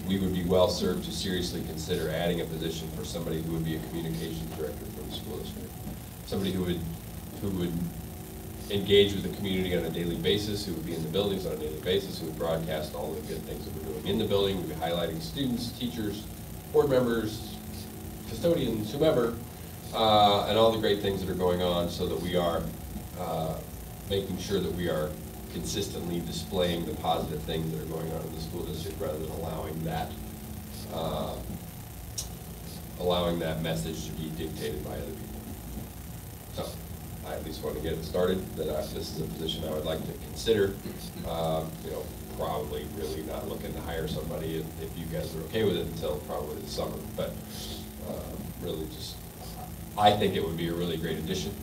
we would be well served to seriously consider adding a position for somebody who would be a communications director for the school district. Somebody who would engage with the community on a daily basis, who would be in the buildings on a daily basis, who would broadcast all the good things that we're doing in the building, would be highlighting students, teachers, board members, custodians, whomever, and all the great things that are going on, so that we are making sure that we are consistently displaying the positive things that are going on in the school district, rather than allowing that message to be dictated by other people. So I at least want to get it started, that this is a position I would like to consider. Probably really not looking to hire somebody, if you guys are okay with it, until probably the summer. But really just, I think it would be a really great addition.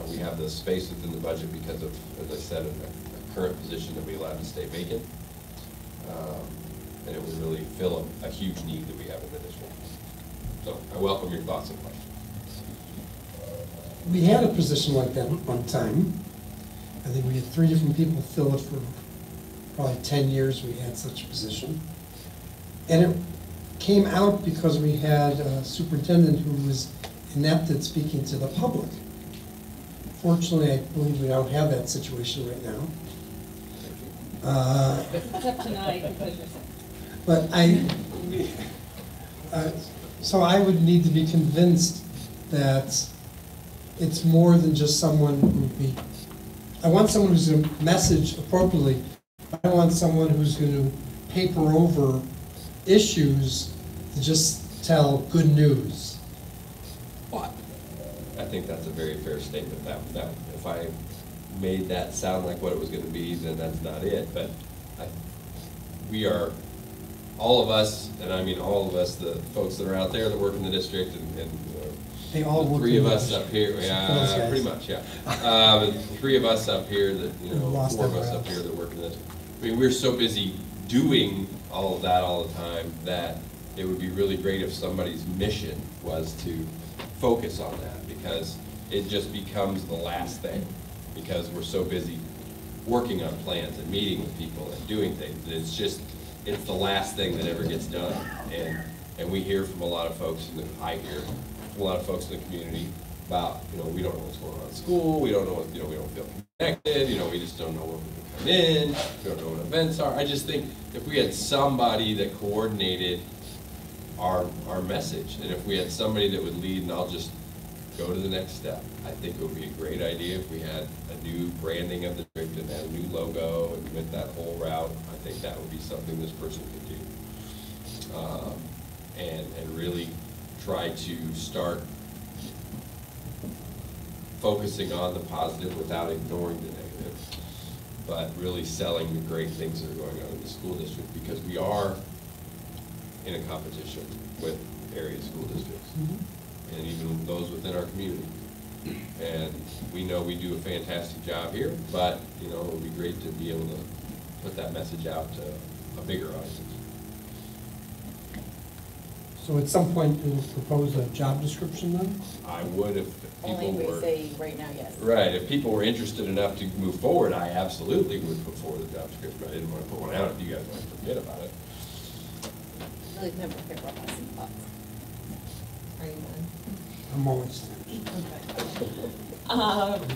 We have the space within the budget because of, as I said, a current position that we allowed to stay vacant. And it would really fill a huge need that we have in the district. So I welcome your thoughts and questions. We had a position like that one time. I think we had 3 different people fill it for probably 10 years. We had such a position. And it came out because we had a superintendent who was inept at speaking to the public. Fortunately, I believe we don't have that situation right now. Except tonight, because you're sick. But so I would need to be convinced that it's more than just someone who would be, I want someone who's going to message appropriately. I want someone who's going to paper over issues to just tell good news. I think that's a very fair statement. That if I made that sound like what it was going to be, then that's not it. But we are, all of us, and I mean all of us, the folks that are out there that work in the district, and they all the work 3 in of the us up here, yeah, pretty much, yeah. 3 of us up here that, 4 of us up here that work in this. I mean, we're so busy doing all of that all the time that it would be really great if somebody's mission was to focus on that, because it just becomes the last thing, because we're so busy working on plans and meeting with people and doing things. It's the last thing that ever gets done. And we hear from a lot of folks, I hear from a lot of folks in the community about, we don't know what's going on in school, we don't know what, we don't feel connected, we just don't know when we can come in, we don't know what events are. I just think if we had somebody that coordinated our message, and if we had somebody that would lead, and I'll just go to the next step, I think it would be a great idea if we had a new branding of the district and had a new logo and went that whole route. I think that would be something this person could do. And really try to start focusing on the positive without ignoring the negative, but really selling the great things that are going on in the school district, because we are in a competition with area school districts. Mm-hmm. And even those within our community. And we know we do a fantastic job here, but it would be great to be able to put that message out to a bigger audience. So at some point you'll propose a job description then? I would if people were. Only we say right now, yes. Right, if people were interested enough to move forward, I absolutely would put forward a job description. I didn't want to put one out if you guys wanted to forget about it. believe Member Pickrell has some thoughts. Are you done? I'm always.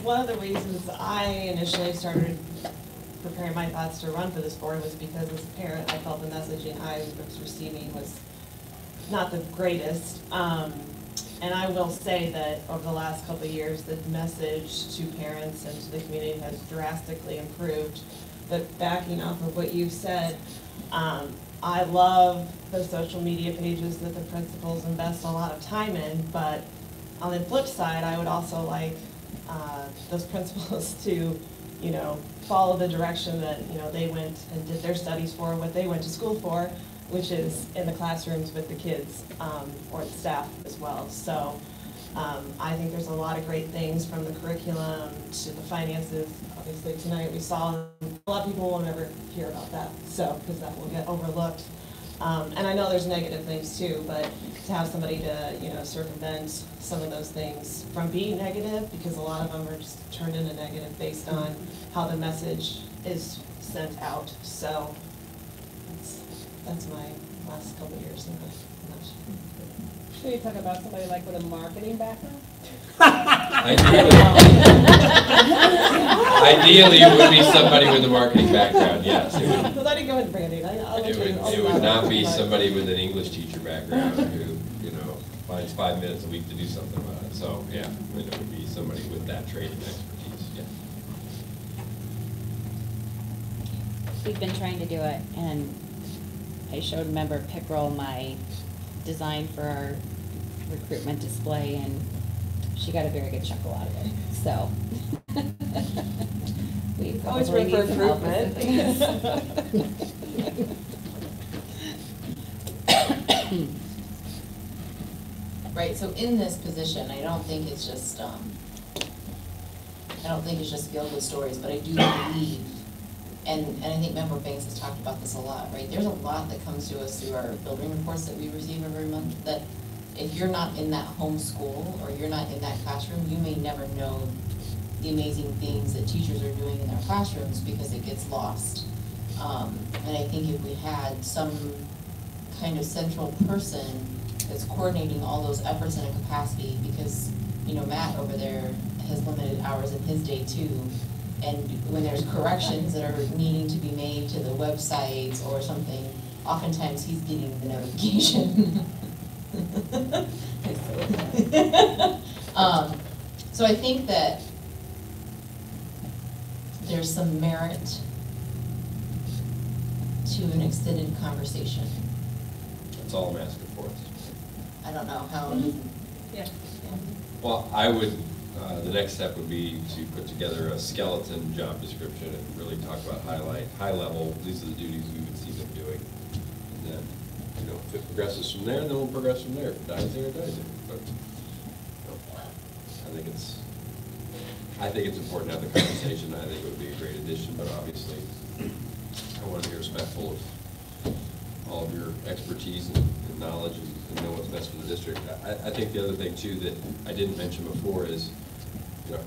One of the reasons I initially started preparing my thoughts to run for this board was because as a parent, I felt the messaging I was receiving was not the greatest. And I will say that over the last couple of years, the message to parents and to the community has drastically improved. But backing off of what you said, I love the social media pages that the principals invest a lot of time in, but on the flip side, I would also like those principals to, you know, follow the direction that, you know, they went and did their studies for, what they went to school for, which is in the classrooms with the kids, or the staff as well. So I think there's a lot of great things from the curriculum to the finances. Obviously tonight we saw, a lot of people will never hear about that, so, because that will get overlooked. And I know there's negative things too, but to have somebody to, you know, circumvent some of those things from being negative, because a lot of them are just turned into negative based on how the message is sent out. So that's my last couple of years in the Should we talk about somebody like with a marketing background? Ideally, it would be somebody with a marketing background, yes. Because I didn't go into branding. It would not be somebody with an English teacher background who, you know, finds 5 minutes a week to do something about it. So, yeah, it would be somebody with that trade and expertise, yeah. We've been trying to do it, and I showed Member Pickrell my design for our recruitment display, and she got a very good chuckle out of it, so. We Always probably room for need some help with improvement. things. Right, so in this position, I don't think it's just feel-good stories, but I do believe, and I think Member Banks has talked about this a lot, right? There's a lot that comes to us through our building reports that we receive every month, that if you're not in that home school or you're not in that classroom, you may never know the amazing things that teachers are doing in their classrooms because it gets lost. And I think if we had some kind of central person that's coordinating all those efforts in a capacity, because, you know, Matt over there has limited hours in his day too, and when there's corrections that are needing to be made to the websites or something, oftentimes he's getting the notification. So I think that there's some merit to an extended conversation. That's all I'm asking for. I don't know how. Yeah. Well, I would, the next step would be to put together a skeleton job description and really talk about high level, these are the duties we would see them doing. And then, you know, if it progresses from there, then we'll progress from there. If it dies there, it dies there. But, you know, I think it's important to have the conversation. I think it would be a great addition, but obviously I want to be respectful of all of your expertise and knowledge and know what's best for the district. I think the other thing too that I didn't mention before is, you know,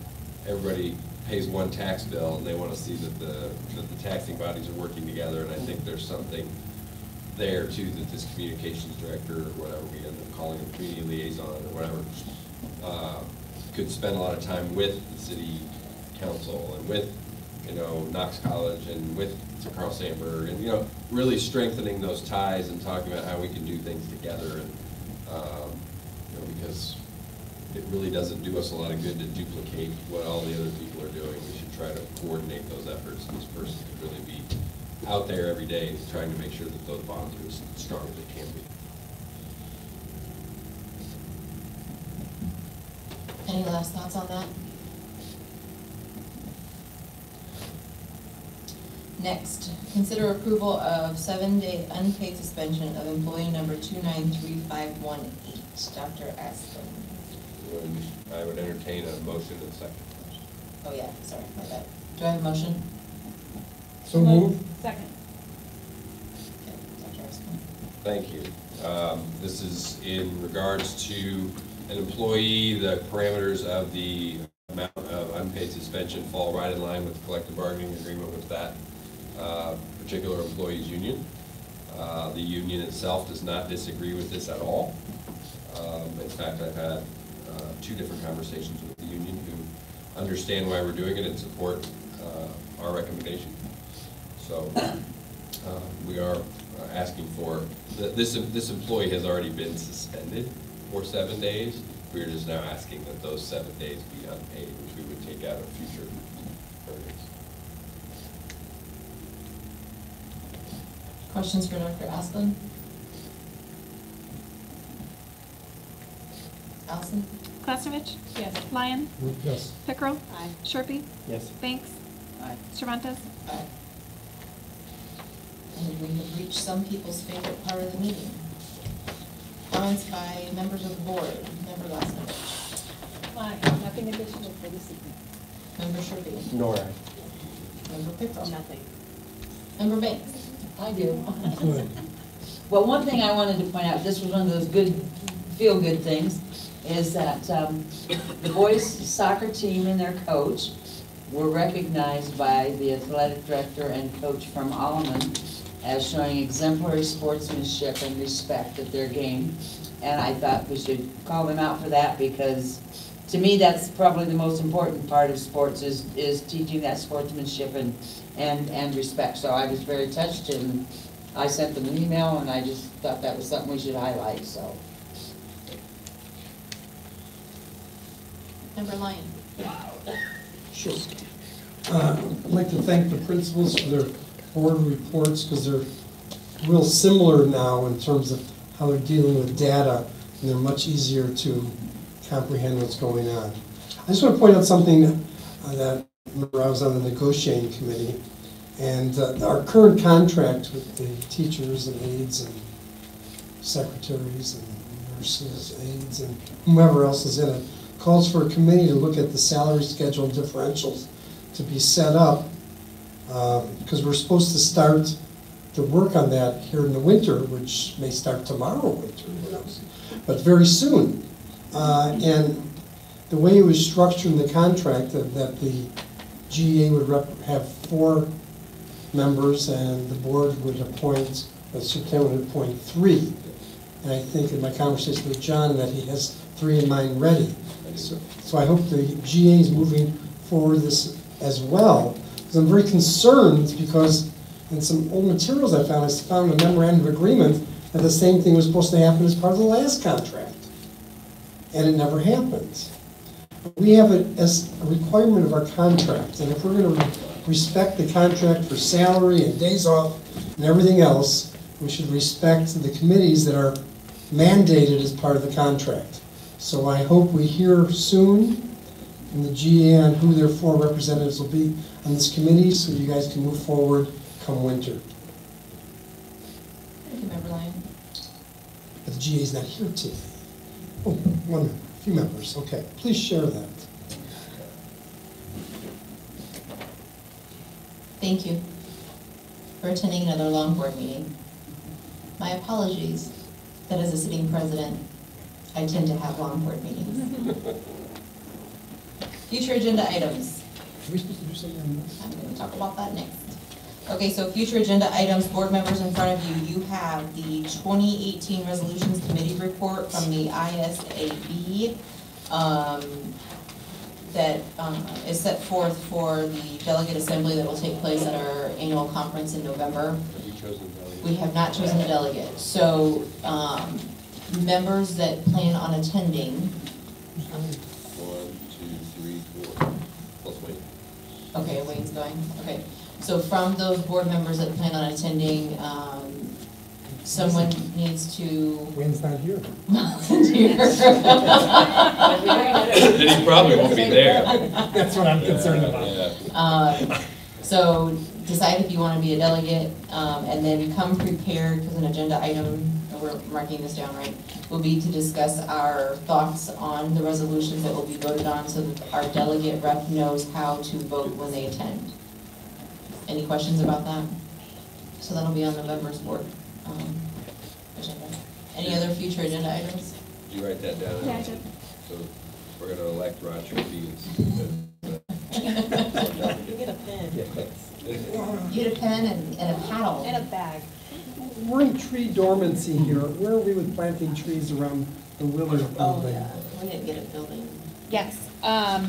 everybody pays one tax bill and they want to see that the taxing bodies are working together, and I think there's something there too that this communications director or whatever we end up calling him, community liaison or whatever, could spend a lot of time with the city council and with, you know, Knox College and with Carl Sandburg, and, you know, really strengthening those ties and talking about how we can do things together, and you know, because it really doesn't do us a lot of good to duplicate what all the other people are doing. We should try to coordinate those efforts, and this person could really be out there every day trying to make sure that those bonds are as strong as they can be. Any last thoughts on that? Next, consider approval of 7-day unpaid suspension of employee number 293518, Dr. Aspen. I would entertain a motion and a second. Oh yeah, sorry, my bad. Do I have a motion? So move. Second. Okay, Dr. Aspen. Thank you. This is in regards to an employee. The parameters of the amount of unpaid suspension fall right in line with the collective bargaining agreement with that particular employee's union. The union itself does not disagree with this at all. In fact, I've had 2 different conversations with the union who understand why we're doing it and support our recommendation. So we are asking for, this employee has already been suspended for 7 days. We're just now asking that those 7 days be unpaid, which we would take out of future earnings. Questions for Dr. Asplin? Allison? Klasnevich? Yes. Lyon? Yes. Pickrell? Aye. Sharpie? Yes. Banks? Aye. Cervantes? Aye. And we have reached some people's favorite part of the meeting. Comments by members of the board. Member Klasnevich. Aye. Nothing additional for this evening. Member Sharpie. Nor I. Member Pickrell. Nothing. Member Banks. I do. Good. Well, one thing I wanted to point out, this was one of those good, feel-good things, is that the boys soccer team and their coach were recognized by the athletic director and coach from Alleman as showing exemplary sportsmanship and respect at their game. And I thought we should call them out for that, because to me, that's probably the most important part of sports is teaching that sportsmanship and respect. So I was very touched, and I sent them an email, and I just thought that was something we should highlight, so. Member Lyon. Sure. I'd like to thank the principals for their board reports, because they're real similar now in terms of how they're dealing with data, and they're much easier to comprehend what's going on. I just want to point out something that I was on the negotiating committee, and our current contract with the teachers and aides and secretaries and nurses, aides, and whomever else is in it, calls for a committee to look at the salary schedule and differentials to be set up, because we're supposed to start to work on that here in the winter, which may start tomorrow winter, who knows, but very soon. And the way it was structured in the contract, that the GEA would have 4 members and the board would appoint, the superintendent would appoint 3. And I think in my conversation with John that he has 3 in mind ready. So I hope the GA is moving forward this as well. Because I'm very concerned, because in some old materials I found a memorandum of agreement that the same thing was supposed to happen as part of the last contract. And it never happened. We have it as a requirement of our contract, and if we're going to respect the contract for salary and days off and everything else, we should respect the committees that are mandated as part of the contract. So I hope we hear soon from the GA on who their 4 representatives will be on this committee, so you guys can move forward come winter. Thank you, Member Lyon. But the GA is not here today. Oh, a few members, okay. Please share that. Thank you for attending another long board meeting. My apologies that as a sitting president, I tend to have long board meetings. Future agenda items. Are we supposed to do something on this? I'm going to talk about that next. Okay, so future agenda items, board members in front of you, you have the 2018 Resolutions Committee report from the ISAB that is set forth for the delegate assembly that will take place at our annual conference in November. Have you chosen a delegate? We have not chosen a delegate. So members that plan on attending. 1, 2, 3, 4. Plus Wayne. Okay, Wayne's going. Okay. So from those board members that plan on attending, someone needs to Wayne's not here. volunteer. Then he probably won't be there. That's what I'm concerned about. Yeah. So decide if you want to be a delegate, and then come prepared, because an agenda item, we're marking this down right, will be to discuss our thoughts on the resolutions that will be voted on, so that our delegate rep knows how to vote when they attend. Any questions about that? So that'll be on November's board agenda. Any other future agenda items? Did you write that down? Yeah, I did. So we're going to elect Roger Fields. You get a pen. You get a pen and a paddle. And a bag. we're in tree dormancy here. Where are we with planting trees around the Willard Oh, building? yeah, we didn't get a building. Yes, I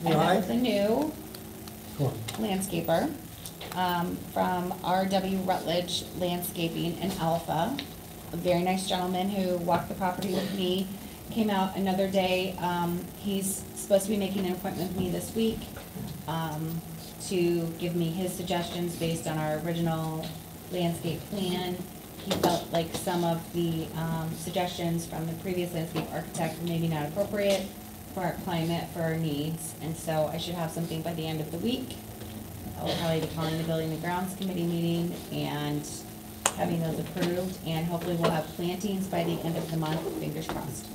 Yeah, met with a new Go on. landscaper from R.W. Rutledge Landscaping in Alpha. A very nice gentleman who walked the property with me, came out another day. He's supposed to be making an appointment with me this week to give me his suggestions based on our original landscape plan. He felt like some of the suggestions from the previous landscape architect were maybe not appropriate for our climate, for our needs, and so I should have something by the end of the week. I will probably be calling the Building and Grounds Committee meeting and having those approved, and hopefully we'll have plantings by the end of the month, fingers crossed.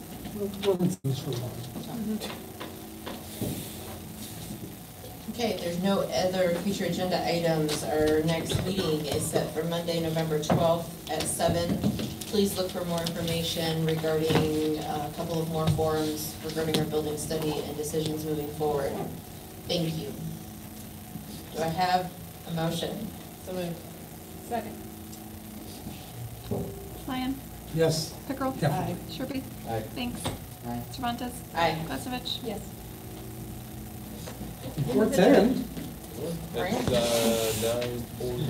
Okay, if there's no other future agenda items, our next meeting is set for Monday, November 12th at 7. Please look for more information regarding a couple of more forums regarding our building study and decisions moving forward. Thank you. Do I have a motion? So moved. Second. Lyon? Yes. Pickrell? Definitely. Sharpie? Aye. Banks? Aye. Cervantes? Aye. Gusevich? Yes. Before 10. That's 9:40.